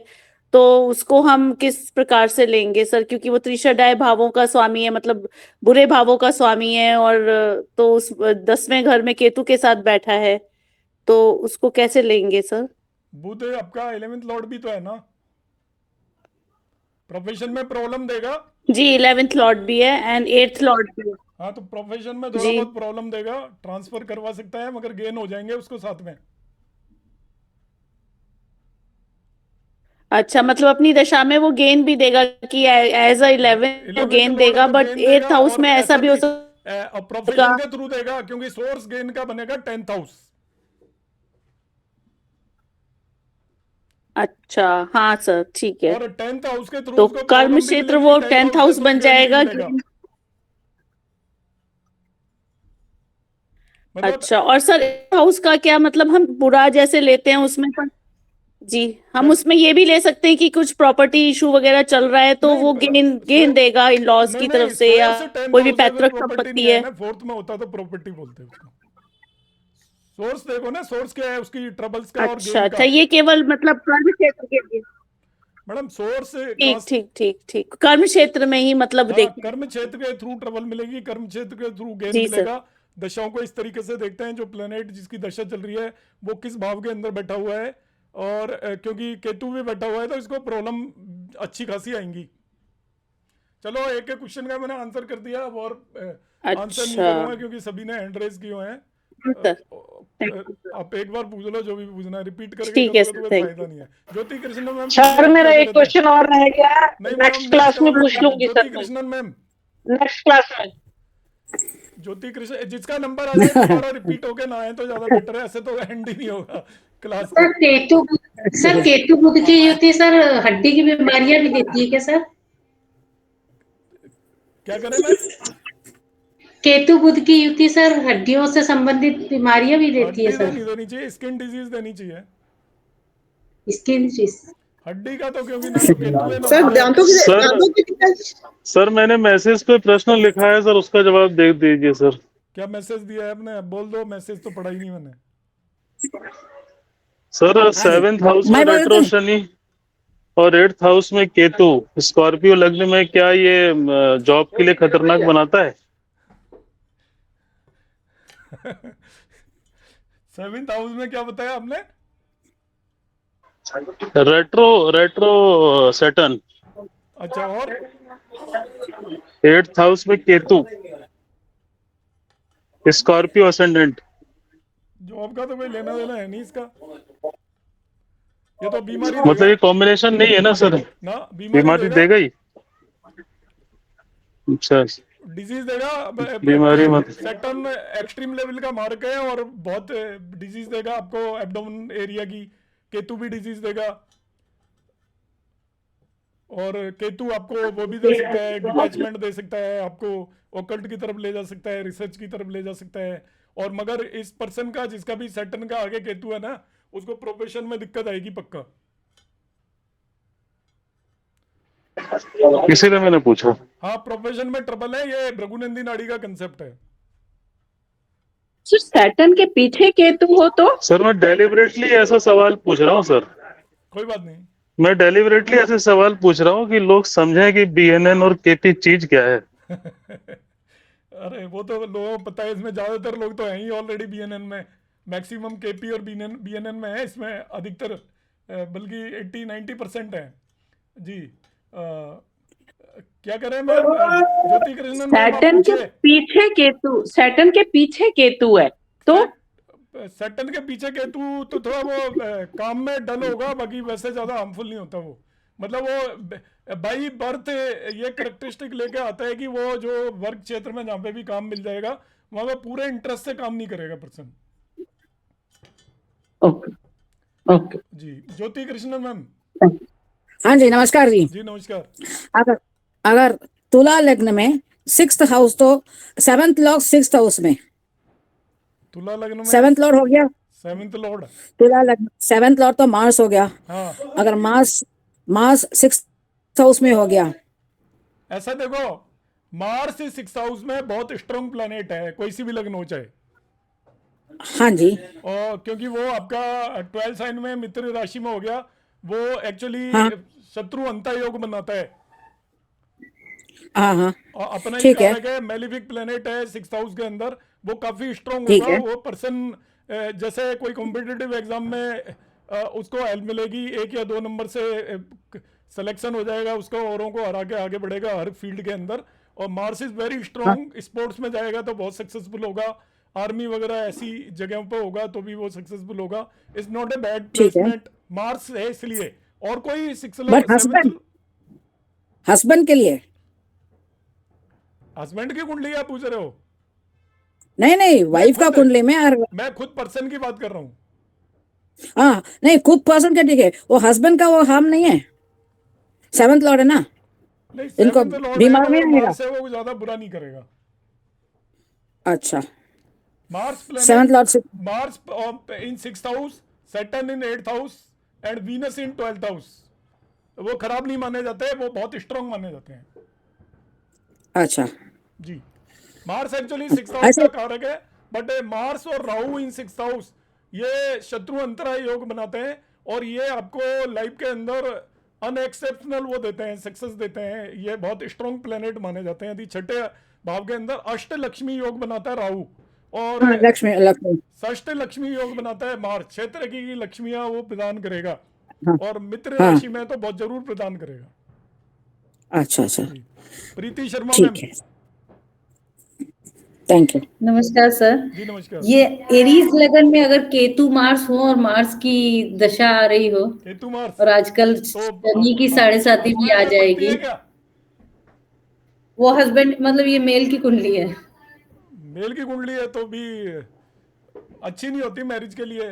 P: तो उसको हम किस प्रकार से लेंगे सर? क्योंकि वो त्रिशदाय भावों का स्वामी है, मतलब बुरे भावों का स्वामी है, और तो उस 10वें घर में केतु के साथ बैठा है, तो उसको कैसे लेंगे सर?
A: बुध आपका 11th लॉर्ड भी तो है ना, प्रोफेशन में प्रॉब्लम देगा।
P: जी, 11th लॉर्ड भी है एंड 8th लॉर्ड भी है।
A: हाँ, तो प्रोफेशन में थोड़ा
P: जी।
A: बहुत प्रॉब्लम देगा, ट्रांसफर करवा सकता है, मगर गेन हो जाएंगे उसको साथ में।
P: अच्छा, मतलब अपनी दशा में वो गेन भी देगा कि एज अ 11 गेन देगा, बट 8th हाउस में ऐसा भी हो सकता
A: प्रोफेशन के थ्रू देगा, क्योंकि सोर्स गेन का बनेगा 10th हाउस।
P: अच्छा, हाँ सर, ठीक है।
A: और 10th हाउस के थ्रू
P: तो
A: उसको
P: कर्म
A: प्रॉब्लम भी
P: क्षेत्र
A: मिलेगी,
P: वो
A: 10th
P: 10th
A: हाउस
P: हाउस
A: से
P: बन
A: तो गेन भी
P: जाएगा
A: मिलेगा। मतलब
P: अच्छा, और सर हाउस का क्या मतलब? हम बुरा जैसे लेते हैं उसमें पर जी, हम उसमें ये भी ले सकते हैं कि कुछ प्रॉपर्टी इशू वगैरह चल रहा है, तो वो गेन देगा इन लॉज की तरफ से, या
A: सोर्स 10th
P: कोई भी
A: हाउस है,
P: पैतृक
A: प्रॉपर्टी नहीं
P: संपत्ति
A: है
P: है।
A: ना, 4th में होता तो प्रॉपर्टी बोलते हैं उसको। सोर्स देखो ना, सोर्स क्या है उसकी, ट्रबल्स का और
P: अच्छा
A: गेन
P: अच्छा,
A: का।
P: ये केवल मतलब कर्म क्षेत्र के लिए।
A: मैडम सोर्स
P: ठीक ठीक ठीक ठीक, कर्म क्षेत्र में ही मतलब
A: हाँ,
P: देखते हैं।
A: कर्म क्षेत्र के थ्रू ट्रबल मिलेगी, कर्म क्षेत्र के थ्रू गेन
P: जी सर।
A: मिलेगा। दशाओं को इस तरीके से देखते हैं, जो प्लेनेट जिसकी दशा चल रही है वो किस भाव के अंदर बैठा हुआ है, और क्योंकि केतु भी बैठा हुआ है तो इसको प्रॉब्लम अच्छी खासी आएंगी। चलो, एक एक क्वेश्चन का मैंने आंसर कर दिया, अब और आंसर नहीं
P: अच्छा
A: करूंगा क्योंकि सभी ने हैंड रेज किए हुए हैं। आप एक बार पूछ लो, जो भी पूछना है, रिपीट करके
P: ठीक है
A: करोगे तो
P: सर,
A: कोई
P: थैंक
A: फायदा नहीं है। ज्योति कृष्णन मैम,
K: सर मेरा एक क्वेश्चन और रह गया,
A: नहीं
K: नेक्स्ट क्लास में पूछ लूंगी
A: Jyoti
K: sir,
A: Krishnan ma'am,
K: next class में।
A: ज्योति कृष्ण, जिसका नंबर आ जाए दोबारा रिपीट होके ना आए तो ज्यादा बेटर है, ऐसे तो एंड ही नहीं होगा क्लास का।
F: सर केतु बुध की युति सर हड्डी की बीमारियां भी देती है क्या सर?
A: क्या करें मैम?
F: केतु बुध की युति सर हड्डियों से संबंधित बीमारियां भी देती है
A: हड्डी तो
F: सर?
A: नहीं देनी चाहिए, स्किन डिजीज देनी चाहिए।
F: स्किन डिजीज
A: हड्डी का तो क्योंकि ना तो केतु है ना
I: सर
A: बुध है।
I: दांतों की
H: सर मैंने मैसेज पे प्रश्न लिखा है सर, उसका जवाब दे दीजिए सर।
A: क्या मैसेज दिया है आपने? बोल दो, मैसेज तो पढ़ा ही नहीं मैंने।
H: सर 7th हाउस में रेट्रो शनि और 8th हाउस में केतु स्कॉर्पियो लग्न में, क्या ये जॉब के लिए खतरनाक बनाता है?
A: 7th हाउस में क्या बताया आपने?
H: Retro Saturn.
A: अच्छा, और
H: 8th हाउस में केतु स्कॉर्पियो असेंडेंट।
A: जॉब का तो कोई लेना देना है नहीं इसका, ये तो बीमारी
H: मतलब
A: देगा
H: ये कॉम्बिनेशन नहीं है ना सर?
A: ना,
H: बीमारी देगा ही। अच्छा,
A: डिजीज देगा।
H: बीमारी मत
A: सैटर्न एक्सट्रीम लेवल का मार्क है और बहुत डिजीज देगा आपको एब्डोमेन एरिया की। केतु भी डिजीज देगा, और केतु आपको वो भी दे सकता है, डिटैचमेंट दे सकता है आपको, ओकल्ट की तरफ ले जा सकता है, रिसर्च की तरफ ले जा सकता है। और मगर इस पर्सन का, जिसका भी सैटर्न का आगे केतु है ना, उसको प्रोफेशन में दिक्कत आएगी पक्का।
H: इसीलिए मैंने पूछा।
A: हाँ, प्रोफेशन में ट्रबल है, ये भृगुनंदी नाड़ी का कंसेप्ट है।
M: सर सैटर्न के पीछे केतु हो तो?
H: सर मैं डेलिबरेटली ऐसा सवाल पूछ रहा हूँ सर,
A: कोई बात नहीं,
H: मैं डेलिबरेटली ऐसे सवाल पूछ रहा हूँ कि लोग समझें कि बीएनएन और केपी चीज क्या है।
A: अरे वो तो लोगों को पता है, इसमें ज्यादातर लोग तो हैं ही ऑलरेडी बीएनएन में। मैक्सिमम केपी और बीएनएन में है, इसमें अधिकतर बल्कि 80-90% है जी। क्या करें मैं? ज्योति कृष्णन
M: सैटर्न के पीछे केतु, सैटर्न के पीछे केतु है तो?
A: सैटर्न के पीछे केतु तो थोड़ा वो काम में डल होगा, बाकी वैसे ज्यादा हार्मफुल नहीं होता वो। मतलब वो बाई बर्थ ये कैरेक्टरिस्टिक लेके आता है कि वो जो वर्क क्षेत्र में जहाँ पे भी काम मिल जाएगा वहां पे पूरे इंटरेस्ट से काम नहीं करेगा पर्सन।
M: ओके ओके
A: जी, ज्योति कृष्णन मैम।
G: हाँ जी, नमस्कार जी।
A: जी नमस्कार।
G: अगर तुला लग्न में 6th हाउस, तो 7th लॉर्ड 6th हाउस में,
A: तुला लग्न में
G: 7th लॉर्ड हो गया,
A: 7th लॉर्ड
G: तुला लग्न 7th लॉर्ड तो मार्स हो गया।
A: हाँ,
G: अगर मार्स 6th हाउस में हो गया,
A: ऐसा देखो, मार्स इस 6th हाउस में बहुत स्ट्रॉन्ग प्लैनेट है, कोई सी भी लग्न हो चाहे।
G: हाँ जी।
A: और क्योंकि वो आपका 12 साइन में मित्र राशि में हो गया, वो एक्चुअली
G: हाँ।
A: शत्रु अंता योग बनाता है।
G: हाँ हाँ
A: और अपना ही
G: ठीक है।
A: कारक है, मेलिफिक प्लेनेट है 6th हाउस के अंदर, वो काफी स्ट्रांग
G: ठीक
A: होगा।
G: है।
A: वो पर्सन जैसे कोई कॉम्पिटिटिव एग्जाम में उसको हेल्प मिलेगी, 1 या 2 नंबर से सिलेक्शन हो जाएगा उसका, औरों को हरा के आगे बढ़ेगा हर फील्ड के अंदर। और Mars is very strong, sports में जाएगा तो बहुत सक्सेसफुल होगा, आर्मी वगैरह ऐसी जगहों पे होगा तो भी वो सक्सेसफुल होगा। इट्स नॉट ए बैड
G: ठीक है।
A: प्लेसमेंट, मार्स है इसलिए। और कोई
G: बट हस्बैंड के लिए
A: हस्बैंड की कुंडली आप पूछ रहे हो?
G: नहीं वाइफ का कुंडली में। और
A: मैं खुद पर्सन की बात कर रहा हूँ।
G: हाँ नहीं, खुद पर्सन का ठीक है, वो हस्बैंड का वो हार्म नहीं है, 7th लॉर्ड है ना,
A: नहीं,
G: इनको
A: 7th लॉर्ड
G: दिमाग
A: है,
G: में
A: मगर
G: आएगा।
A: मार्स है वो ज्यादा बुरा नहीं करेगा।
G: अच्छा,
A: मार्स
G: 7th लॉर्ड से
A: Mars in 6th house, Saturn in 8th house and Venus in 12th house, वो खराब नहीं माने जाते, वो बहुत स्ट्रांग माने जाते हैं।
G: अच्छा
A: जी, मार्स एक्चुअली 6th हाउस का कारक है, बट मार्स और राहु इन 6th हाउस ये शत्रु अंतराय योग बनाते हैं, और ये आपको लाइफ के अंदर अनएक्सेप्शनल वो देते हैं, सक्सेस देते हैं। ये बहुत स्ट्रांग प्लेनेट माने जाते हैं। यदि 6ठे भाव के अंदर अष्ट लक्ष्मी योग बनाता है राहु, और
G: हाँ, लक्ष्मी
A: षष्ठ लक्ष्मी योग बनाता है मार्च। क्षेत्र की लक्ष्मियां वो प्रदान करेगा,
G: हाँ।
A: और मित्र
G: हाँ।
A: राशि में तो बहुत जरूर प्रदान करेगा।
G: अच्छा
A: प्रीति शर्मा
G: ठीक
A: मैम।
G: है, थैंक यू।
Q: नमस्कार सर।
A: जी नमस्कार।
Q: ये एरीज लगन में अगर केतु मार्स हो और मार्स की दशा आ रही हो,
A: केतु मार्स,
Q: और आजकल शनि की 7.5 भी आ जाएगी, वो हस्बैंड मतलब ये मेल की कुंडली है।
A: मेल की कुंडली है तो भी अच्छी नहीं होती मैरिज के लिए।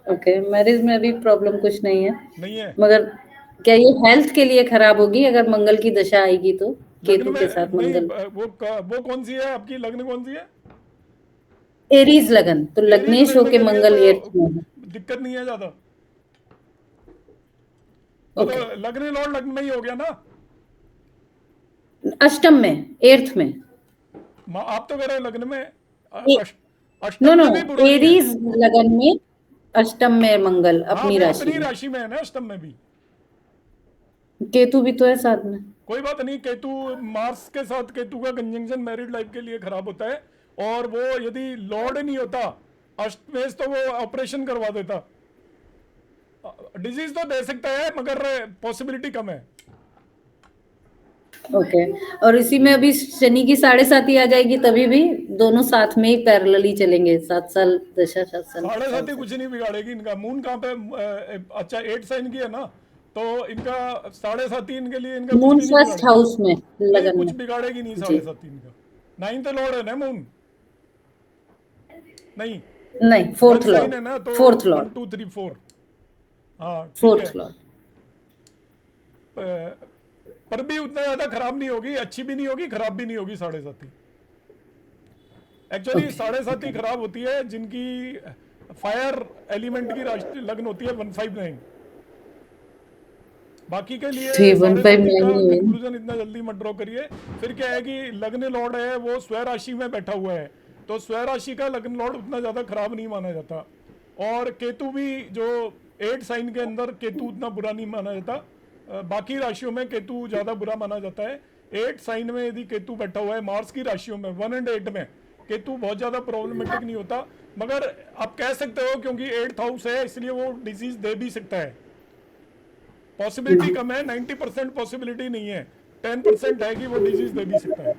Q: ओके, मैरिज में अभी प्रॉब्लम कुछ नहीं है।
A: नहीं है,
Q: मगर क्या ये हेल्थ के लिए खराब होगी अगर मंगल की दशा आएगी तो? केतु के साथ मंगल।
A: वो कौन सी है आपकी लग्न, कौन सी है?
Q: एरीज लगन, तो लग्नेश होके मंगल 8th में है।
A: दिक्कत नहीं है ज्यादा।
Q: ओके।
A: तो लग्न लॉर्ड लग्न में ही हो गया ना,
Q: अष्टम में, 8th में।
A: आप तो कह रहे हो लग्न में,
Q: नो एरीज लगन में अष्टम में मंगल अपनी राशि
A: अपनी
Q: में।
A: राशि में है ना, अष्टम में भी।
Q: केतु भी तो है साथ में।
A: कोई बात नहीं, केतु मार्स के साथ केतु का कंजंक्शन मैरिड लाइफ के लिए खराब होता है, और वो यदि लॉर्ड नहीं होता अष्टमेश तो वो ऑपरेशन करवा देता। डिजीज तो दे सकता है मगर पॉसिबिलिटी कम है।
Q: ओके, और इसी में अभी शनि की 7.5 आ जाएगी, तभी भी दोनों साथ में ही पैरेलली चलेंगे, 7 साल दशा 7 साल।
A: 7.5 कुछ नहीं बिगाड़ेगी इनका। मून कहाँ पे? अच्छा 8 साइन की है ना, तो इनका 7.5 इनके लिए इनका
Q: मून फर्स्ट हाउस में लगन
A: कुछ
Q: में
A: बिगाड़ेगी नहीं 7.5 इनका। 9th लॉर्ड है ना मून, नहीं
Q: 4th लॉर्ड
A: है ना, तो
Q: 4th लॉर्ड
A: 1 2 3 4 हाँ
Q: 4th लॉर्ड।
A: पर भी उतना ज्यादा खराब नहीं होगी, अच्छी भी नहीं होगी, खराब भी नहीं होगी 7.5। एक्चुअली 7.5 खराब होती है जिनकी फायर एलिमेंट की राशि लग्न होती है 159। बाकी के लिए कंक्लूजन इतना जल्दी मत ड्रॉ करिए। फिर क्या है कि लग्न लॉर्ड है वो स्वय राशि में बैठा हुआ है, तो स्वय राशि का लग्न लॉर्ड उतना ज्यादा खराब नहीं माना जाता। और केतु भी जो 8 साइन के अंदर केतु उतना बुरा नहीं माना जाता, बाकी राशियों में केतु ज्यादा बुरा माना जाता है। 8 साइन में यदि केतु बैठा हुआ है मार्स की राशियों में 1 और 8 में केतु बहुत ज्यादा प्रॉब्लमेटिक नहीं होता, मगर आप कह सकते हो क्योंकि 8th हाउस है इसलिए वो डिजीज दे भी सकता है। पॉसिबिलिटी कम है, 90% पॉसिबिलिटी नहीं है, 10% है कि वो डिजीज दे भी सकता है।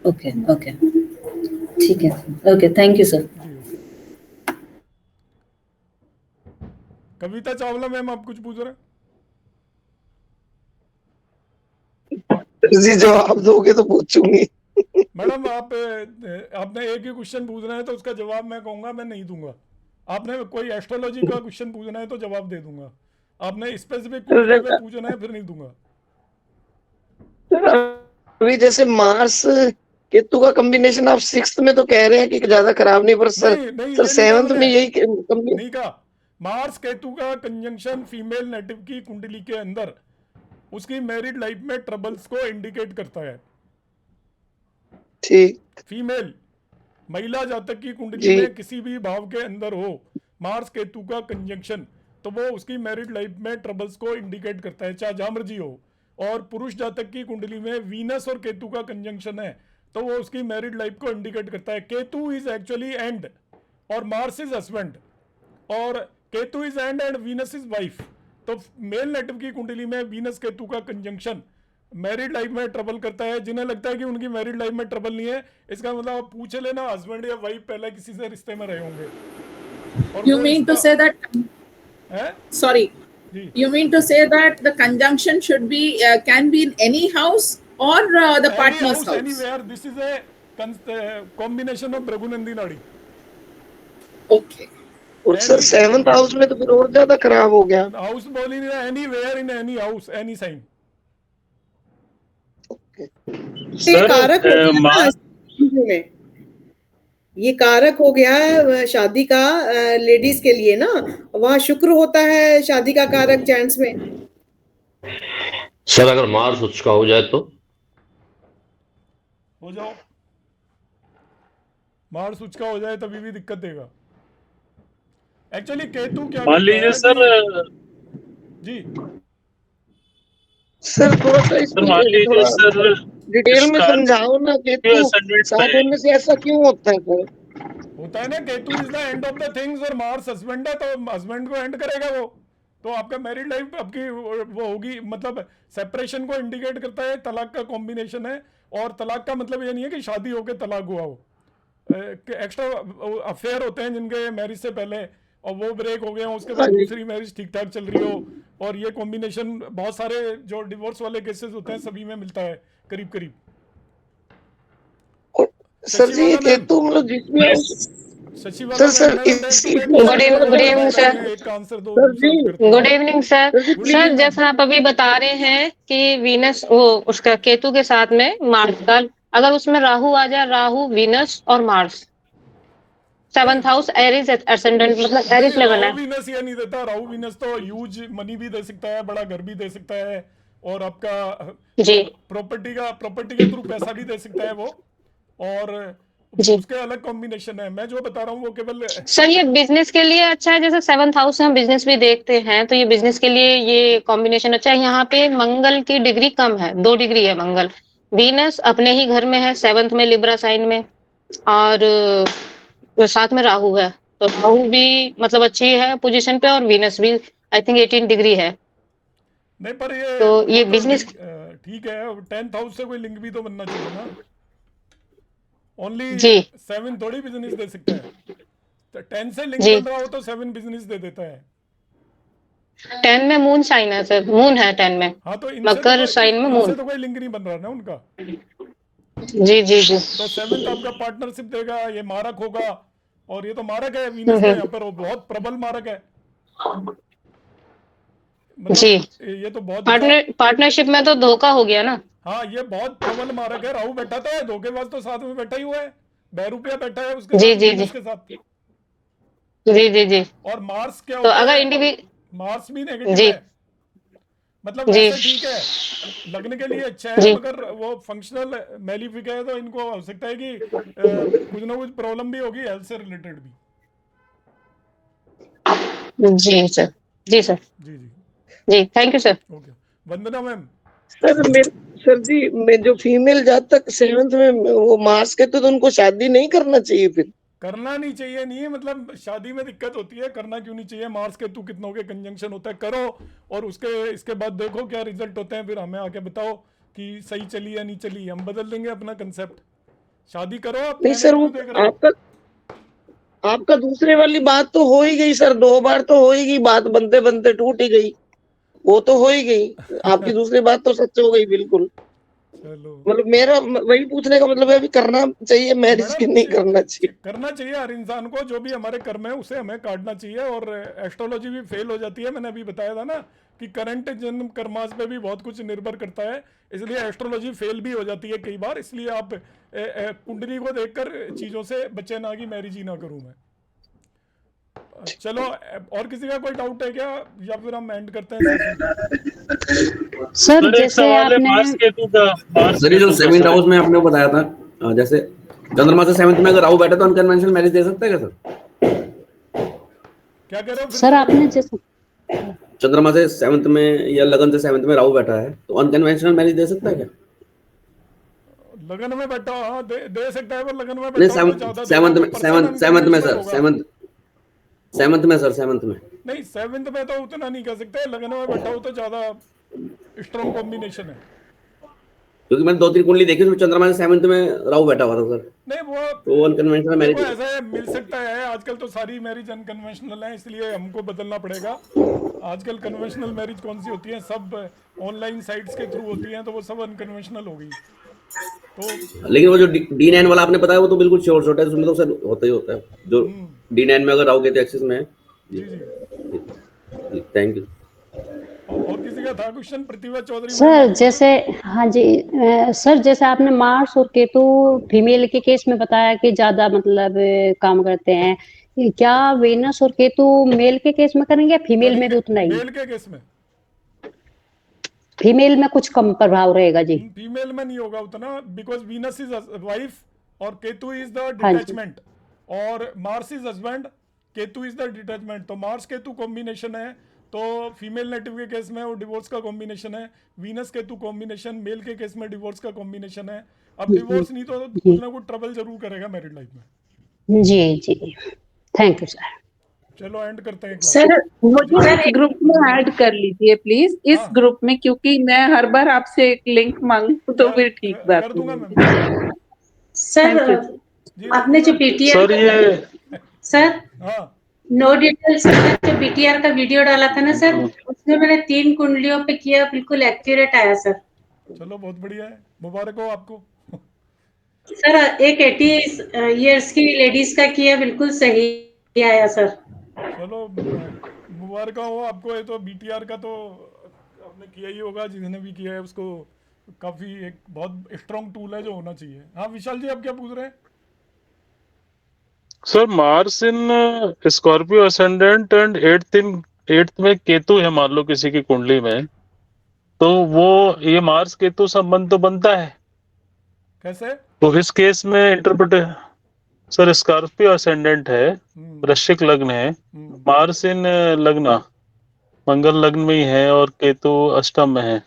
Q: ओके ओके ठीक है, okay thank you sir.
A: Kavita Chawla ma'am आप कुछ पूछ रहे हैं?
R: जी जवाब दोगे तो पूछूंगी।
A: मैडम आपने एक ही क्वेश्चन पूछना है तो उसका जवाब मैं कहूंगा, मैं नहीं दूंगा। आपने कोई एस्ट्रोलॉजी का क्वेश्चन पूछना है तो जवाब दे दूंगा, आपने स्पेसिफिक पूछना है फिर नहीं दूंगा।
R: अभी जैसे मार्स केतु का कॉम्बिनेशन आप 6th में तो कह रहे हैं कि ज्यादा खराब नहीं, पर सर 7th में यही
A: नहीं कहा। मार्स केतु का कंजंक्शन फीमेल नेटिव की कुंडली के अंदर उसकी मैरिड लाइफ में ट्रबल्स को इंडिकेट करता है।
R: ठीक।
A: फीमेल महिला जातक की कुंडली में किसी भी भाव के अंदर हो मार्स केतु का कंजंक्शन, तो वो उसकी मैरिड लाइफ में ट्रबल्स को इंडिकेट करता है, चाहे जहां मर्जी हो। और पुरुष जातक की कुंडली में वीनस और केतु का कंजंक्शन है, तो वो उसकी मैरिड लाइफ को इंडिकेट करता है। केतु इज एक्चुअली एंड और मार्स इज हस्बैंड, और Ketu is and and Venus is wife. तो मेल नेटिव की कुंडली में वीनस केतु का कंजंक्शन मैरिड लाइफ में ट्रबल करता है। जिन्हें लगता है कि उनकी मैरिड लाइफ में ट्रबल नहीं है, इसका मतलब आप पूछ लेना हस्बैंड या वाइफ पहले किसी से रिश्ते में रहे होंगे।
D: You mean to say that? Sorry. You mean to say that the conjunction should be can be in any house or the partner's house?
A: Anywhere. This is a combination of Bhrigunandi Nadi.
D: Okay.
R: और sir 7th house में तो फिर और ज्यादा खराब हो गया।
A: House बोली नहीं, anywhere in any house any sign.
I: ये कारक हो गया शादी का लेडीज के लिए ना, वहाँ शुक्र होता है शादी का कारक जेंट्स में।
S: सर अगर मार्स उच्च का हो जाए तो
A: हो जाओ, मार्स उच्च का हो जाए तभी भी दिक्कत देगा। एक्चुअली केतु क्या
H: मान लीजिए सर
A: जी
R: सर थोड़ा सा इसको डिटेल में समझाओ ना, केतु साथ होने से ऐसा क्यों होता है सर?
A: होता है ना, Ketu is the end of the things और मार्स हस्बैंड है, तो हस्बैंड को एंड करेगा वो, तो आपका मैरिड लाइफ आपकी वो होगी, मतलब सेपरेशन को इंडिकेट करता है। तलाक का कॉम्बिनेशन है, और तलाक का मतलब ये नहीं है कि शादी होके तलाक हुआ हो। एक्स्ट्रा अफेयर होते हैं जिनके मैरिज से पहले और वो ब्रेक हो गए हो, उसके बाद दूसरी मैरिज ठीक ठाक चल रही हो, और ये कॉम्बिनेशन बहुत सारे जो डिवोर्स वाले केसेस होते हैं सभी में मिलता है करीब करीब।
R: सर जी केतु मतलब जिसमें
T: sir good evening sir. Good evening sir. Sir जैसा आप अभी बता रहे हैं कि वीनस वो उसका केतु के साथ में मार्स का, अगर उसमें राहु आ जाए, राहु वीनस और Mars 7th house Aries ascendant, मतलब एरीज लगन है।
A: राहु वीनस ये नहीं देता, राहु वीनस तो ह्यूज मनी भी दे सकता है, बड़ा घर भी दे सकता है, और आपका
T: जी
A: प्रॉपर्टी के थ्रू पैसा भी दे सकता है वो, और उसके अलग कॉम्बिनेशन है। मैं जो बता रहा हूँ वो केवल
T: सर ये बिजनेस के लिए अच्छा है, जैसे 7th हाउस से हम बिजनेस भी देखते हैं, तो ये बिजनेस के लिए ये कॉम्बिनेशन अच्छा है। यहाँ पे मंगल की डिग्री कम है, 2 डिग्री है मंगल। वीनस अपने ही घर में है 7th में लिब्रा साइन में, और साथ में राहु है, तो राहु भी मतलब अच्छी है पोजीशन पे, और वीनस भी आई थिंक 18 डिग्री है।
A: नहीं पर ये
T: तो ये बिजनेस
A: ठीक है, 10th हाउस से कोई लिंक भी तो बनना चाहिए ना। ओनली 7 थोड़ी बिजनेस दे सकता है, तो 10 से लिंक बन रहा हो तो 7 बिजनेस दे देता है।
T: 10 में मून साइन है सर, मून है 10 में।
A: हाँ तो
T: मकर साइन में मून,
A: तो कोई लिंक नहीं बन रहा ना उनका।
T: जी जी जी।
A: तो 7th आपका पार्टनरशिप देगा, ये मारक होगा, और ये तो मारक है वीनस का यहाँ पर, वो बहुत प्रबल मारक है।
T: जी
A: ये तो बहुत
T: पार्टनरशिप में तो धोखा हो गया ना।
A: हाँ ये बहुत प्रबल मारक है। राहु बैठा था, धोखेबाज तो साथ में बैठा ही हुआ है, बहरूपिया बैठा है उसके
T: जी
A: साथ,
T: जी जी
A: के साथ।
T: जी जी जी।
A: और मार्स क्या
T: तो
A: होता
T: अगर
A: है? मार्स भी नेगेटिव है, मतलब वैसे ठीक है, लगने के लिए अच्छा है, मगर वो फंक्शनल मैलिफिक है, तो इनको हो सकता है कि कुछ ना कुछ प्रॉब्लम भी होगी हेल्थ से रिलेटेड भी।
T: जी सर, जी सर,
A: जी जी
T: जी, thank you sir.
A: Okay, Vandana ma'am.
R: Sir जी मैं जो फीमेल जातक 7th में वो मार्स के, तो उनको शादी नहीं करना चाहिए? फिर
A: करना नहीं चाहिए नहीं, मतलब शादी में दिक्कत होती है, करना क्यों नहीं चाहिए? मार्स के तू कितनों के कंजंक्शन होता है, करो, और इसके बाद देखो क्या रिजल्ट होते हैं, फिर हमें आके बताओ कि सही चली या नहीं चली, हम बदल देंगे अपना कंसेप्ट। शादी करो आप।
R: नहीं सर वो आपका दूसरे वाली बात तो हो ही गई सर, 2 बार तो हो ही गई बात, बनते बनते टूट ही गई, वो तो हो ही गई। आपकी दूसरी बात तो सच हो गई बिल्कुल। मतलब मेरा वही पूछने का मतलब है, अभी करना चाहिए मैरिज की नहीं करना चाहिए?
A: करना चाहिए, हर इंसान को जो भी हमारे कर्म है उसे हमें काटना चाहिए, और एस्ट्रोलॉजी भी फेल हो जाती है। मैंने अभी बताया था ना कि करंट जन्म कर्मास पे भी बहुत कुछ निर्भर करता है, इसलिए एस्ट्रोलॉजी फेल भी हो जाती है कई बार। इसलिए आप कुंडली को देखकर चीजों से बचे ना, कि मैरिज ही ना करूं मैं। चलो, और किसी का कोई डाउट है क्या, या फिर हम एंड करते हैं?
N: सर
H: एक
N: जैसे
H: सवाल है
N: आपने
H: मार्स केतु का।
B: सर ये जो 7th हाउस में आपने बताया था, जैसे चंद्रमा से 7th में अगर राहु बैठा तो अनकन्वेंशनल मैरिज दे सकता है क्या सर?
A: क्या कह रहे हो
N: सर आपने जैसे
B: चंद्रमा से 7th में या लगन से 7th में राहु बैठा है तो अनकन्वेंशनल मैरिज दे सकता है क्या?
A: लगन में बैठा, हाँ दे सकता है, पर लगन में
B: नहीं,
A: बैठा हो तो ज्यादा
B: सेवंथ में, सेवंथ में सर,
A: होगा।
B: सेवंथ में सर, सेवंथ में
A: नहीं 7th में तो उतना नहीं कह सकते, लगन में बैठा हो तो ज्यादा स्ट्रॉन्ग कॉम्बिनेशन है।
B: क्योंकि मैंने 2-3 कुंडली देखी उसमें चंद्रमा से 7th में राहु बैठा हुआ था सर।
A: नहीं वो
B: तो अनकन्वेंशनल मैरिज
A: देखो ऐसा है, मिल सकता है। आजकल तो सारी मैरिज अनकन्वेंशनल है, इसलिए हमको बदलना पड़ेगा। आजकल कन्वेंशनल मैरिज कौन सी होती है, सब ऑनलाइन साइट्स के थ्रू होती हैं, तो वो सब अनकन्वेंशनल हो गई। तो
B: लेकिन वो जो D9 वाला आपने बताया वो तो बिल्कुल शॉर्ट है, उसमें तो सर होता ही होता है। जो D9 में अगर राहु के एक्सिस में है। जी थैंक यू।
A: और किसी का था क्वेश्चन? प्रतिभा चौधरी
N: सर जैसे, हाँ जी सर जैसे आपने मार्स और केतु फीमेल के केस में बताया कि ज्यादा मतलब काम करते हैं, क्या वेनस और केतु मेल के केस में करेंगे या फीमेल में भी उतना ही?
A: मेल के केस में,
N: फीमेल में कुछ कम प्रभाव रहेगा जी?
A: फीमेल में नहीं होगा उतना, बिकॉज वीनस इज वाइफ और केतु इज द
N: हाँ जी।
A: डिटैचमेंट, और Mars is husband, Ketu is the detachment. तो मार्स केतु कॉम्बिनेशन है, तो फीमेल नेटिव के केस में वो डिवोर्स का कॉम्बिनेशन है। वीनस केतु कॉम्बिनेशन मेल के केस में डिवोर्स का कॉम्बिनेशन है। अब डिवोर्स नहीं तो कुछ ना कुछ ट्रबल जरूर करेगा मैरिड लाइफ में।
N: जी जी थैंक यू सर।
A: चलो एंड करते हैं।
M: सर मुझे इस ग्रुप में ऐड कर लीजिए प्लीज, इस ग्रुप में, क्योंकि मैं हर बार आपसे एक लिंक मांगू तो फिर ठीक बात है।
F: सर आपने जो बीटीआर सर नो डिटेल्स जो बीटीआर का वीडियो डाला था ना सर, उसमें मैंने 3 कुंडलियों पे किया, बिल्कुल एक्यूरेट आया सर।
A: चलो बहुत बढ़िया है, मुबारक हो आपको।
F: सर एक 80 इयर्स की लेडीज का किया, बिल्कुल सही आया सर।
A: चलो मुबारक हो आपको। ये तो बीटीआर का तो आपने किया ही होगा, जिसने भी किया है उसको काफी एक बहुत स्ट्रॉन्ग टूल है जो होना चाहिए। हाँ विशाल जी आप क्या पूछ रहे हैं?
H: Sir Mars in Scorpio ascendant and 8th में केतु है, मान लो किसी की कुंडली में, तो वो ये मार्स केतु संबंध तो बनता है
A: कैसे?
H: तो इस केस में इंटरप्रेट सर स्कॉर्पियो असेंडेंट है, वृश्चिक लग्न है, मार्स इन लग्न मंगल लग्न में ही है और केतु अष्टम में है,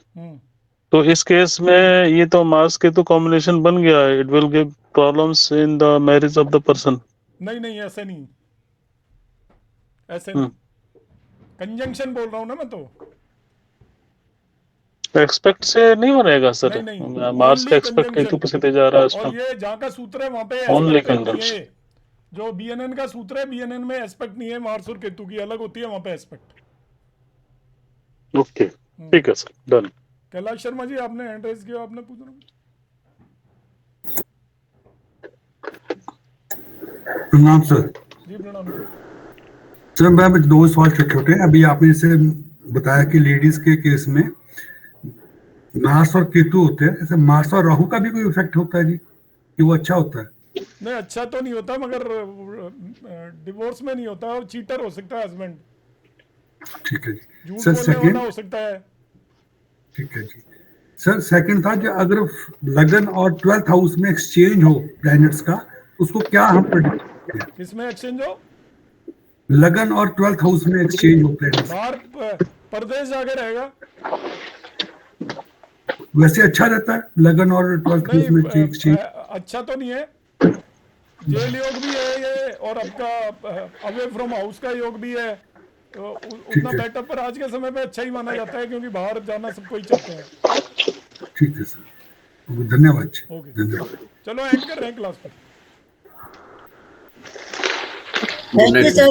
H: तो इस केस में ये तो मार्स केतु कॉम्बिनेशन बन गया, it will give problems in the marriage of the person.
A: नहीं ऐसे नहीं, ऐसे नहीं, कंजंक्शन बोल रहा हूँ ना मैं। तो
H: एक्सपेक्ट से नहीं बनेगा सर, मार्स का एक्सपेक्ट केतु पे सीधे जा रहा है।
A: और ये जहाँ का सूत्र है वहाँ पे
H: ओनली
A: एस्पेक्ट नहीं है। जो बीएनएन का सूत्र है, बीएनएन में एस्पेक्ट नहीं है, मार्स और केतु की अलग होती है, वहाँ पे एस्पेक्ट।
H: ओके ठीक है सर, डन।
A: कैलाश शर्मा जी आपने हैंड रेज किया, आपने पूछना।
S: प्रणाम सर।
A: जी प्रणाम
S: सर। मैं 2 सवाल छोटे हैं। अभी आपने इसे बताया कि लेडीज के केस में मार्स और केतु होते हैं, ऐसे मार्स और राहु का भी कोई इफेक्ट होता है जी, कि वो अच्छा होता है?
A: नहीं अच्छा तो नहीं होता, मगर डिवोर्स में नहीं होता, और चीटर हो सकता है हस्बैंड।
S: ठीक है जी।
A: झूठ
S: सर
A: बोलने
S: सेकंड,
A: वाला हो सकता है।
S: ठीक है जी। सर सेकंड था कि अगर लगन और 12th हाउस में एक्सचेंज हो प्लैनेट्स का, उसको क्या हम प्रेडिक्ट करते हैं?
A: किसमें एक्सचेंज हो?
S: लगन और 12th हाउस में एक्सचेंज हो प्लैनेट्स।
A: बाहर परदेश जाके रहेगा।
S: वैसे अच्छा रहता है लगन और 12th हाउस में एक्सचेंज?
A: अच्छा तो नहीं है। जेल योग भी है ये, और आपका अवे फ्रॉम हाउस का योग भी है, तो उतना बेटर, पर आज के समय पे अच्छा ही माना जाता है, क्योंकि बाहर जाना सबको ही चाहते हैं।
S: ठीक है सर, धन्यवाद।
A: धन्यवाद। चलो एंड कर रहे हैं क्लास पर।
C: Thank you sir.